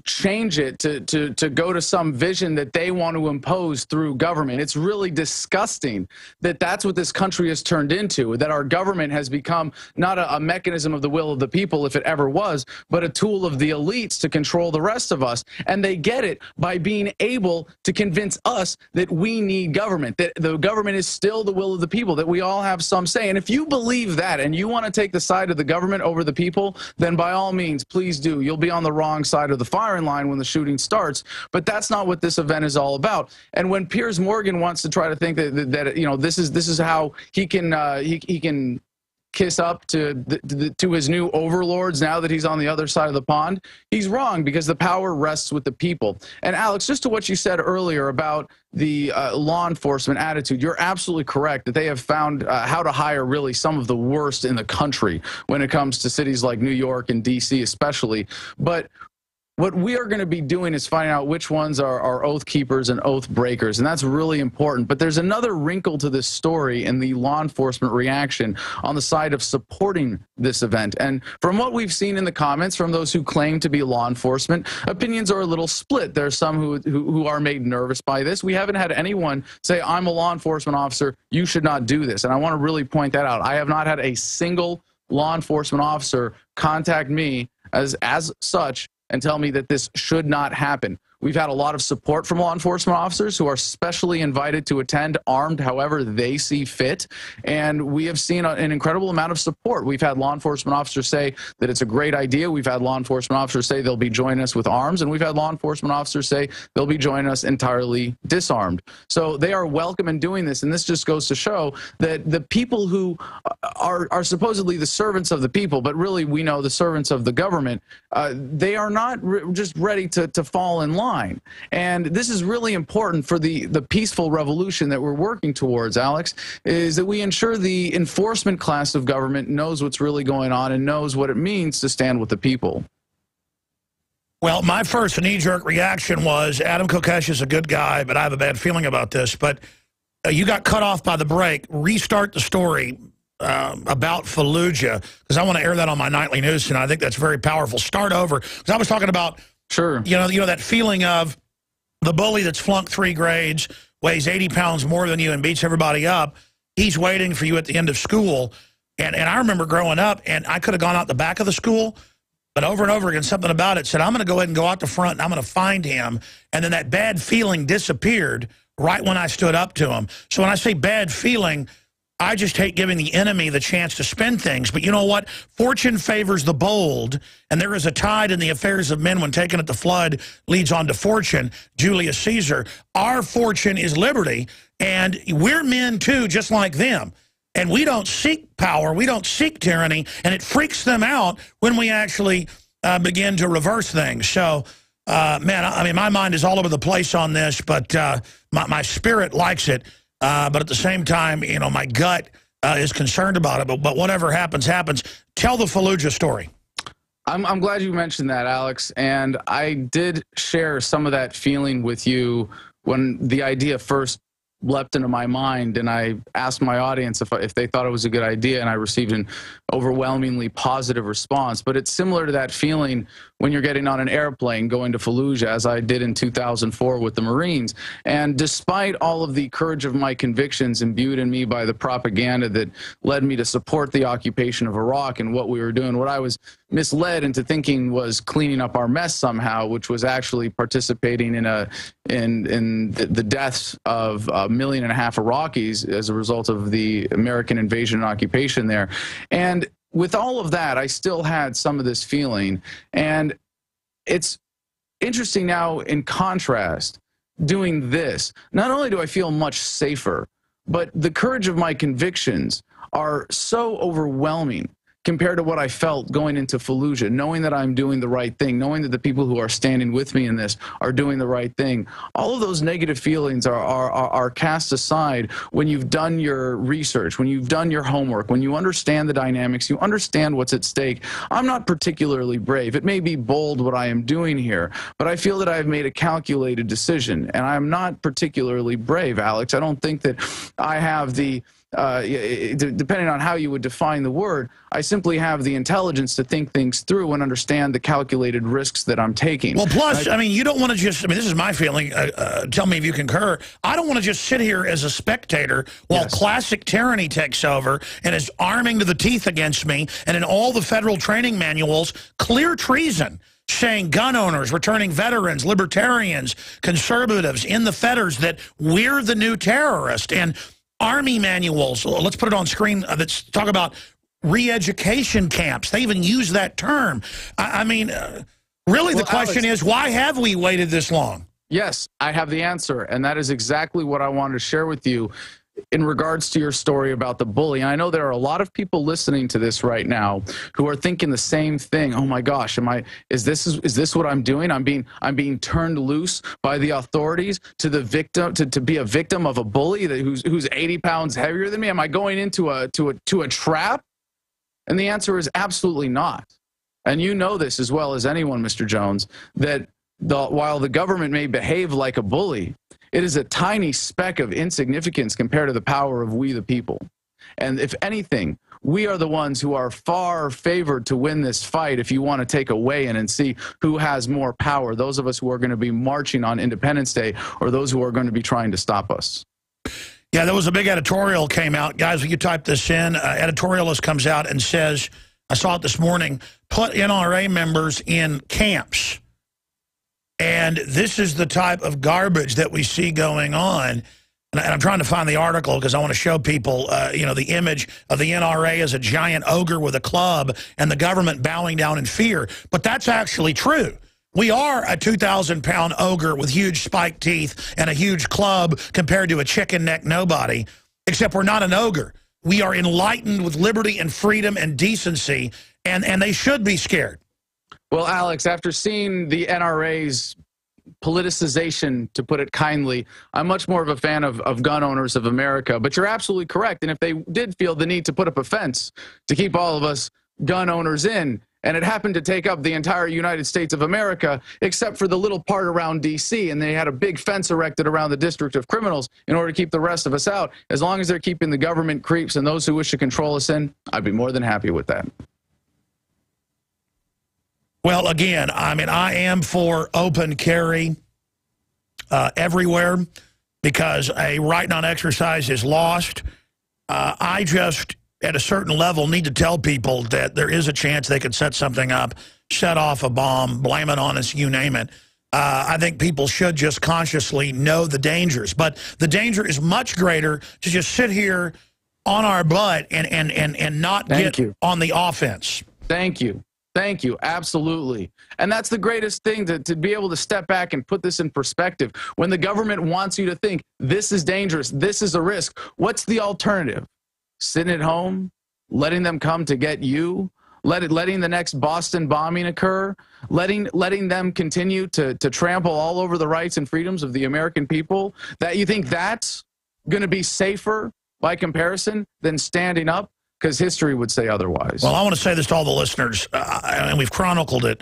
change it to go to some vision that they want to impose through government. It's really disgusting that that's what this country has turned into, that our government has become not a mechanism of the will of the people, if it ever was, but a tool of the elites to control the rest of us. And they get it by being able to convince us that we need government, that the government is still the will of the people, that we all have some say. And if you believe that and you want to take the side of the government over the people, then by all means, please do. You'll be on the wrong side of the firing line when the shooting starts. But that's not what this event is all about. And when Piers Morgan wants to try to think that you know, this is how he can kiss up to his new overlords now that he's on the other side of the pond, he's wrong, because the power rests with the people. And Alex, just to what you said earlier about the law enforcement attitude, you're absolutely correct that they have found how to hire really some of the worst in the country when it comes to cities like New York and D.C. especially. But what we are going to be doing is finding out which ones are oath keepers and oath breakers, and that's really important. But there's another wrinkle to this story in the law enforcement reaction on the side of supporting this event. And from what we've seen in the comments from those who claim to be law enforcement, opinions are a little split. There are some who are made nervous by this. We haven't had anyone say, I'm a law enforcement officer, you should not do this. And I want to really point that out. I have not had a single law enforcement officer contact me as such and tell me that this should not happen. We've had a lot of support from law enforcement officers who are specially invited to attend armed however they see fit, and we have seen an incredible amount of support. We've had law enforcement officers say that it's a great idea. We've had law enforcement officers say they'll be joining us with arms, and we've had law enforcement officers say they'll be joining us entirely disarmed. So they are welcome in doing this, and this just goes to show that the people who are supposedly the servants of the people, but really we know the servants of the government, they are not just ready to fall in line. And this is really important for the peaceful revolution that we're working towards, Alex, is that we ensure the enforcement class of government knows what's really going on and knows what it means to stand with the people. Well, my first knee-jerk reaction was Adam Kokesh is a good guy, but I have a bad feeling about this. But you got cut off by the break. Restart the story about Fallujah, because I want to air that on my nightly news tonight. I think that's very powerful. Start over, because I was talking about, sure, you know that feeling of the bully that's flunked 3 grades, weighs 80 pounds more than you and beats everybody up. He's waiting for you at the end of school. And I remember growing up, and I could have gone out the back of the school, but over and over again, something about it said, I'm going to go ahead and go out the front, and I'm going to find him. And then that bad feeling disappeared right when I stood up to him. So when I say bad feeling, I just hate giving the enemy the chance to spin things. But you know what? Fortune favors the bold, and there is a tide in the affairs of men when taken at the flood leads on to fortune. Julius Caesar. Our fortune is liberty, and we're men too, just like them. And we don't seek power. We don't seek tyranny, and it freaks them out when we actually begin to reverse things. So, man, I mean, my mind is all over the place on this, but my spirit likes it. But at the same time, you know, my gut is concerned about it. But whatever happens, happens. Tell the Fallujah story. I'm glad you mentioned that, Alex. And I did share some of that feeling with you when the idea first leapt into my mind, and I asked my audience if they thought it was a good idea, and I received an overwhelmingly positive response. But it's similar to that feeling when you're getting on an airplane going to Fallujah, as I did in 2004 with the Marines. And despite all of the courage of my convictions imbued in me by the propaganda that led me to support the occupation of Iraq and what we were doing, what I was misled into thinking was cleaning up our mess somehow, which was actually participating in the deaths of 1.5 million Iraqis as a result of the American invasion and occupation there. And with all of that, I still had some of this feeling. And it's interesting now, in contrast, doing this, not only do I feel much safer, but the courage of my convictions are so overwhelming compared to what I felt going into Fallujah, knowing that I'm doing the right thing, knowing that the people who are standing with me in this are doing the right thing. All of those negative feelings are cast aside when you've done your research, when you've done your homework, when you understand the dynamics, you understand what's at stake. I'm not particularly brave. It may be bold what I am doing here, but I feel that I've made a calculated decision, and I'm not particularly brave, Alex. I don't think that I have the depending on how you would define the word, I simply have the intelligence to think things through and understand the calculated risks that I'm taking. Well, plus, I mean, you don't want to just, I mean, this is my feeling. Tell me if you concur. I don't want to just sit here as a spectator while classic tyranny takes over and is arming to the teeth against me, and in all the federal training manuals, clear treason, saying gun owners, returning veterans, libertarians, conservatives in the fetters, that we're the new terrorist. And Army manuals, let's put it on screen, that's talk about re-education camps. They even use that term. I mean, really, the question is, why have we waited this long? Yes, I have the answer, and that is exactly what I wanted to share with you in regards to your story about the bully. And I know there are a lot of people listening to this right now who are thinking the same thing. Oh my gosh, is this what I'm doing? I'm being turned loose by the authorities to the victim, to be a victim of a bully who's 80 pounds heavier than me? Am I going into a trap? And the answer is absolutely not. And you know this as well as anyone, Mr. Jones, that while the government may behave like a bully, it is a tiny speck of insignificance compared to the power of we the people. And if anything, we are the ones who are far favored to win this fight if you want to take a weigh-in and see who has more power, those of us who are going to be marching on Independence Day or those who are going to be trying to stop us. Yeah, there was a big editorial came out. Guys, when you type this in, editorialist comes out and says, I saw it this morning, put NRA members in camps. And this is the type of garbage that we see going on. And I'm trying to find the article because I want to show people, you know, the image of the NRA as a giant ogre with a club and the government bowing down in fear. But that's actually true. We are a 2,000-pound ogre with huge spiked teeth and a huge club compared to a chicken neck nobody, except we're not an ogre. We are enlightened with liberty and freedom and decency, and they should be scared. Well, Alex, after seeing the NRA's politicization, to put it kindly, I'm much more of a fan of gun owners of America. But you're absolutely correct. And if they did feel the need to put up a fence to keep all of us gun owners in, and it happened to take up the entire United States of America, except for the little part around D.C., and they had a big fence erected around the District of Criminals in order to keep the rest of us out, as long as they're keeping the government creeps and those who wish to control us in, I'd be more than happy with that. Well, again, I mean, I am for open carry everywhere because a right non-exercise is lost. I just, at a certain level, need to tell people that there is a chance they could set something up, set off a bomb, blame it on us, you name it. I think people should just consciously know the dangers. But the danger is much greater to just sit here on our butt and not get on the offense. Thank you. Thank you. Absolutely. And that's the greatest thing, to be able to step back and put this in perspective. When the government wants you to think this is dangerous, this is a risk, what's the alternative? Sitting at home, letting them come to get you, letting the next Boston bombing occur, letting them continue to trample all over the rights and freedoms of the American people? That you think that's going to be safer by comparison than standing up? Because history would say otherwise. Well, I want to say this to all the listeners, and we've chronicled it.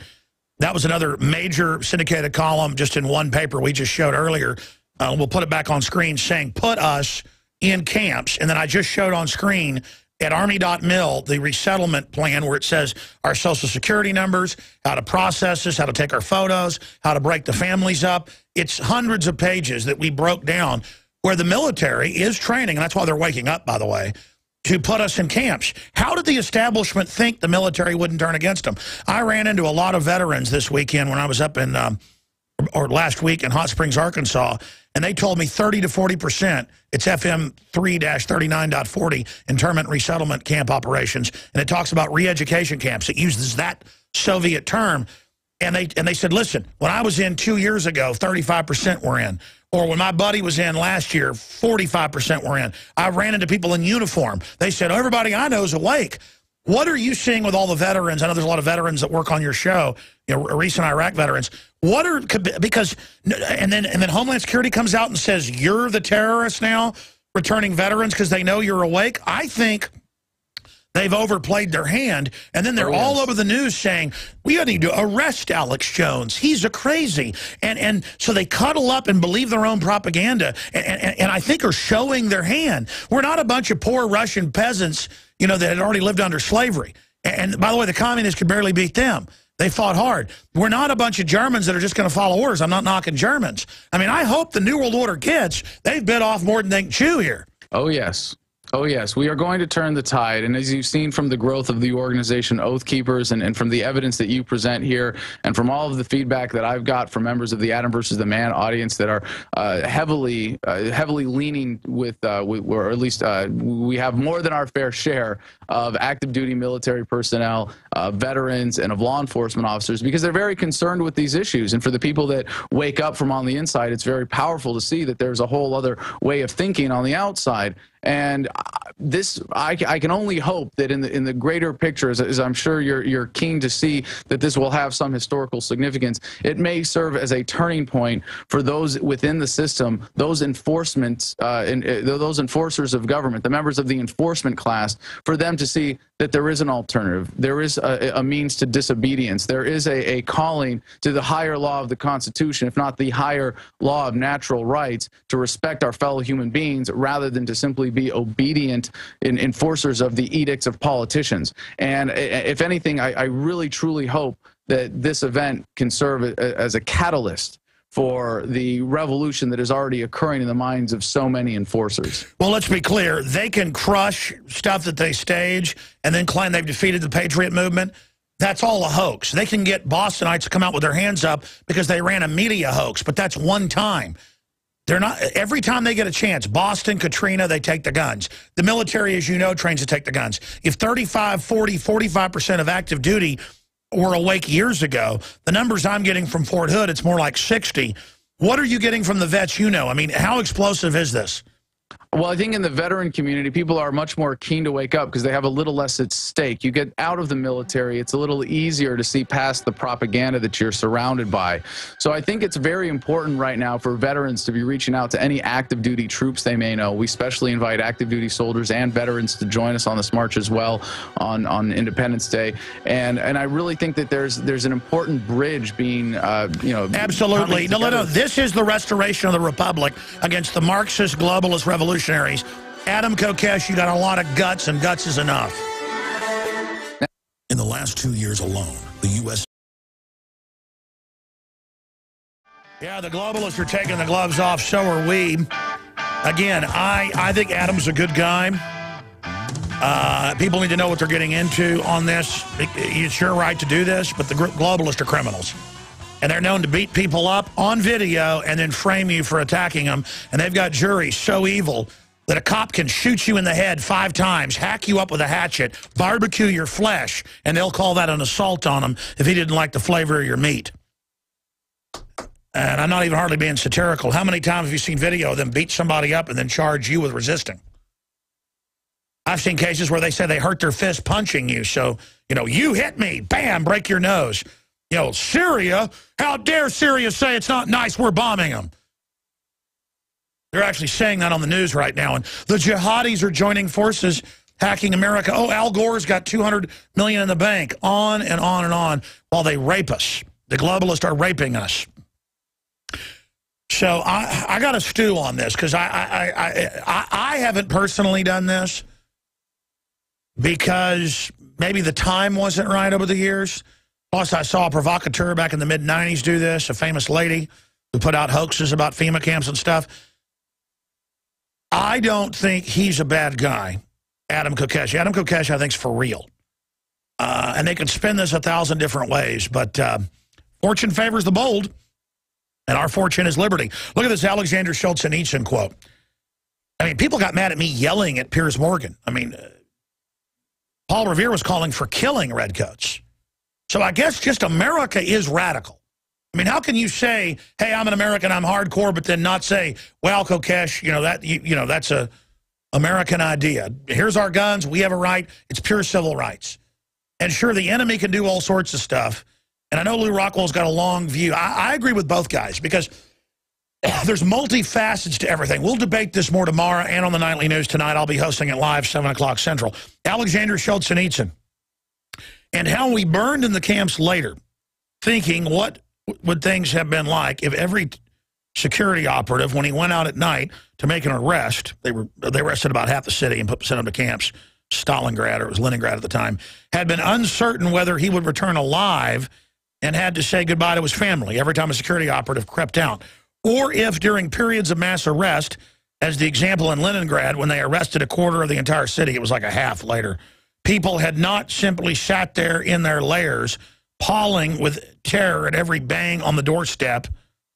That was another major syndicated column just in one paper we just showed earlier. We'll put it back on screen saying, put us in camps. And then I just showed on screen at Army.mil the resettlement plan where it says our Social Security numbers, how to process this, how to take our photos, how to break the families up. It's hundreds of pages that we broke down where the military is training, and that's why they're waking up, by the way, to put us in camps. How did the establishment think the military wouldn't turn against them? I ran into a lot of veterans this weekend when I was up in, or last week in Hot Springs, Arkansas, and they told me 30 to 40%, it's FM 3-39.40, internment resettlement camp operations, and it talks about re-education camps. It uses that Soviet term, and they said, listen, when I was in 2 years ago, 35% were in. Or when my buddy was in last year, 45% were in. I ran into people in uniform. They said, everybody I know is awake. What are you seeing with all the veterans? I know there's a lot of veterans that work on your show, you know, recent Iraq veterans. What are, because, and then Homeland Security comes out and says, you're the terrorist now, returning veterans because they know you're awake. I think they've overplayed their hand, and then they're all over the news saying, we need to arrest Alex Jones. He's a crazy. And so they cuddle up and believe their own propaganda, and I think are showing their hand. We're not a bunch of poor Russian peasants, you know, that had already lived under slavery. And by the way, the communists could barely beat them. They fought hard. We're not a bunch of Germans that are just going to follow orders. I'm not knocking Germans. I mean, I hope the New World Order kids, they've bit off more than they can chew here. Oh, yes. Oh, yes. We are going to turn the tide. And as you've seen from the growth of the organization Oath Keepers and from the evidence that you present here and from all of the feedback that I've got from members of the Adam versus the Man audience that are heavily leaning with, or at least we have more than our fair share of active duty military personnel, veterans, and of law enforcement officers, because they're very concerned with these issues. And for the people that wake up from on the inside, it's very powerful to see that there's a whole other way of thinking on the outside. And this, I can only hope that in the greater picture, as I'm sure you're keen to see that this will have some historical significance, it may serve as a turning point for those within the system, those enforcements, those enforcers of government, the members of the enforcement class, for them to see that there is an alternative. There is a means to disobedience. There is a calling to the higher law of the Constitution, if not the higher law of natural rights, to respect our fellow human beings rather than to simply be obedient enforcers of the edicts of politicians. And if anything, I really truly hope that this event can serve as a catalyst for the revolution that is already occurring in the minds of so many enforcers. Well, let's be clear. They can crush stuff that they stage and then claim they've defeated the Patriot movement. That's all a hoax. They can get Bostonites to come out with their hands up because they ran a media hoax, but that's one time. They're not, every time they get a chance, Boston, Katrina, they take the guns. The military, as you know, trains to take the guns. If 35, 40, 45% of active duty were awake years ago, the numbers I'm getting from Fort Hood, it's more like 60. What are you getting from the vets you know? I mean, how explosive is this? Well, I think in the veteran community, people are much more keen to wake up because they have a little less at stake. You get out of the military, it's a little easier to see past the propaganda that you're surrounded by. So I think it's very important right now for veterans to be reaching out to any active duty troops they may know. We especially invite active duty soldiers and veterans to join us on this march as well on Independence Day. And I really think that there's an important bridge being, Absolutely. No. This is the restoration of the Republic against the Marxist globalist revolutionaries. Adam Kokesh, you got a lot of guts, and guts is enough. In the last 2 years alone, the U.S. Yeah, the globalists are taking the gloves off, so are we. Again, I think Adam's a good guy. People need to know what they're getting into on this. It's your right to do this, but the globalists are criminals. And they're known to beat people up on video and then frame you for attacking them. And they've got juries so evil that a cop can shoot you in the head 5 times, hack you up with a hatchet, barbecue your flesh, and they'll call that an assault on him if he didn't like the flavor of your meat. And I'm not even hardly being satirical. How many times have you seen video of them beat somebody up and then charge you with resisting? I've seen cases where they say they hurt their fist punching you. So, you hit me, bam, break your nose. Syria, how dare Syria say it's not nice, we're bombing them. They're actually saying that on the news right now. And the jihadis are joining forces, hacking America. Oh, Al Gore's got $200 million in the bank. On and on and on while they rape us. The globalists are raping us. So I got to stew on this because I haven't personally done this because maybe the time wasn't right over the years. Plus, I saw a provocateur back in the mid-'90s do this, a famous lady who put out hoaxes about FEMA camps and stuff. I don't think he's a bad guy, Adam Kokesh. Adam Kokesh, I think, is for real. And they can spin this 1,000 different ways, but fortune favors the bold, and our fortune is liberty. Look at this Alexander Solzhenitsyn quote. I mean, people got mad at me yelling at Piers Morgan. I mean, Paul Revere was calling for killing redcoats. So I guess just America is radical. I mean, how can you say, hey, I'm an American, I'm hardcore, but then not say, well, Kokesh, that's a American idea. Here's our guns, we have a right, it's pure civil rights. And sure, the enemy can do all sorts of stuff. And I know Lew Rockwell's got a long view. I agree with both guys because there's multifacets to everything. We'll debate this more tomorrow and on the Nightly News tonight. I'll be hosting it live, 7 o'clock Central. Alexander Solzhenitsyn. And how we burned in the camps later, thinking what would things have been like if every security operative, when he went out at night to make an arrest, they arrested about half the city and sent them to camps, Stalingrad, or it was Leningrad at the time, had been uncertain whether he would return alive and had to say goodbye to his family every time a security operative crept out. Or if during periods of mass arrest, as the example in Leningrad, when they arrested a quarter of the entire city, it was like a half later, people had not simply sat there in their lairs, pawing with terror at every bang on the doorstep,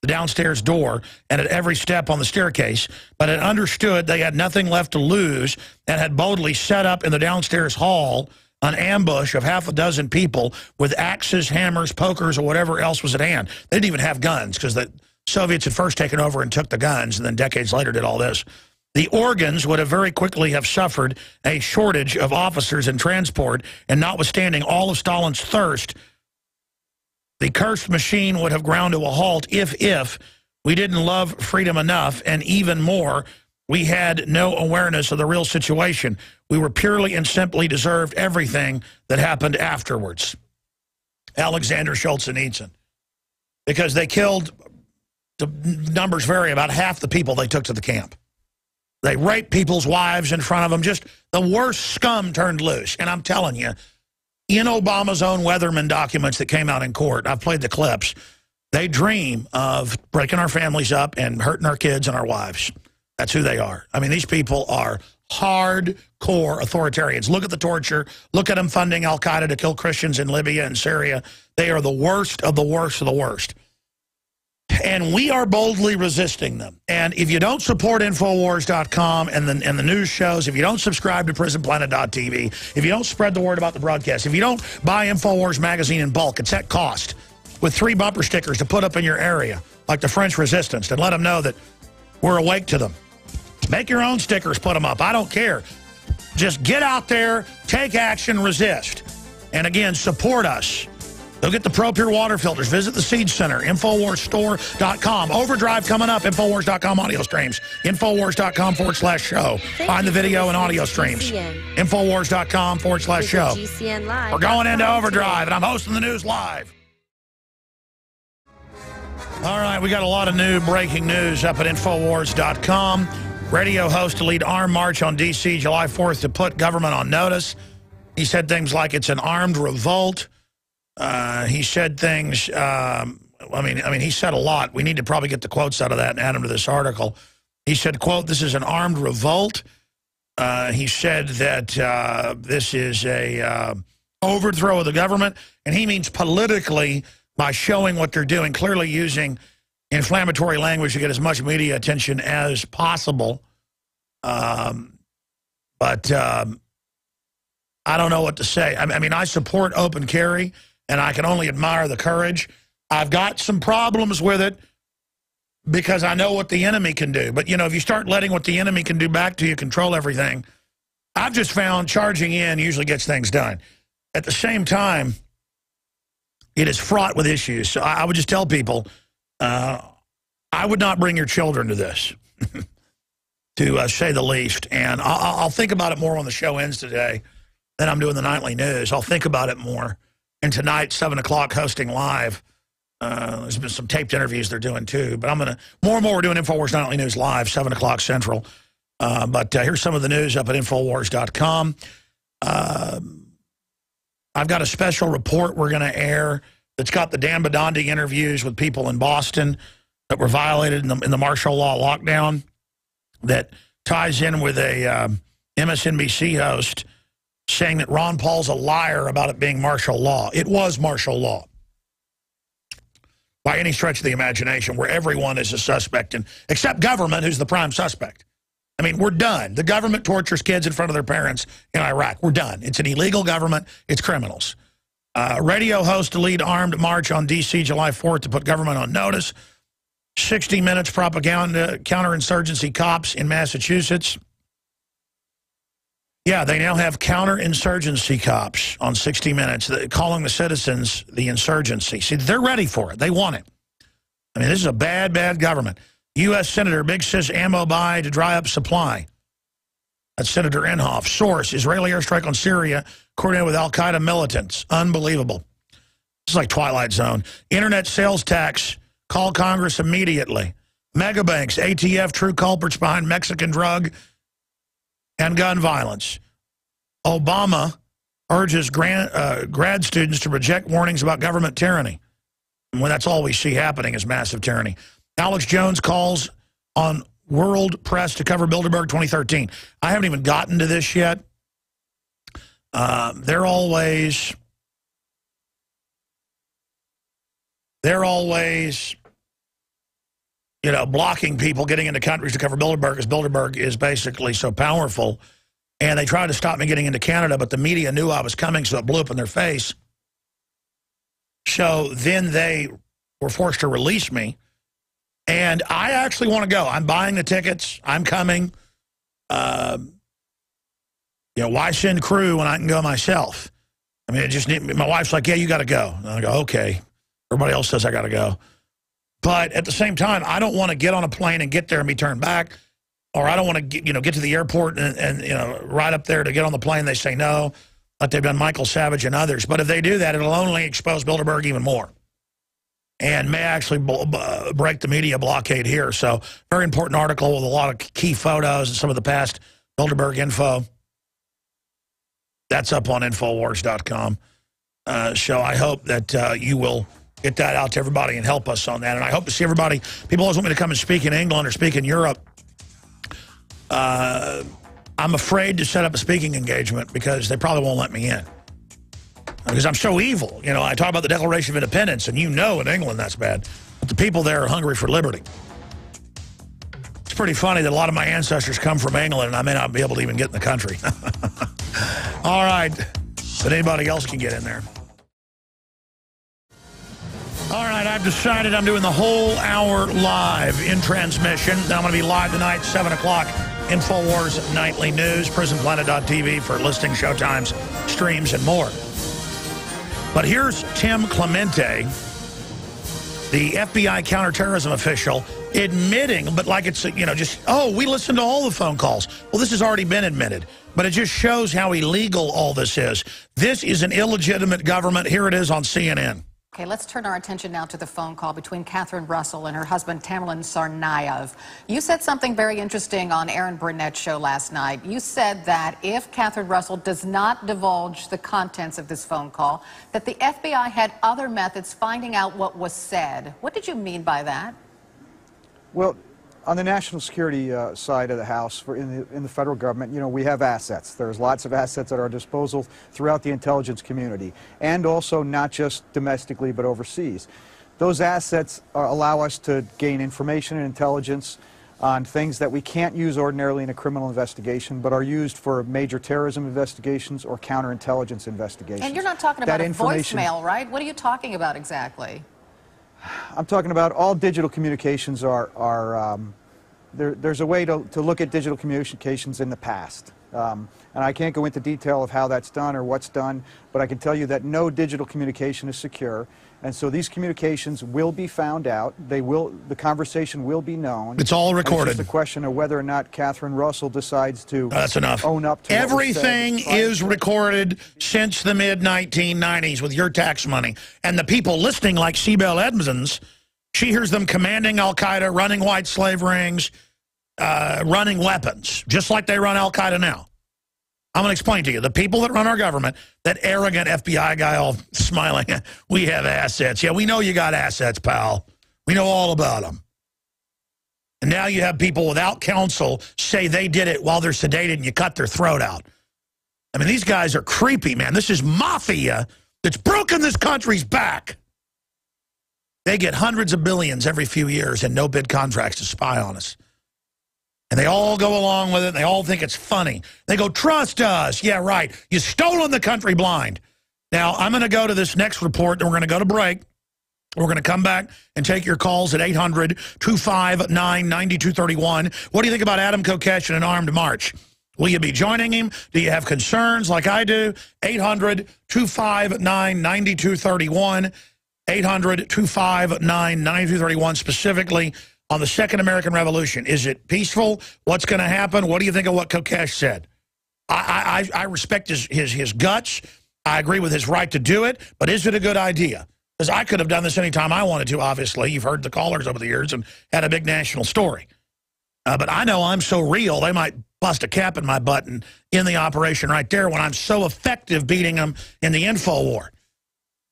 the downstairs door, and at every step on the staircase, but had understood they had nothing left to lose and had boldly set up in the downstairs hall an ambush of half a dozen people with axes, hammers, pokers, or whatever else was at hand. They didn't even have guns because the Soviets had first taken over and took the guns, and then decades later did all this. The organs would have very quickly have suffered a shortage of officers and transport, and notwithstanding all of Stalin's thirst, the cursed machine would have ground to a halt if we didn't love freedom enough, and even more, we had no awareness of the real situation. We were purely and simply deserved everything that happened afterwards. Alexander Solzhenitsyn. Because they killed, the numbers vary, about half the people they took to the camp. They raped people's wives in front of them. Just the worst scum turned loose. And I'm telling you, in Obama's own Weatherman documents that came out in court, I've played the clips, they dream of breaking our families up and hurting our kids and our wives. That's who they are. I mean, these people are hardcore authoritarians. Look at the torture. Look at them funding al-Qaeda to kill Christians in Libya and Syria. They are the worst of the worst of the worst. And we are boldly resisting them. And if you don't support Infowars.com and the news shows, if you don't subscribe to PrisonPlanet.tv, if you don't spread the word about the broadcast, if you don't buy Infowars magazine in bulk, it's at cost, with 3 bumper stickers to put up in your area, like the French Resistance, and let them know that we're awake to them. Make your own stickers, put them up. I don't care. Just get out there, take action, resist. And again, support us. Go get the Pro Pure water filters. Visit the Seed Center, InfoWarsStore.com. Overdrive coming up, Infowars.com audio streams. Infowars.com/show. Find the video and audio streams. Infowars.com/show. We're going into overdrive, and I'm hosting the news live. All right, we got a lot of new breaking news up at Infowars.com. Radio host to lead armed march on D.C. July 4th to put government on notice. He said things like it's an armed revolt. He said things, I mean, he said a lot. We need to probably get the quotes out of that and add them to this article. He said, quote, this is an armed revolt. He said that this is a overthrow of the government, and he means politically by showing what they're doing, clearly using inflammatory language to get as much media attention as possible. But I don't know what to say. I mean, I support open carry, and I can only admire the courage. I've got some problems with it because I know what the enemy can do. But, you know, if you start letting what the enemy can do back to you control everything, I've just found charging in usually gets things done. At the same time, it is fraught with issues. So I would just tell people, I would not bring your children to this, to say the least. And I'll think about it more when the show ends today. Then I'm doing the nightly news. I'll think about it more. And tonight, 7 o'clock, hosting live. There's been some taped interviews they're doing, too. But I'm going to, more and more, we're doing Infowars Nightly News live, 7 o'clock Central. But here's some of the news up at Infowars.com. I've got a special report we're going to air that's got the Dan Badandi interviews with people in Boston that were violated in the martial law lockdown that ties in with a MSNBC host saying that Ron Paul's a liar about it being martial law. It was martial law by any stretch of the imagination, where everyone is a suspect, except government, who's the prime suspect. I mean, we're done. The government tortures kids in front of their parents in Iraq. We're done. It's an illegal government. It's criminals. Radio host to lead armed march on D.C. July 4th to put government on notice. 60 Minutes propaganda, counterinsurgency cops in Massachusetts. Yeah, they now have counterinsurgency cops on 60 Minutes, calling the citizens the insurgency. See, they're ready for it. They want it. I mean, this is a bad, bad government. U.S. Senator, big says ammo buy to dry up supply. That's Senator Inhofe. Source, Israeli airstrike on Syria, coordinated with al-Qaeda militants. Unbelievable. It's like Twilight Zone. Internet sales tax, call Congress immediately. Megabanks, ATF, true culprits behind Mexican drug and gun violence. Obama urges grad students to reject warnings about government tyranny. And when that's all we see happening is massive tyranny. Alex Jones calls on world press to cover Bilderberg 2013. I haven't even gotten to this yet. They're always, you know, blocking people getting into countries to cover Bilderberg, because Bilderberg is basically so powerful. And they tried to stop me getting into Canada, but the media knew I was coming, so it blew up in their face. So then they were forced to release me. And I actually want to go. I'm buying the tickets. I'm coming. You know, why send crew when I can go myself? I mean, my wife's like, yeah, you got to go. And I go, okay. Everybody else says I got to go. But at the same time, I don't want to get on a plane and get there and be turned back. Or I don't want to get to the airport and right up there to get on the plane. They say no, like they've done Michael Savage and others. But if they do that, it'll only expose Bilderberg even more. And may actually break the media blockade here. So very important article with a lot of key photos and some of the past Bilderberg info. That's up on Infowars.com. So I hope that you will get that out to everybody and help us on that. And I hope to see everybody. People always want me to come and speak in England or speak in Europe. I'm afraid to set up a speaking engagement because they probably won't let me in. Because I'm so evil. You know, I talk about the Declaration of Independence, and in England that's bad. But the people there are hungry for liberty. It's pretty funny that a lot of my ancestors come from England, and I may not be able to even get in the country. All right. But anybody else can get in there. All right, I've decided I'm doing the whole hour live in transmission. Now I'm going to be live tonight, 7 o'clock. InfoWars Nightly News, PrisonPlanet.tv for listing showtimes, streams, and more. But here's Tim Clemente, the FBI counterterrorism official, admitting, but like it's, we listened to all the phone calls. Well, this has already been admitted, but it just shows how illegal all this is. This is an illegitimate government. Here it is on CNN. Okay, let's turn our attention now to the phone call between Catherine Russell and her husband, Tamerlan Tsarnaev. You said something very interesting on Aaron Burnett's show last night. You said that if Catherine Russell does not divulge the contents of this phone call, that the FBI had other methods finding out what was said. What did you mean by that? Well, on the national security side of the house, in the federal government, we have assets. There's lots of assets at our disposal throughout the intelligence community, and also not just domestically but overseas. Those assets allow us to gain information and intelligence on things that we can't use ordinarily in a criminal investigation, but are used for major terrorism investigations or counterintelligence investigations. And you're not talking about a voicemail, right? What are you talking about exactly? I'm talking about all digital communications there's a way to look at digital communications in the past. And I can't go into detail of how that's done or what's done, but I can tell you that no digital communication is secure. And so these communications will be found out. The conversation will be known. It's all recorded. It's just a question of whether or not Catherine Russell decides to that's enough. Own up to everything is recorded since the mid-1990s with your tax money. And the people listening, like Sibel Edmonds, she hears them commanding al-Qaeda, running white slave rings, running weapons, just like they run al-Qaeda now. I'm going to explain to you. The people that run our government, that arrogant FBI guy all smiling, we have assets. Yeah, we know you got assets, pal. We know all about them. And now you have people without counsel say they did it while they're sedated and you cut their throat out. I mean, these guys are creepy, man. This is mafia that's broken this country's back. They get hundreds of billions every few years and no bid contracts to spy on us. And they all go along with it. And they all think it's funny. They go, trust us. Yeah, right. You've stolen the country blind. Now, I'm going to go to this next report, and we're going to go to break. We're going to come back and take your calls at 800-259-9231. What do you think about Adam Kokesh in an armed march? Will you be joining him? Do you have concerns like I do? 800-259-9231. 800-259-9231. Specifically, on the Second American Revolution. Is it peaceful? What's going to happen? What do you think of what Kokesh said? I respect his guts. I agree with his right to do it, but is it a good idea? Because I could have done this anytime I wanted to, obviously. You've heard the callers over the years and had a big national story. But I know I'm so real, they might bust a cap in my butt and in the operation right there when I'm so effective beating them in the info war.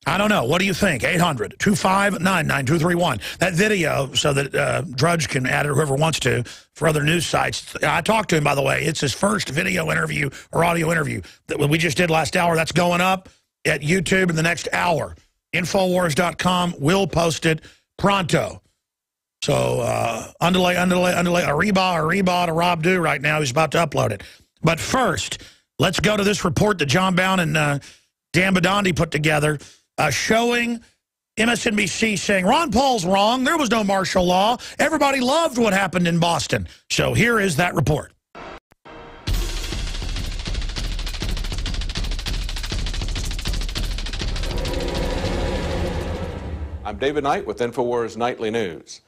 I don't know. What do you think? 800-259-9231. That video, so that Drudge can add it, or whoever wants to, for other news sites. I talked to him, by the way. It's his first video interview or audio interview that we just did last hour. That's going up at YouTube in the next hour. Infowars.com will post it pronto. So, underlay, Arriba to Rob Do right now. He's about to upload it. But first, let's go to this report that John Bound and Dan Badandi put together, showing MSNBC saying, Ron Paul's wrong. There was no martial law. Everybody loved what happened in Boston. So here is that report. I'm David Knight with InfoWars Nightly News.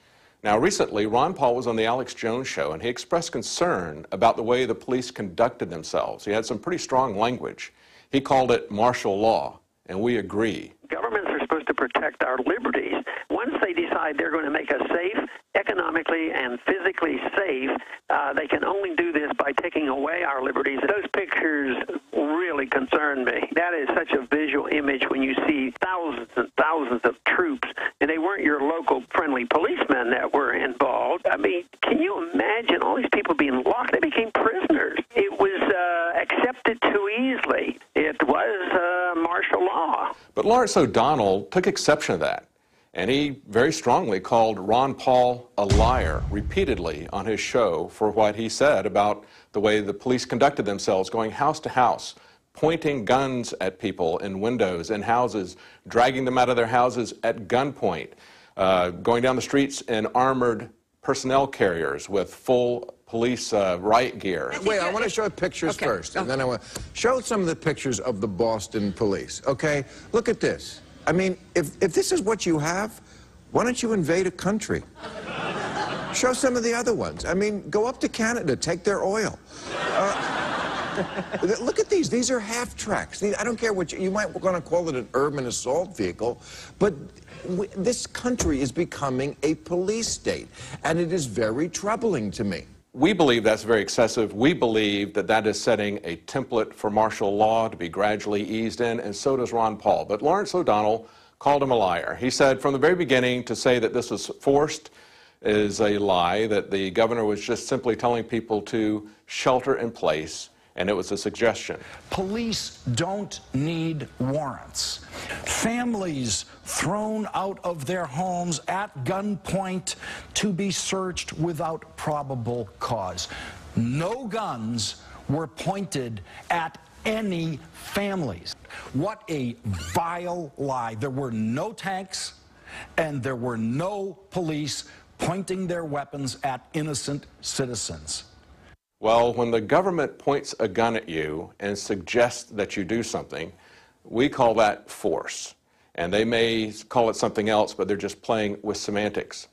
Now, recently, Ron Paul was on the Alex Jones Show, and he expressed concern about the way the police conducted themselves. He had some pretty strong language. He called it martial law, and we agree. Governments are supposed to protect our liberties. Once they decide they're going to make us safe, economically and physically safe, they can only do this by taking away our liberties. Those pictures really concern me. That is such a visual image when you see thousands and thousands of troops, and they weren't your local friendly policemen that were involved. I mean, can you imagine all these people being locked? They became prisoners. It was accepted too easily. It was martial law. But Lawrence O'Donnell took exception to that, and he very strongly called Ron Paul a liar repeatedly on his show for what he said about the way the police conducted themselves, going house to house, pointing guns at people in windows in houses, dragging them out of their houses at gunpoint, going down the streets in armored personnel carriers with full police riot gear. Wait, I want to show pictures first, and then I want to show some of the pictures of the Boston police, okay? Look at this. I mean, if this is what you have, why don't you invade a country? Show some of the other ones. I mean, go up to Canada, take their oil. Look at these. These are half-tracks. I don't care what you might want to call it, an urban assault vehicle, but this country is becoming a police state, and it is very troubling to me. We believe that's very excessive. We believe that that is setting a template for martial law to be gradually eased in, and so does Ron Paul. But Lawrence O'Donnell called him a liar. He said from the very beginning to say that this was forced is a lie, that the governor was just simply telling people to shelter in place, and it was a suggestion. Police don't need warrants. Families thrown out of their homes at gunpoint to be searched without probable cause. No guns were pointed at any families. What a vile lie. There were no tanks, and there were no police pointing their weapons at innocent citizens. Well, when the government points a gun at you and suggests that you do something, we call that force. And they may call it something else, but they're just playing with semantics.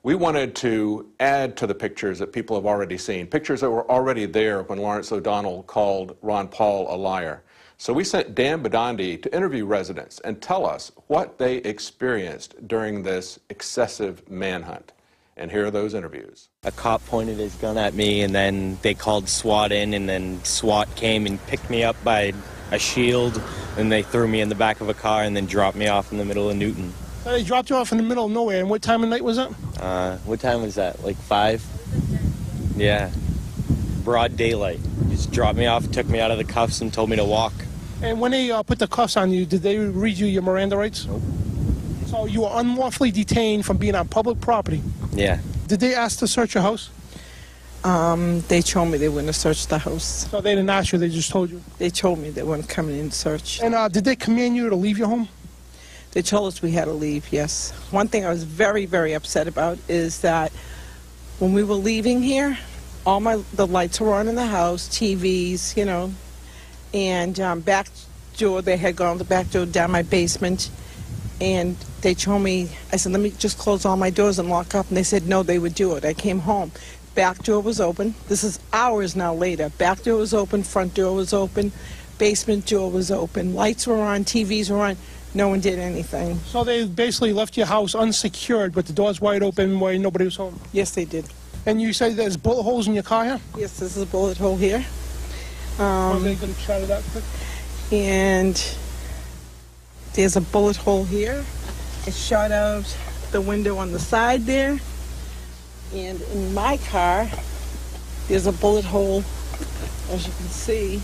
We wanted to add to the pictures that people have already seen, pictures that were already there when Lawrence O'Donnell called Ron Paul a liar. So we sent Dan Badandi to interview residents and tell us what they experienced during this excessive manhunt. And here are those interviews. A cop pointed his gun at me, and then they called SWAT in, and then SWAT came and picked me up by a shield, and they threw me in the back of a car and then dropped me off in the middle of Newton. So they dropped you off in the middle of nowhere, and what time of night was that? What time was that, like 5? Yeah, broad daylight. Just dropped me off, took me out of the cuffs, and told me to walk. And when they put the cuffs on you, did they read you your Miranda rights? Nope. So you were unlawfully detained from being on public property? Yeah. Did they ask to search your house? They told me they wouldn't search the house. So they didn't ask you, they just told you? They told me they weren't coming in to search. And did they command you to leave your home? They told us we had to leave, yes. One thing I was very, very upset about is that when we were leaving here, all the lights were on in the house, TVs, you know, and back door, they had gone the back door down my basement, And they told me, I said, let me just close all my doors and lock up. And they said, no, they would do it. I came home. Back door was open. This is hours now later. Back door was open, front door was open, basement door was open. Lights were on, TVs were on. No one did anything. So they basically left your house unsecured, but the doors wide open while nobody was home? Yes, they did. And you say there's bullet holes in your car here? Yes, this is a bullet hole here. Are they going to try to that quick? And there's a bullet hole here. It shot out the window on the side there. And in my car, there's a bullet hole, as you can see.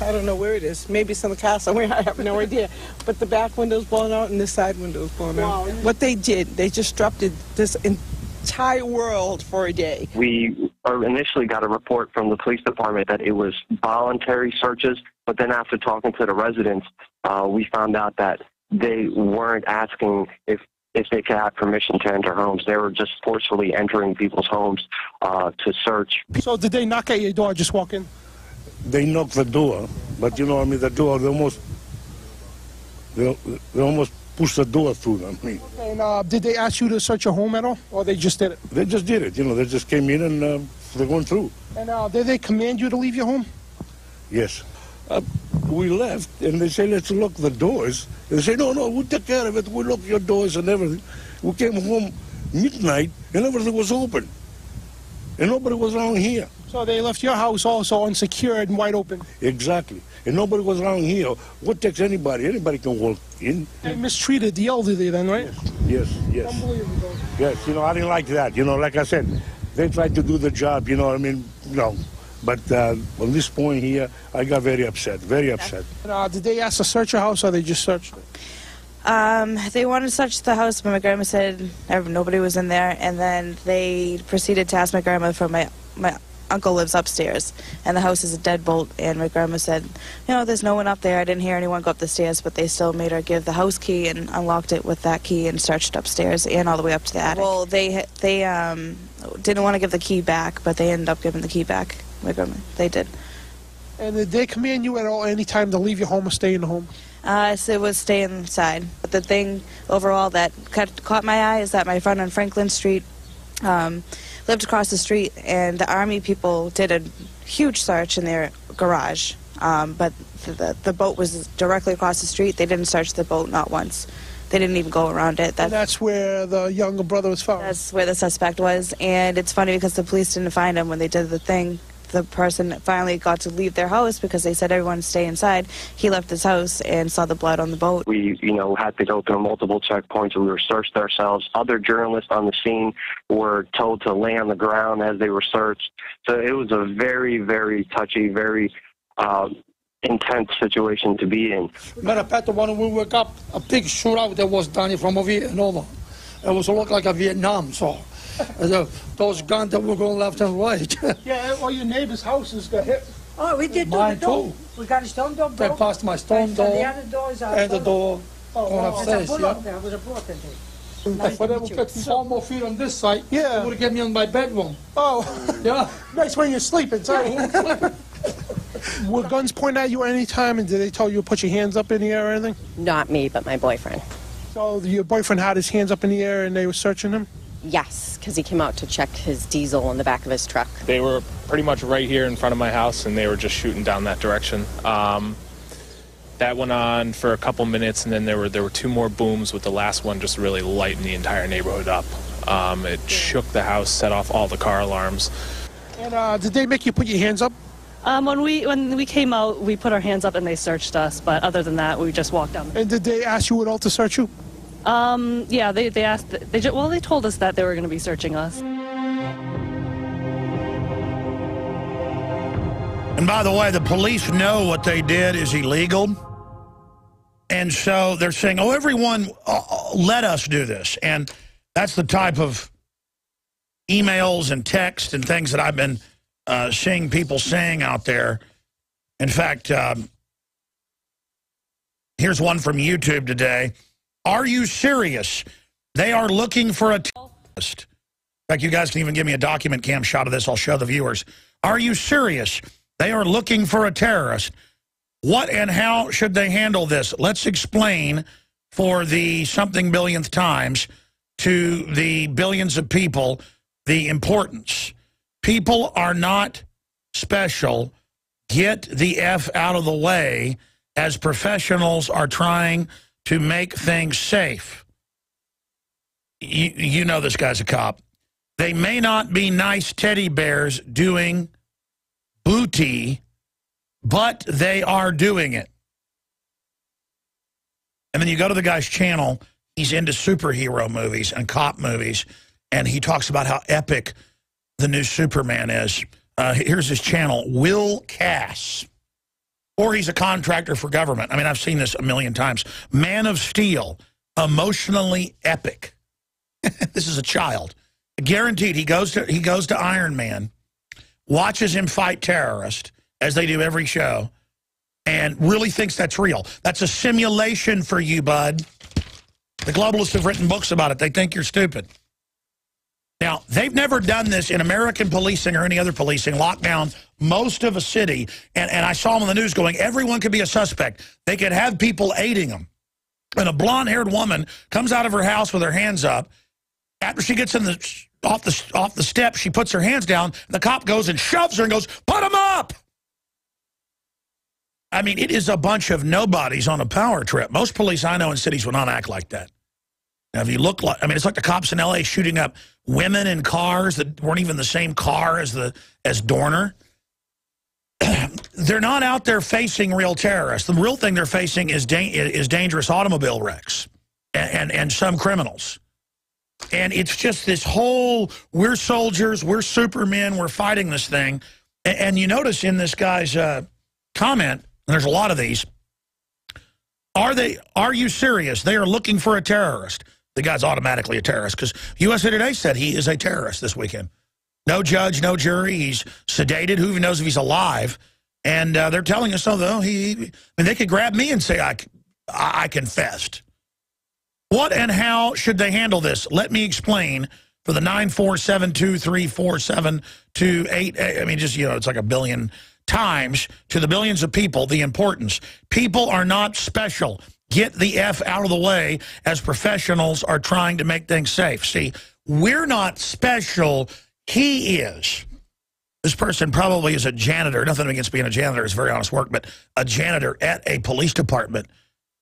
I don't know where it is. Maybe it's in the car somewhere. I have no idea. But the back window's blown out and the side window's blown out. What they did, they disrupted this entire world for a day. We initially got a report from the police department that it was voluntary searches, but then after talking to the residents, we found out that they weren't asking if they could have permission to enter homes. They were just forcefully entering people's homes to search. So did they knock at your door or just walk in? They knocked the door, but you know, I mean, the door, they almost pushed the door through them. I mean. And did they ask you to search your home at all, or they just did it? They just did it, you know, they just came in and they went through. And did they command you to leave your home? Yes. We left, and they say, let's lock the doors. They say, no, we'll take care of it. We'll lock your doors and everything. We came home midnight, and everything was open. And nobody was around here. So they left your house also unsecured and wide open? Exactly. And nobody was around here. What takes anybody? Anybody can walk in. They mistreated the elderly then, right? Yes. Unbelievable. Yes, you know, I didn't like that. You know, like I said, they tried to do the job, you know, I mean, no. But on this point here, I got very upset, very upset. And, did they ask to search your house, or they just searched it? They wanted to search the house, but my grandma said nobody was in there, and then they proceeded to ask my grandma for my uncle lives upstairs, and the house is a deadbolt, and my grandma said, there's no one up there. I didn't hear anyone go up the stairs, but they still made her give the house key and unlocked it with that key and searched upstairs and all the way up to the attic. Well, they didn't want to give the key back, but they ended up giving the key back. My grandma, they did. And did they command you at all any time to leave your home or stay in the home? So it was stay inside. But the thing overall that caught my eye is that my friend on Franklin Street lived across the street, and the Army people did a huge search in their garage. But the boat was directly across the street. They didn't search the boat, not once. They didn't even go around it. And that's where the younger brother was found? That's where the suspect was. And it's funny because the police didn't find him when they did the thing. The person finally got to leave their house because they said everyone stay inside. He left his house and saw the blood on the boat. We, had to go through multiple checkpoints. We were searched ourselves. Other journalists on the scene were told to lay on the ground as they were searched. So it was a very, very touchy, very intense situation to be in. Matter of fact, when we woke up, a big shootout that was done from over here and over. It was look like a Vietnam, so those guns that were going left and right. Yeah, all your neighbors' houses got hit. Oh, we did Mine too. too. We got a stone door They broke. passed my stone door The other doors are and the door going upstairs. There Yeah. was a broken door. If I would put 4 more feet on this side, yeah, it would have get me in my bedroom. Oh, yeah. Nice when you're sleeping, sorry. Were guns pointed at you at any time, and did they tell you to put your hands up in the air or anything? Not me, but my boyfriend. So your boyfriend had his hands up in the air and they were searching him? Yes, because he came out to check his diesel in the back of his truck. They were pretty much right here in front of my house, and they were just shooting down that direction. That went on for a couple minutes, and then there were 2 more booms, with the last one just really lighting the entire neighborhood up. It shook the house, set off all the car alarms. And did they make you put your hands up? When we came out, we put our hands up and they searched us, but other than that, we just walked down. And did they ask you at all to search you? Yeah, they asked. They told us that they were going to be searching us. And by the way, the police know what they did is illegal. And so they're saying, oh, everyone, let us do this. And that's the type of emails and text and things that I've been seeing people saying out there. In fact, here's one from YouTube today. Are you serious? They are looking for a terrorist. In fact, you guys can even give me a document cam shot of this. I'll show the viewers. Are you serious? They are looking for a terrorist. What and how should they handle this? Let's explain for the something billionth times to the billions of people the importance. People are not special. Get the F out of the way as professionals are trying to make things safe. You know this guy's a cop. They may not be nice teddy bears doing booty, but they are doing it. And then you go to the guy's channel. He's into superhero movies and cop movies, and he talks about how epic the new Superman is. Here's his channel, Will Cass. Or he's a contractor for government. I mean, I've seen this a million times. Man of Steel, emotionally epic. This is a child. Guaranteed, he goes to Iron Man, watches him fight terrorists, as they do every show, and really thinks that's real. That's a simulation for you, bud. The globalists have written books about it. They think you're stupid. Now, they've never done this in American policing or any other policing, locked down most of a city, and I saw them on the news going, everyone could be a suspect. They could have people aiding them. And a blonde-haired woman comes out of her house with her hands up. After she gets off the step, she puts her hands down, and the cop goes and shoves her and goes, put them up! I mean, it is a bunch of nobodies on a power trip. Most police I know in cities would not act like that. Now, if you look like, I mean, it's like the cops in L.A. shooting up women in cars that weren't even the same car as Dorner. They're not out there facing real terrorists. The real thing they're facing is dangerous automobile wrecks and some criminals. And it's just this whole, we're soldiers, we're supermen, we're fighting this thing. And you notice in this guy's comment, and there's a lot of these, are you serious? They are looking for a terrorist. The guy's automatically a terrorist because USA Today said he is a terrorist this weekend. No judge, no jury. He's sedated. Who even knows if he's alive? And they're telling us, I mean, they could grab me and say, I confessed. What and how should they handle this? Let me explain for the 947234728. I mean, just, it's like a billion times to the billions of people, the importance. People are not special. Get the F out of the way as professionals are trying to make things safe. See, we're not special. He is. This person probably is a janitor. Nothing against being a janitor. It's very honest work, but a janitor at a police department.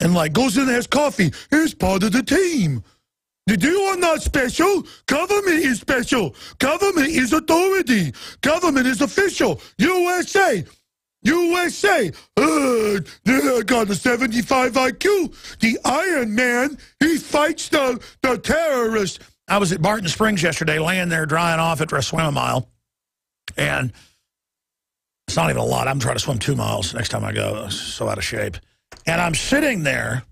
And goes in and has coffee. He's part of the team. You are not special. Government is special. Government is authority. Government is official. USA. USA. I got a 75 IQ. The Iron Man, he fights the terrorists. I was at Barton Springs yesterday, laying there drying off after I swim a mile. And it's not even a lot. I'm trying to swim 2 miles next time I go. I'm so out of shape. And I'm sitting there,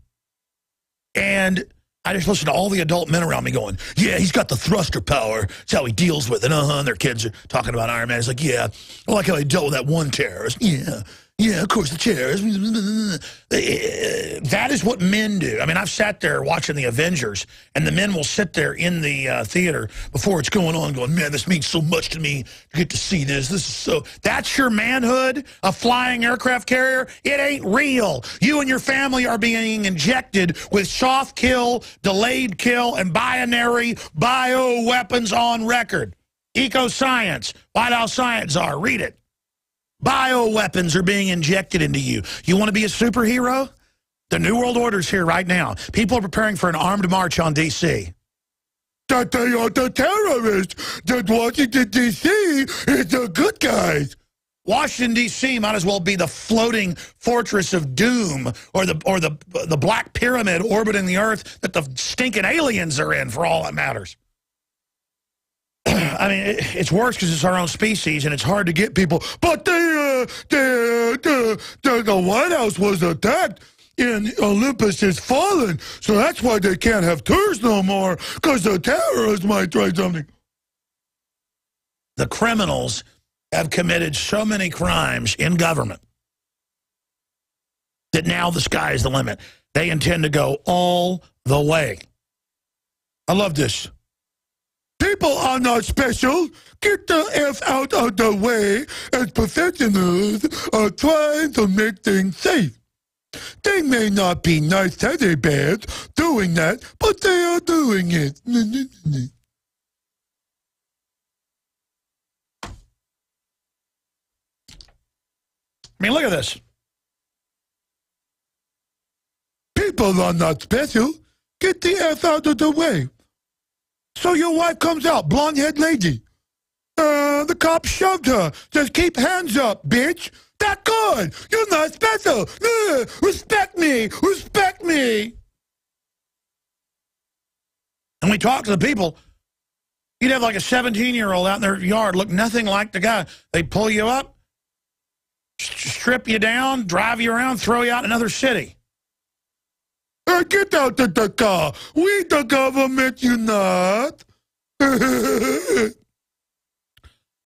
and I just listen to all the adult men around me going, yeah, he's got the thruster power. That's how he deals with it. And their kids are talking about Iron Man. It's like, yeah, I like how he dealt with that one terrorist. Yeah, of course, the terrorist. That is what men do. I mean, I've sat there watching the Avengers, and the men will sit there in the theater before it's going on going, man, this means so much to me to get to see this. This is so... That's your manhood, a flying aircraft carrier? It ain't real. You and your family are being injected with soft kill, delayed kill, and binary bioweapons on record. Eco-science, White House Science Czar, read it. Bioweapons are being injected into you. You want to be a superhero? The New World Order's here right now. People are preparing for an armed march on D.C. That they are the terrorists. That Washington, D.C. is the good guys. Washington, D.C. might as well be the floating fortress of doom or the black pyramid orbiting the earth that the stinking aliens are in, for all that matters. I mean, it's worse because it's our own species, and it's hard to get people. But the White House was attacked, and Olympus has fallen, so that's why they can't have tours no more, because the terrorists might try something. The criminals have committed so many crimes in government that now the sky is the limit. They intend to go all the way. I love this. People are not special. Get the F out of the way as professionals are trying to make things safe. They may not be nice teddy bears doing that, but they are doing it. I mean, look at this. People are not special. Get the F out of the way. So your wife comes out, blonde-haired lady. The cop shoved her. Just keep hands up, bitch. That good. You're not special. Respect me. Respect me. And we talk to the people. You'd have like a 17-year-old out in their yard, look nothing like the guy. They pull you up, strip you down, drive you around, throw you out in another city. Hey, get out of the car. We the government, you not.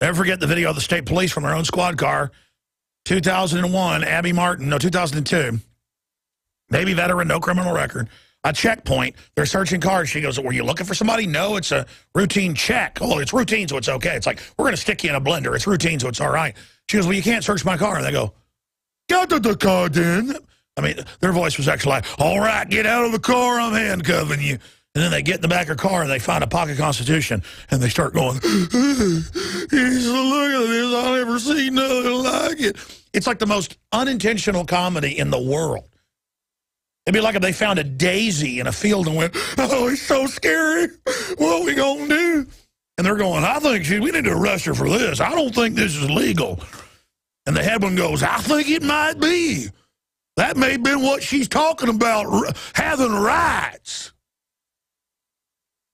Never forget the video of the state police from their own squad car. 2001, Abby Martin, no, 2002. Navy veteran, no criminal record. A checkpoint. They're searching cars. She goes, were you looking for somebody? No, it's a routine check. Oh, it's routine, so it's okay. It's like, we're going to stick you in a blender. It's routine, so it's all right. She goes, well, you can't search my car. And they go, get out of the car, then. I mean, their voice was actually like, all right, get out of the car. I'm handcuffing you. And then they get in the back of her car and they find a pocket Constitution and they start going, look at this. I've never seen nothing like it. It's like the most unintentional comedy in the world. It'd be like if they found a daisy in a field and went, oh, it's so scary. What are we going to do? And they're going, I think we need to arrest her for this. I don't think this is legal. And the head one goes, I think it might be. That may have been what she's talking about, having rights.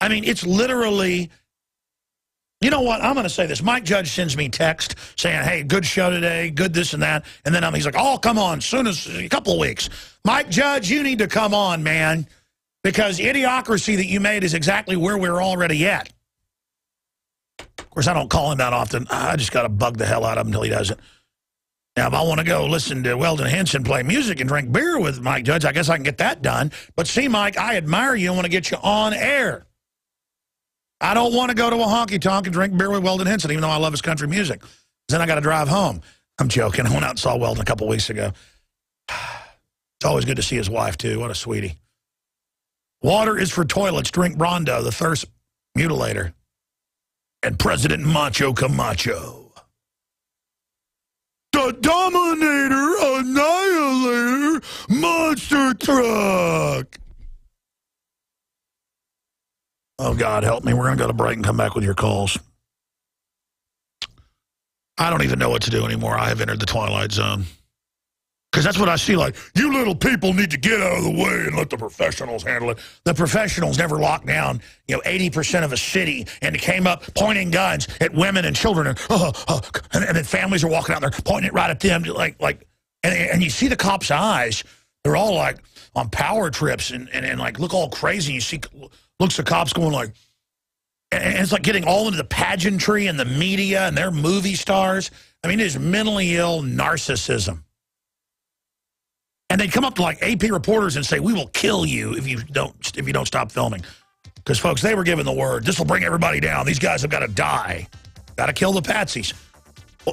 I mean, it's literally, you know what? I'm going to say this. Mike Judge sends me text saying, hey, good show today, good this and that. And then he's like, oh, come on, soon as a couple of weeks. Mike Judge, you need to come on, man, because Idiocracy that you made is exactly where we're already at. Of course, I don't call him that often. I just got to bug the hell out of him until he doesn't. Now, if I want to go listen to Weldon Henson play music and drink beer with Mike Judge, I guess I can get that done. But see, Mike, I admire you and want to get you on air. I don't want to go to a honky-tonk and drink beer with Weldon Henson, even though I love his country music. Then I got to drive home. I'm joking. I went out and saw Weldon a couple weeks ago. It's always good to see his wife, too. What a sweetie. Water is for toilets. Drink Brondo, the thirst mutilator. And President Macho Camacho. The Dominator Annihilator Monster Truck. Oh, God, help me. We're going to go to break and come back with your calls. I don't even know what to do anymore. I have entered the twilight zone. Because that's what I see, like, you little people need to get out of the way and let the professionals handle it. The professionals never locked down, 80% of a city and came up pointing guns at women and children. And then families are walking out there pointing it right at them. And you see the cops' eyes. They're all, like, on power trips and like, look all crazy. You see looks of cops going like, and it's like getting all into the pageantry and the media and their movie stars. I mean, it is mentally ill narcissism. And they'd come up to like AP reporters and say, we will kill you if you don't stop filming. Because, folks, they were given the word. This will bring everybody down. These guys have got to die. Got to kill the patsies.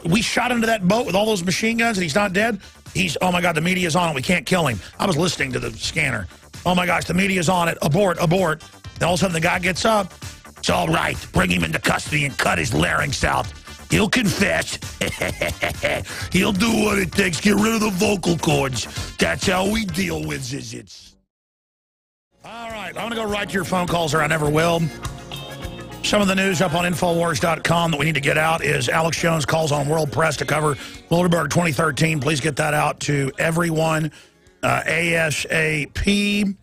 We shot into that boat with all those machine guns and he's not dead. Oh, my God, the media's on it. We can't kill him. I was listening to the scanner. Oh, my gosh, the media's on it. Abort, abort. Then all of a sudden the guy gets up. It's all right. Bring him into custody and cut his larynx out. He'll confess. He'll do what it takes. Get rid of the vocal cords. That's how we deal with zizits. All right. I'm going to go right to your phone calls, or I never will. Some of the news up on Infowars.com that we need to get out is Alex Jones calls on World Press to cover Bilderberg 2013. Please get that out to everyone ASAP.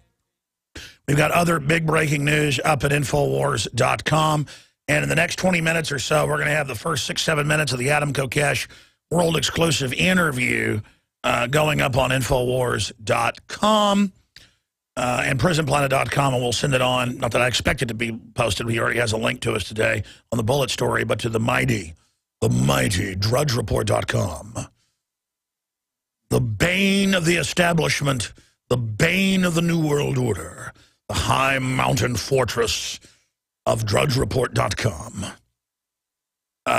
We've got other big breaking news up at Infowars.com. And in the next 20 minutes or so, we're going to have the first 6-7 minutes of the Adam Kokesh world exclusive interview going up on Infowars.com and PrisonPlanet.com, and we'll send it on. Not that I expect it to be posted. He already has a link to us today on the bullet story, but to the mighty DrudgeReport.com. The bane of the establishment, the bane of the New World Order, the high mountain fortress of DrudgeReport.com.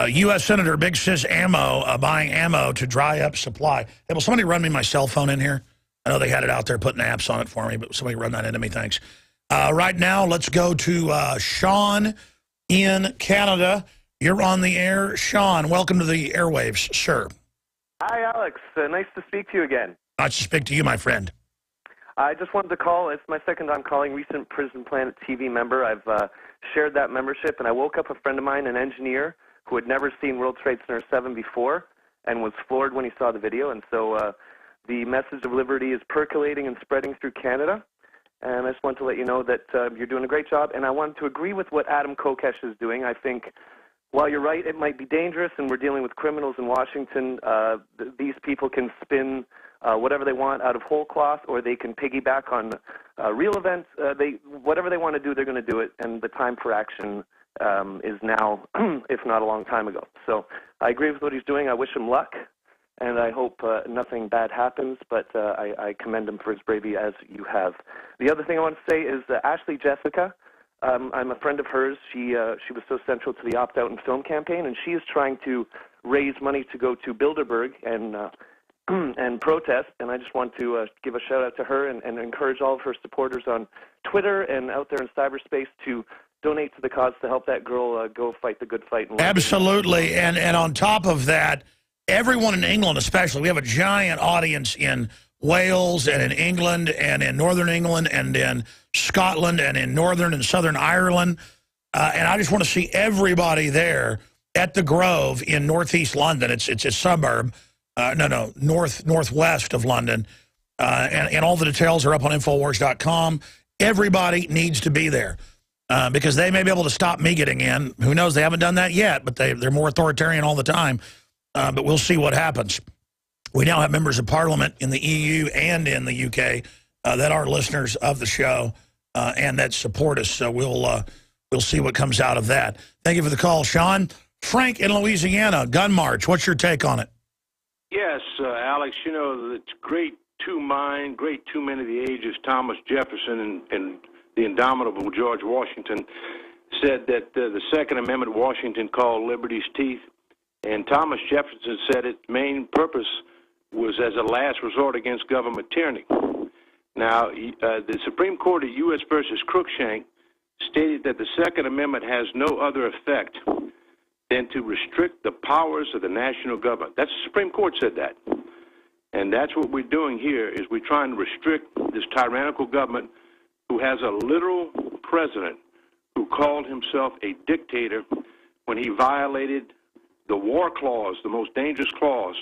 U.S. Senator Big Sis Ammo buying ammo to dry up supply. Hey, will somebody run me my cell phone in here? I know they had it out there putting apps on it for me, but somebody run that into me, thanks. Right now, let's go to Sean in Canada. You're on the air. Sean, welcome to the airwaves, sir. Hi, Alex. Nice to speak to you again. Nice to speak to you, my friend. I just wanted to call. It's my second time calling, recent Prison Planet TV member. I've shared that membership, and I woke up a friend of mine, an engineer, who had never seen World Trade Center 7 before and was floored when he saw the video. And so the message of liberty is percolating and spreading through Canada. And I just want to let you know that you're doing a great job. And I wanted to agree with what Adam Kokesh is doing. I think while you're right, it might be dangerous, and we're dealing with criminals in Washington. These people can spin whatever they want out of whole cloth, or they can piggyback on real events. Whatever they want to do, they're going to do it. And the time for action is now, if not a long time ago. So I agree with what he's doing. I wish him luck, and I hope nothing bad happens, but I commend him for his bravery, as you have. The other thing I want to say is Ashley Jessica. I'm a friend of hers. She was so central to the opt-out and film campaign, and she is trying to raise money to go to Bilderberg and protest. And I just want to give a shout-out to her and encourage all of her supporters on Twitter and out there in cyberspace to donate to the cause to help that girl go fight the good fight. Absolutely. And on top of that, everyone in England especially, we have a giant audience in Wales and in England and in Northern England and in Scotland and in Northern and Southern Ireland. And I just want to see everybody there at the Grove in northeast London. It's a suburb, northwest of London. And all the details are up on Infowars.com. Everybody needs to be there because they may be able to stop me getting in. Who knows? They haven't done that yet, but they're more authoritarian all the time. But we'll see what happens. We now have members of Parliament in the EU and in the UK that are listeners of the show and that support us. So we'll see what comes out of that. Thank you for the call, Sean. Frank in Louisiana, gun march. What's your take on it? Yes, Alex, you know, the great two men of the ages, Thomas Jefferson and the indomitable George Washington, said that the Second Amendment Washington called liberty's teeth. And Thomas Jefferson said its main purpose was as a last resort against government tyranny. Now, the Supreme Court of U.S. versus Cruikshank stated that the Second Amendment has no other effect than to restrict the powers of the national government. That's the Supreme Court said that. And that's what we're doing here, is we're trying to restrict this tyrannical government who has a literal president who called himself a dictator when he violated the war clause, the most dangerous clause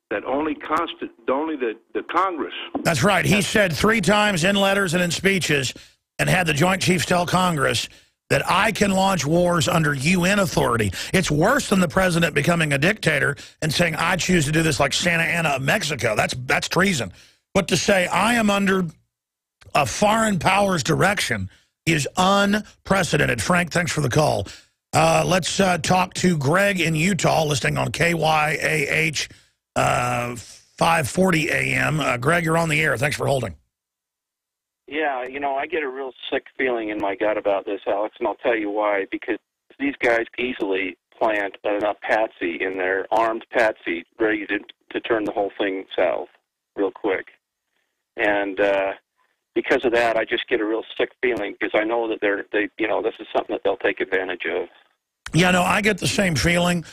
that only the Congress. That's right. He said 3 times in letters and in speeches and had the Joint Chiefs tell Congress that I can launch wars under UN authority. It's worse than the president becoming a dictator and saying, I choose to do this like Santa Ana of Mexico. That's treason. But to say I am under a foreign power's direction is unprecedented. Frank, thanks for the call. Let's talk to Greg in Utah, listening on KYAH 540 AM. Greg, you're on the air. Thanks for holding. Yeah, you know, I get a real sick feeling in my gut about this, Alex, and I'll tell you why. Because these guys easily plant a patsy in there, armed patsy, ready to turn the whole thing south real quick. And because of that, I just get a real sick feeling because I know that this is something that they'll take advantage of. Yeah, no, I get the same feeling,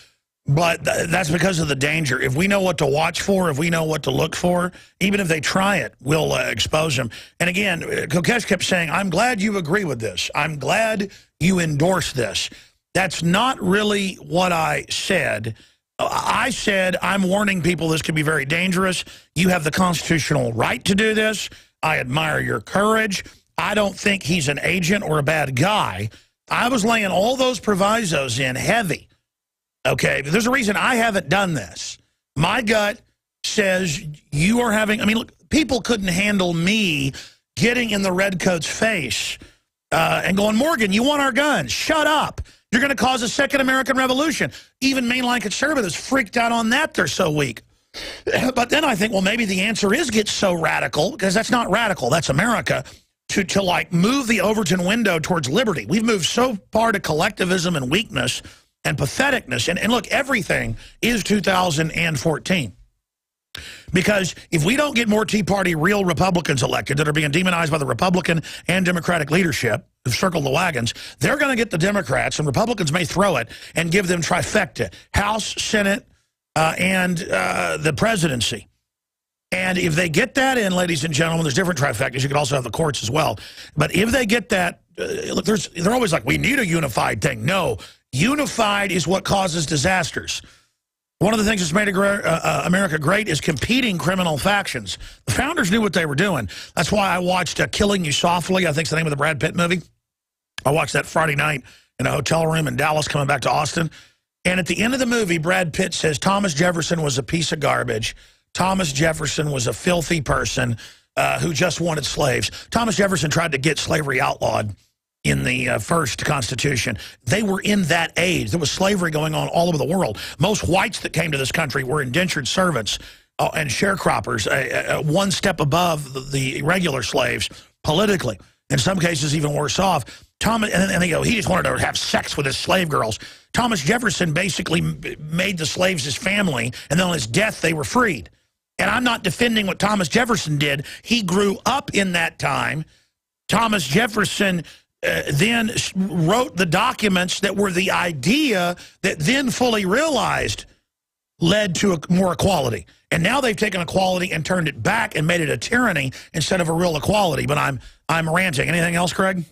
but that's because of the danger. If we know what to watch for, if we know what to look for, even if they try it, we'll expose them. And again, Kokesh kept saying, I'm glad you agree with this. I'm glad you endorse this. That's not really what I said. I said, I'm warning people this could be very dangerous. You have the constitutional right to do this. I admire your courage. I don't think he's an agent or a bad guy. I was laying all those provisos in heavy. Okay, but there's a reason I haven't done this. My gut says you are having, I mean, look, people couldn't handle me getting in the redcoat's face and going, Morgan, you want our guns? Shut up. You're going to cause a second American Revolution. Even mainline conservatives freaked out on that. They're so weak. But then I think, well, maybe the answer is get so radical, because that's not radical. That's America. To like move the Overton window towards liberty. We've moved so far to collectivism and weakness and patheticness. And look, everything is 2014. Because if we don't get more Tea Party real Republicans elected that are being demonized by the Republican and Democratic leadership who've circled the wagons, they're going to get the Democrats, and Republicans may throw it and give them trifecta, House, Senate, and the presidency. And if they get that in, ladies and gentlemen, there's different trifectas. You could also have the courts as well. But if they get that, look, they're always like, we need a unified thing. No, unified is what causes disasters. One of the things that's made America great is competing criminal factions. The founders knew what they were doing. That's why I watched Killing You Softly, I think it's the name of the Brad Pitt movie. I watched that Friday night in a hotel room in Dallas coming back to Austin. And at the end of the movie, Brad Pitt says Thomas Jefferson was a piece of garbage. Thomas Jefferson was a filthy person who just wanted slaves. Thomas Jefferson tried to get slavery outlawed in the first Constitution. They were in that age. There was slavery going on all over the world. Most whites that came to this country were indentured servants and sharecroppers, one step above the regular slaves politically. In some cases, even worse off. And they go, he just wanted to have sex with his slave girls. Thomas Jefferson basically made the slaves his family, and then on his death, they were freed. And I'm not defending what Thomas Jefferson did. He grew up in that time. Thomas Jefferson then wrote the documents that were the idea that then fully realized led to more equality. And now they've taken equality and turned it back and made it a tyranny instead of a real equality. But I'm ranting. Anything else, Craig?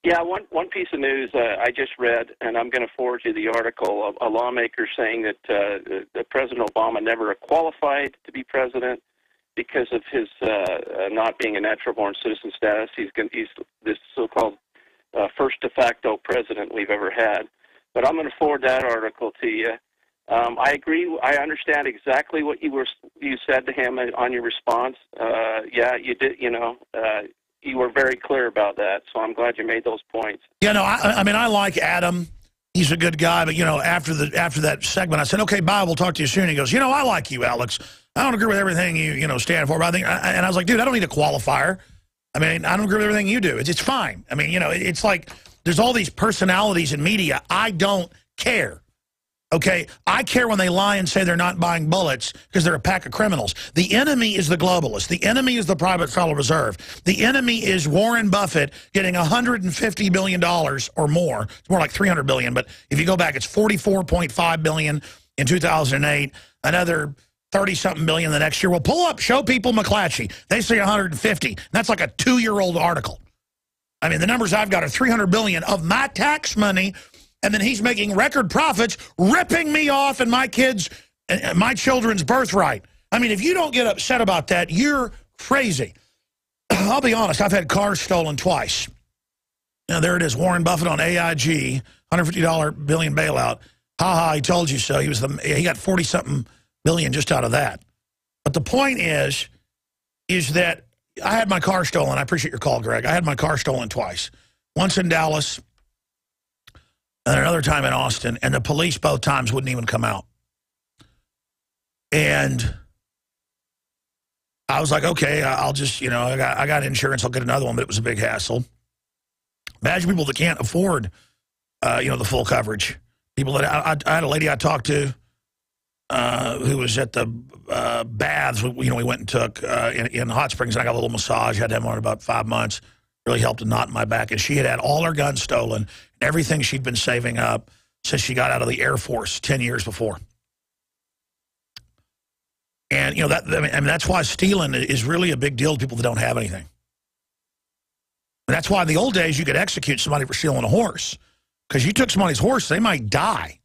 Yeah, one piece of news I just read, and I'm going to forward you the article, a lawmaker saying that President Obama never qualified to be president because of his not being a natural-born citizen status. He's this so-called first de facto president we've ever had. But I'm going to forward that article to you. I agree. I understand exactly what you said to him on your response. Yeah, you did. You were very clear about that, so I'm glad you made those points. Yeah, no, I mean, I like Adam. He's a good guy, but, after that segment, I said, okay, bye, we'll talk to you soon. He goes, I like you, Alex. I don't agree with everything you stand for, but and I was like, dude, I don't need a qualifier. I mean, I don't agree with everything you do. It's fine. I mean, it's like there's all these personalities in media. I don't care. Okay, I care when they lie and say they're not buying bullets because they're a pack of criminals. The enemy is the globalists. The enemy is the private Federal Reserve. The enemy is Warren Buffett getting $150 billion or more. It's more like $300 billion, but if you go back, it's $44.5 billion in 2008, another 30-something billion the next year. Well, pull up, show people McClatchy. They say 150. That's like a 2-year-old article. I mean, the numbers I've got are $300 billion of my tax money. And then he's making record profits, ripping me off and my kids, my children's birthright. I mean, if you don't get upset about that, you're crazy. I'll be honest, I've had cars stolen twice. Now, there it is, Warren Buffett on AIG, $150 billion bailout. Ha, he told you so. He got 40-something billion just out of that. But the point is that I had my car stolen. I appreciate your call, Greg. I had my car stolen twice. Once in Dallas, and another time in Austin, and the police both times wouldn't even come out. And I was like, okay, I'll just, I got insurance, I'll get another one, but it was a big hassle. Imagine people that can't afford, the full coverage. People that, I had a lady I talked to who was at the baths, we went and took in Hot Springs, and I got a little massage, had to have one in about 5 months. Really helped a knot in my back. And she had all her guns stolen, everything she'd been saving up since she got out of the Air Force 10 years before. And, that's why stealing is really a big deal to people that don't have anything. And that's why in the old days you could execute somebody for stealing a horse. Because you took somebody's horse, they might die.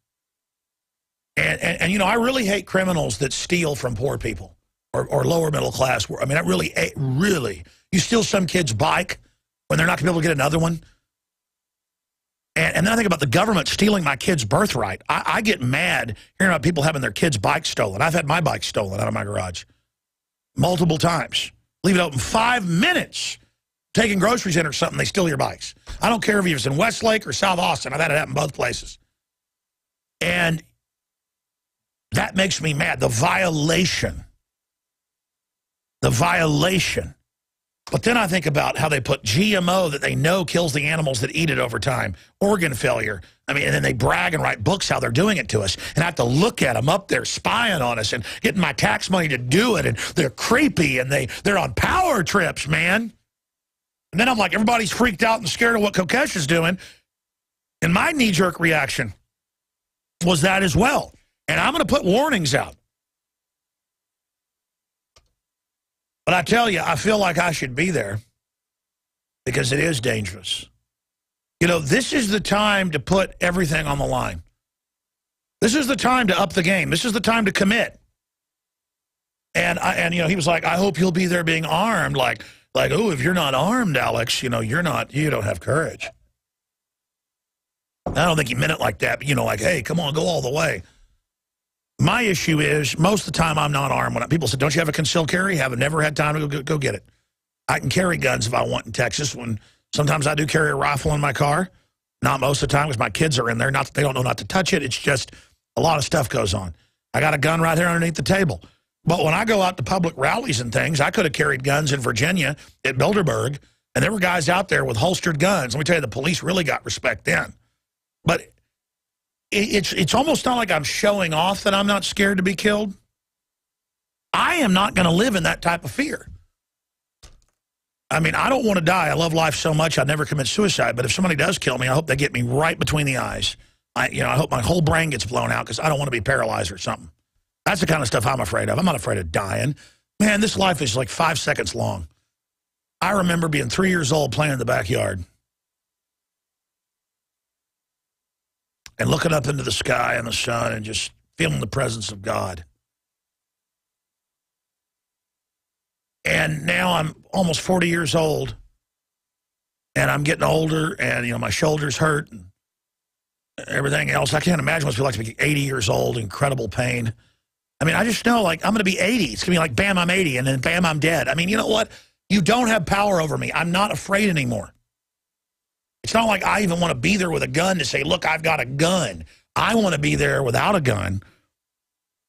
And I really hate criminals that steal from poor people or lower middle class. I mean, I really, you steal some kid's bike when they're not going to be able to get another one. And then I think about the government stealing my kid's birthright. I get mad hearing about people having their kids' bikes stolen. I've had my bike stolen out of my garage multiple times. Leave it open 5 minutes, taking groceries in or something, they steal your bikes. I don't care if it's in Westlake or South Austin. I've had it happen both places. And that makes me mad. The violation. But then I think about how they put GMO that they know kills the animals that eat it over time. Organ failure. I mean, and then they brag and write books how they're doing it to us. And I have to look at them up there spying on us and getting my tax money to do it. And they're creepy and they're on power trips, man. And then I'm like, everybody's freaked out and scared of what Kokesh is doing. And my knee-jerk reaction was that as well. And I'm going to put warnings out. But I tell you, I feel like I should be there because it is dangerous. You know, this is the time to put everything on the line. This is the time to up the game. This is the time to commit. And you know, he was like, I hope you'll be there being armed. Like, oh, if you're not armed, Alex, you know, you don't have courage. I don't think he meant it like that, but, you know, like, hey, come on, go all the way. My issue is, most of the time I'm not armed. When people say, don't you have a concealed carry? I've never had time to go get it. I can carry guns if I want in Texas. Sometimes I do carry a rifle in my car. Not most of the time because my kids are in there. Not that they don't know not to touch it. It's just a lot of stuff goes on. I got a gun right here underneath the table. But when I go out to public rallies and things, I could have carried guns in Virginia at Bilderberg, and there were guys out there with holstered guns. Let me tell you, the police really got respect then. But it's almost not like I'm showing off that I'm not scared to be killed. I am not going to live in that type of fear. I mean, I don't want to die. I love life so much I'd never commit suicide. But if somebody does kill me, I hope they get me right between the eyes. I hope my whole brain gets blown out because I don't want to be paralyzed or something. That's the kind of stuff I'm afraid of. I'm not afraid of dying. Man, this life is like 5 seconds long. I remember being 3 years old playing in the backyard and looking up into the sky and the sun and just feeling the presence of God. And now I'm almost 40 years old, and I'm getting older, and, you know, my shoulders hurt and everything else. I can't imagine what it's like to be 80 years old, incredible pain. I mean, I just know, like, I'm going to be 80. It's going to be like, bam, I'm 80, and then bam, I'm dead. I mean, you know what? You don't have power over me. I'm not afraid anymore. It's not like I even want to be there with a gun to say, look, I've got a gun. I want to be there without a gun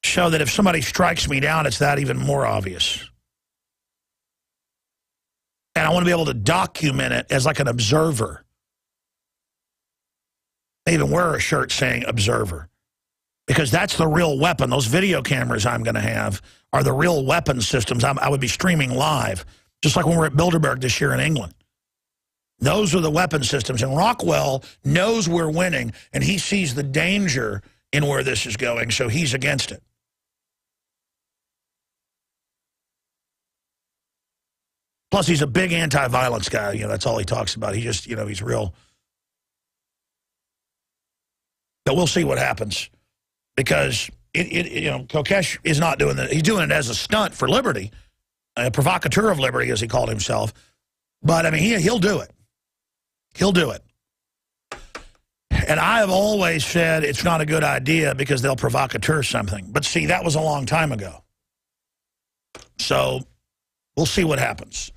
so that if somebody strikes me down, it's that even more obvious. And I want to be able to document it as like an observer. I even wear a shirt saying observer. Because that's the real weapon. Those video cameras I'm going to have are the real weapon systems. I would be streaming live, just like when we're at Bilderberg this year in England. Those are the weapon systems. And Rockwell knows we're winning, and he sees the danger in where this is going, so he's against it. Plus, he's a big anti-violence guy. You know, that's all he talks about. He just, you know, he's real. But we'll see what happens. Because, you know, Kokesh is not doing that. He's doing it as a stunt for liberty. A provocateur of liberty, as he called himself. But, I mean, he'll do it. He'll do it. And I have always said it's not a good idea because they'll provocateur something. But, see, that was a long time ago. So, we'll see what happens.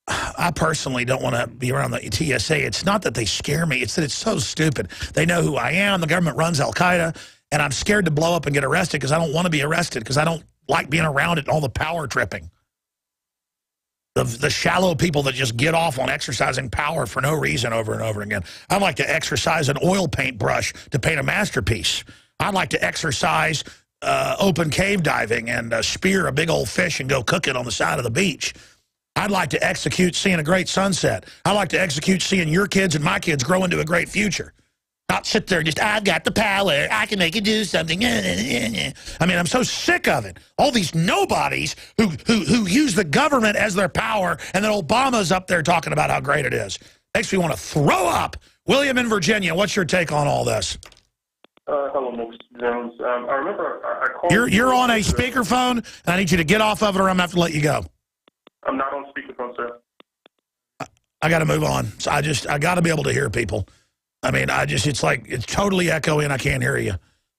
I personally don't want to be around the TSA. It's not that they scare me. It's that it's so stupid. They know who I am. The government runs Al-Qaeda. And I'm scared to blow up and get arrested because I don't want to be arrested because I don't like being around it and all the power tripping. The shallow people that just get off on exercising power for no reason over and over again. I'd like to exercise an oil paint brush to paint a masterpiece. I'd like to exercise open cave diving and spear a big old fish and go cook it on the side of the beach. I'd like to execute seeing a great sunset. I'd like to execute seeing your kids and my kids grow into a great future. Not sit there just, I've got the power, I can make it do something. I mean, I'm so sick of it. All these nobodies who use the government as their power, and then Obama's up there talking about how great it is. Makes me want to throw up. William in Virginia, what's your take on all this? Hello, Mr. Jones. I remember I called... You're on a speakerphone, and I need you to get off of it or I'm going to have to let you go. I'm not on speakerphone, sir. I got to move on. So I got to be able to hear people. I mean, it's like, it's totally echoey and I can't hear you.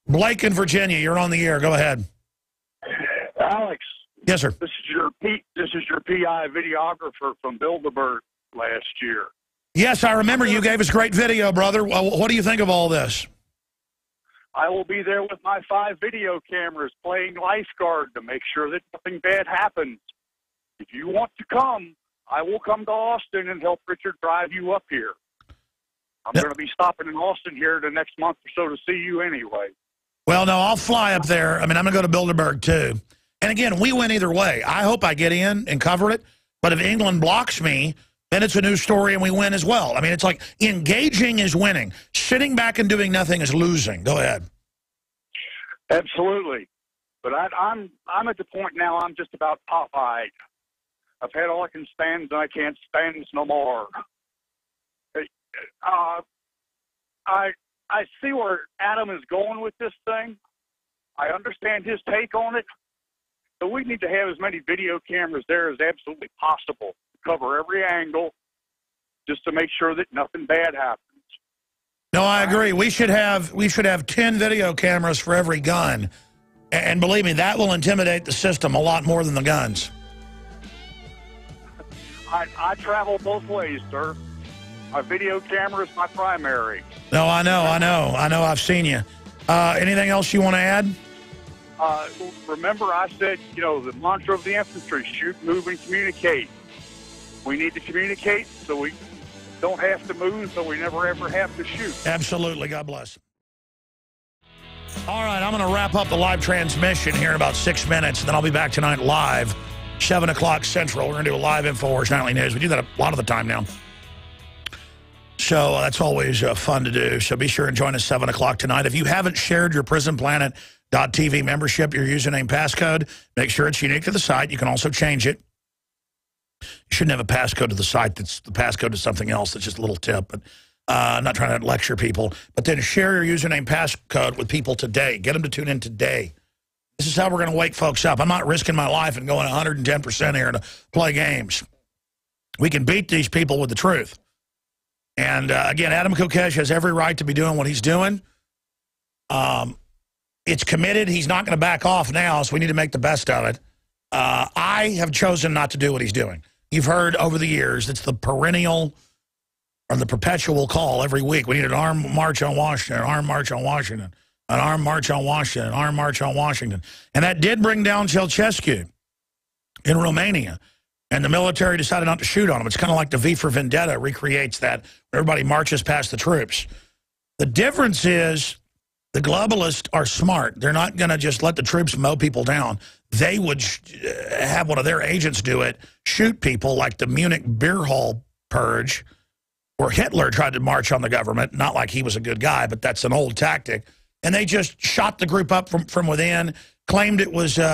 Blake in Virginia, you're on the air. Go ahead. Alex. Yes, sir. This is your PI videographer from Bilderberg last year. Yes, I remember you gave us great video, brother. What do you think of all this? I will be there with my 5 video cameras playing lifeguard to make sure that nothing bad happens. If you want to come, I will come to Austin and help Richard drive you up here. I'm going to be stopping in Austin here the next month or so to see you anyway. Well, no, I'll fly up there. I mean, I'm going to go to Bilderberg, too. And again, we win either way. I hope I get in and cover it. But if England blocks me, then it's a new story and we win as well. I mean, it's like engaging is winning. Sitting back and doing nothing is losing. Go ahead. Absolutely. But I'm at the point now I'm just about Popeye. I've had all I can stand and I can't stand no more. I see where Adam is going with this thing. I understand his take on it. But we need to have as many video cameras there as absolutely possible to cover every angle just to make sure that nothing bad happens. No, I agree. We should have 10 video cameras for every gun. And believe me, that will intimidate the system a lot more than the guns. I travel both ways, sir. My video camera is my primary. No, I know. I've seen you. Anything else you want to add? Remember I said, the mantra of the infantry, shoot, move, and communicate. We need to communicate so we don't have to move, so we never, ever have to shoot. Absolutely. God bless. All right, I'm going to wrap up the live transmission here in about 6 minutes, and then I'll be back tonight live, 7 o'clock Central. We're going to do a live InfoWars Nightly News. We do that a lot of the time now. So that's always fun to do. So be sure and join us 7 o'clock tonight. If you haven't shared your PrisonPlanet.tv membership, your username, passcode, make sure it's unique to the site. You can also change it. You shouldn't have a passcode to the site that's the passcode to something else. That's just a little tip. But I'm not trying to lecture people. But then share your username, passcode with people today. Get them to tune in today. This is how we're going to wake folks up. I'm not risking my life and going 110% here to play games. We can beat these people with the truth. And, again, Adam Kokesh has every right to be doing what he's doing. It's committed. He's not going to back off now, so we need to make the best of it. I have chosen not to do what he's doing. You've heard over the years, it's the perennial or the perpetual call every week. We need an armed march on Washington, an armed march on Washington, an armed march on Washington, an armed march on Washington. And that did bring down Ceausescu in Romania. And the military decided not to shoot on him. It's kind of like the V for Vendetta recreates that. Everybody marches past the troops. The difference is the globalists are smart. They're not going to just let the troops mow people down. They would have one of their agents do it, shoot people like the Munich beer hall purge, where Hitler tried to march on the government. Not like he was a good guy, but that's an old tactic. And they just shot the group up from within, claimed it was the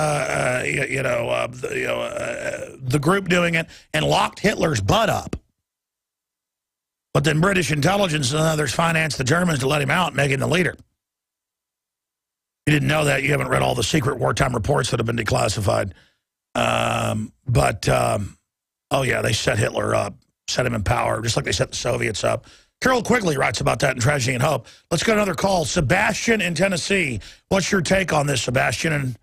group doing it, and locked Hitler's butt up. But then British intelligence and others financed the Germans to let him out, making the leader. You didn't know that. You haven't read all the secret wartime reports that have been declassified. Oh, yeah, they set Hitler up, set him in power, just like they set the Soviets up. Carol Quigley writes about that in Tragedy and Hope. Let's get another call. Sebastian in Tennessee. What's your take on this, Sebastian?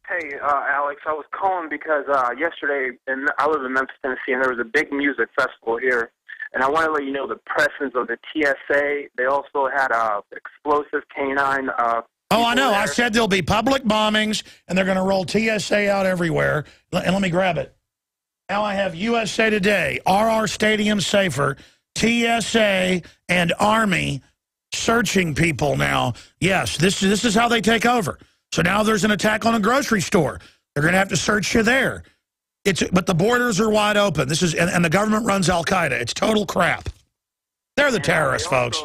Hey, Alex, I was calling because yesterday, I live in Memphis, Tennessee, and there was a big music festival here. And I want to let you know the presence of the TSA. They also had explosive canine. Oh, I know. There. I said there'll be public bombings, and they're going to roll TSA out everywhere. And let me grab it. Now I have USA Today, RR Stadium Safer, TSA, and Army searching people now. Yes, this is how they take over. So now there's an attack on a grocery store. They're going to have to search you there. But the borders are wide open. This is and the government runs Al-Qaeda. It's total crap. They're the terrorists, folks.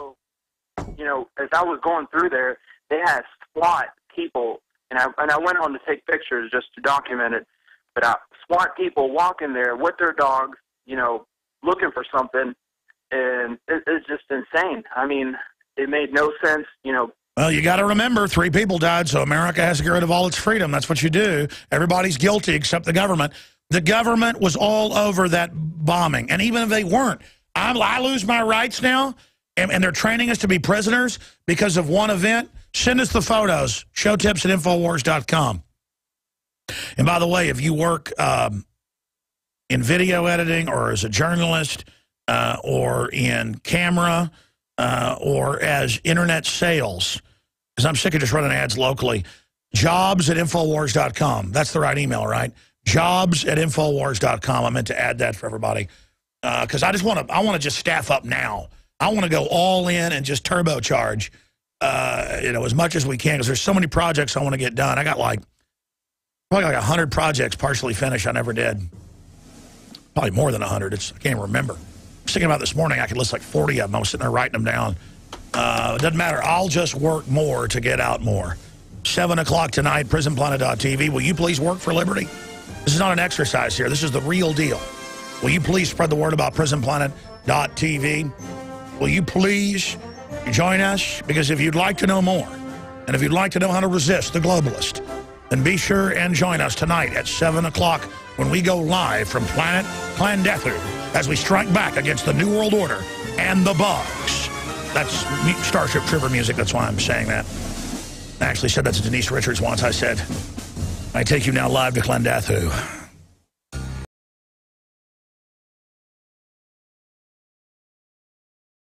You know, as I was going through there, they had SWAT people, and I went on to take pictures just to document it. But SWAT people walking there with their dogs, you know, looking for something, and it's just insane. I mean, it made no sense, you know. Well, you got to remember, 3 people died, so America has to get rid of all its freedom. That's what you do. Everybody's guilty except the government. The government was all over that bombing. And even if they weren't, I lose my rights now, and they're training us to be prisoners because of one event. Send us the photos, showtips@infowars.com. And by the way, if you work in video editing or as a journalist or in camera or as internet sales, because I'm sick of just running ads locally, jobs@infowars.com. That's the right email, right? Jobs@infowars.com. I meant to add that for everybody because I want to just staff up now. I want to go all in and just turbocharge, as much as we can, because there's so many projects I want to get done. I got probably like 100 projects partially finished I never did. Probably more than 100. I can't even remember. I was thinking about this morning, I could list like 40 of them. I was sitting there writing them down. It doesn't matter. I'll just work more to get out more. 7 o'clock tonight, prisonplanet.tv. Will you please work for liberty? This is not an exercise here. This is the real deal. Will you please spread the word about prisonplanet.tv? Will you please join us? Because if you'd like to know more, and if you'd like to know how to resist the globalist, then be sure and join us tonight at 7 o'clock when we go live from Planet Clandethu as we strike back against the New World Order and the bugs. That's Starship Trooper music. That's why I'm saying that. I actually said that to Denise Richards once. I said, I take you now live to Clandethu.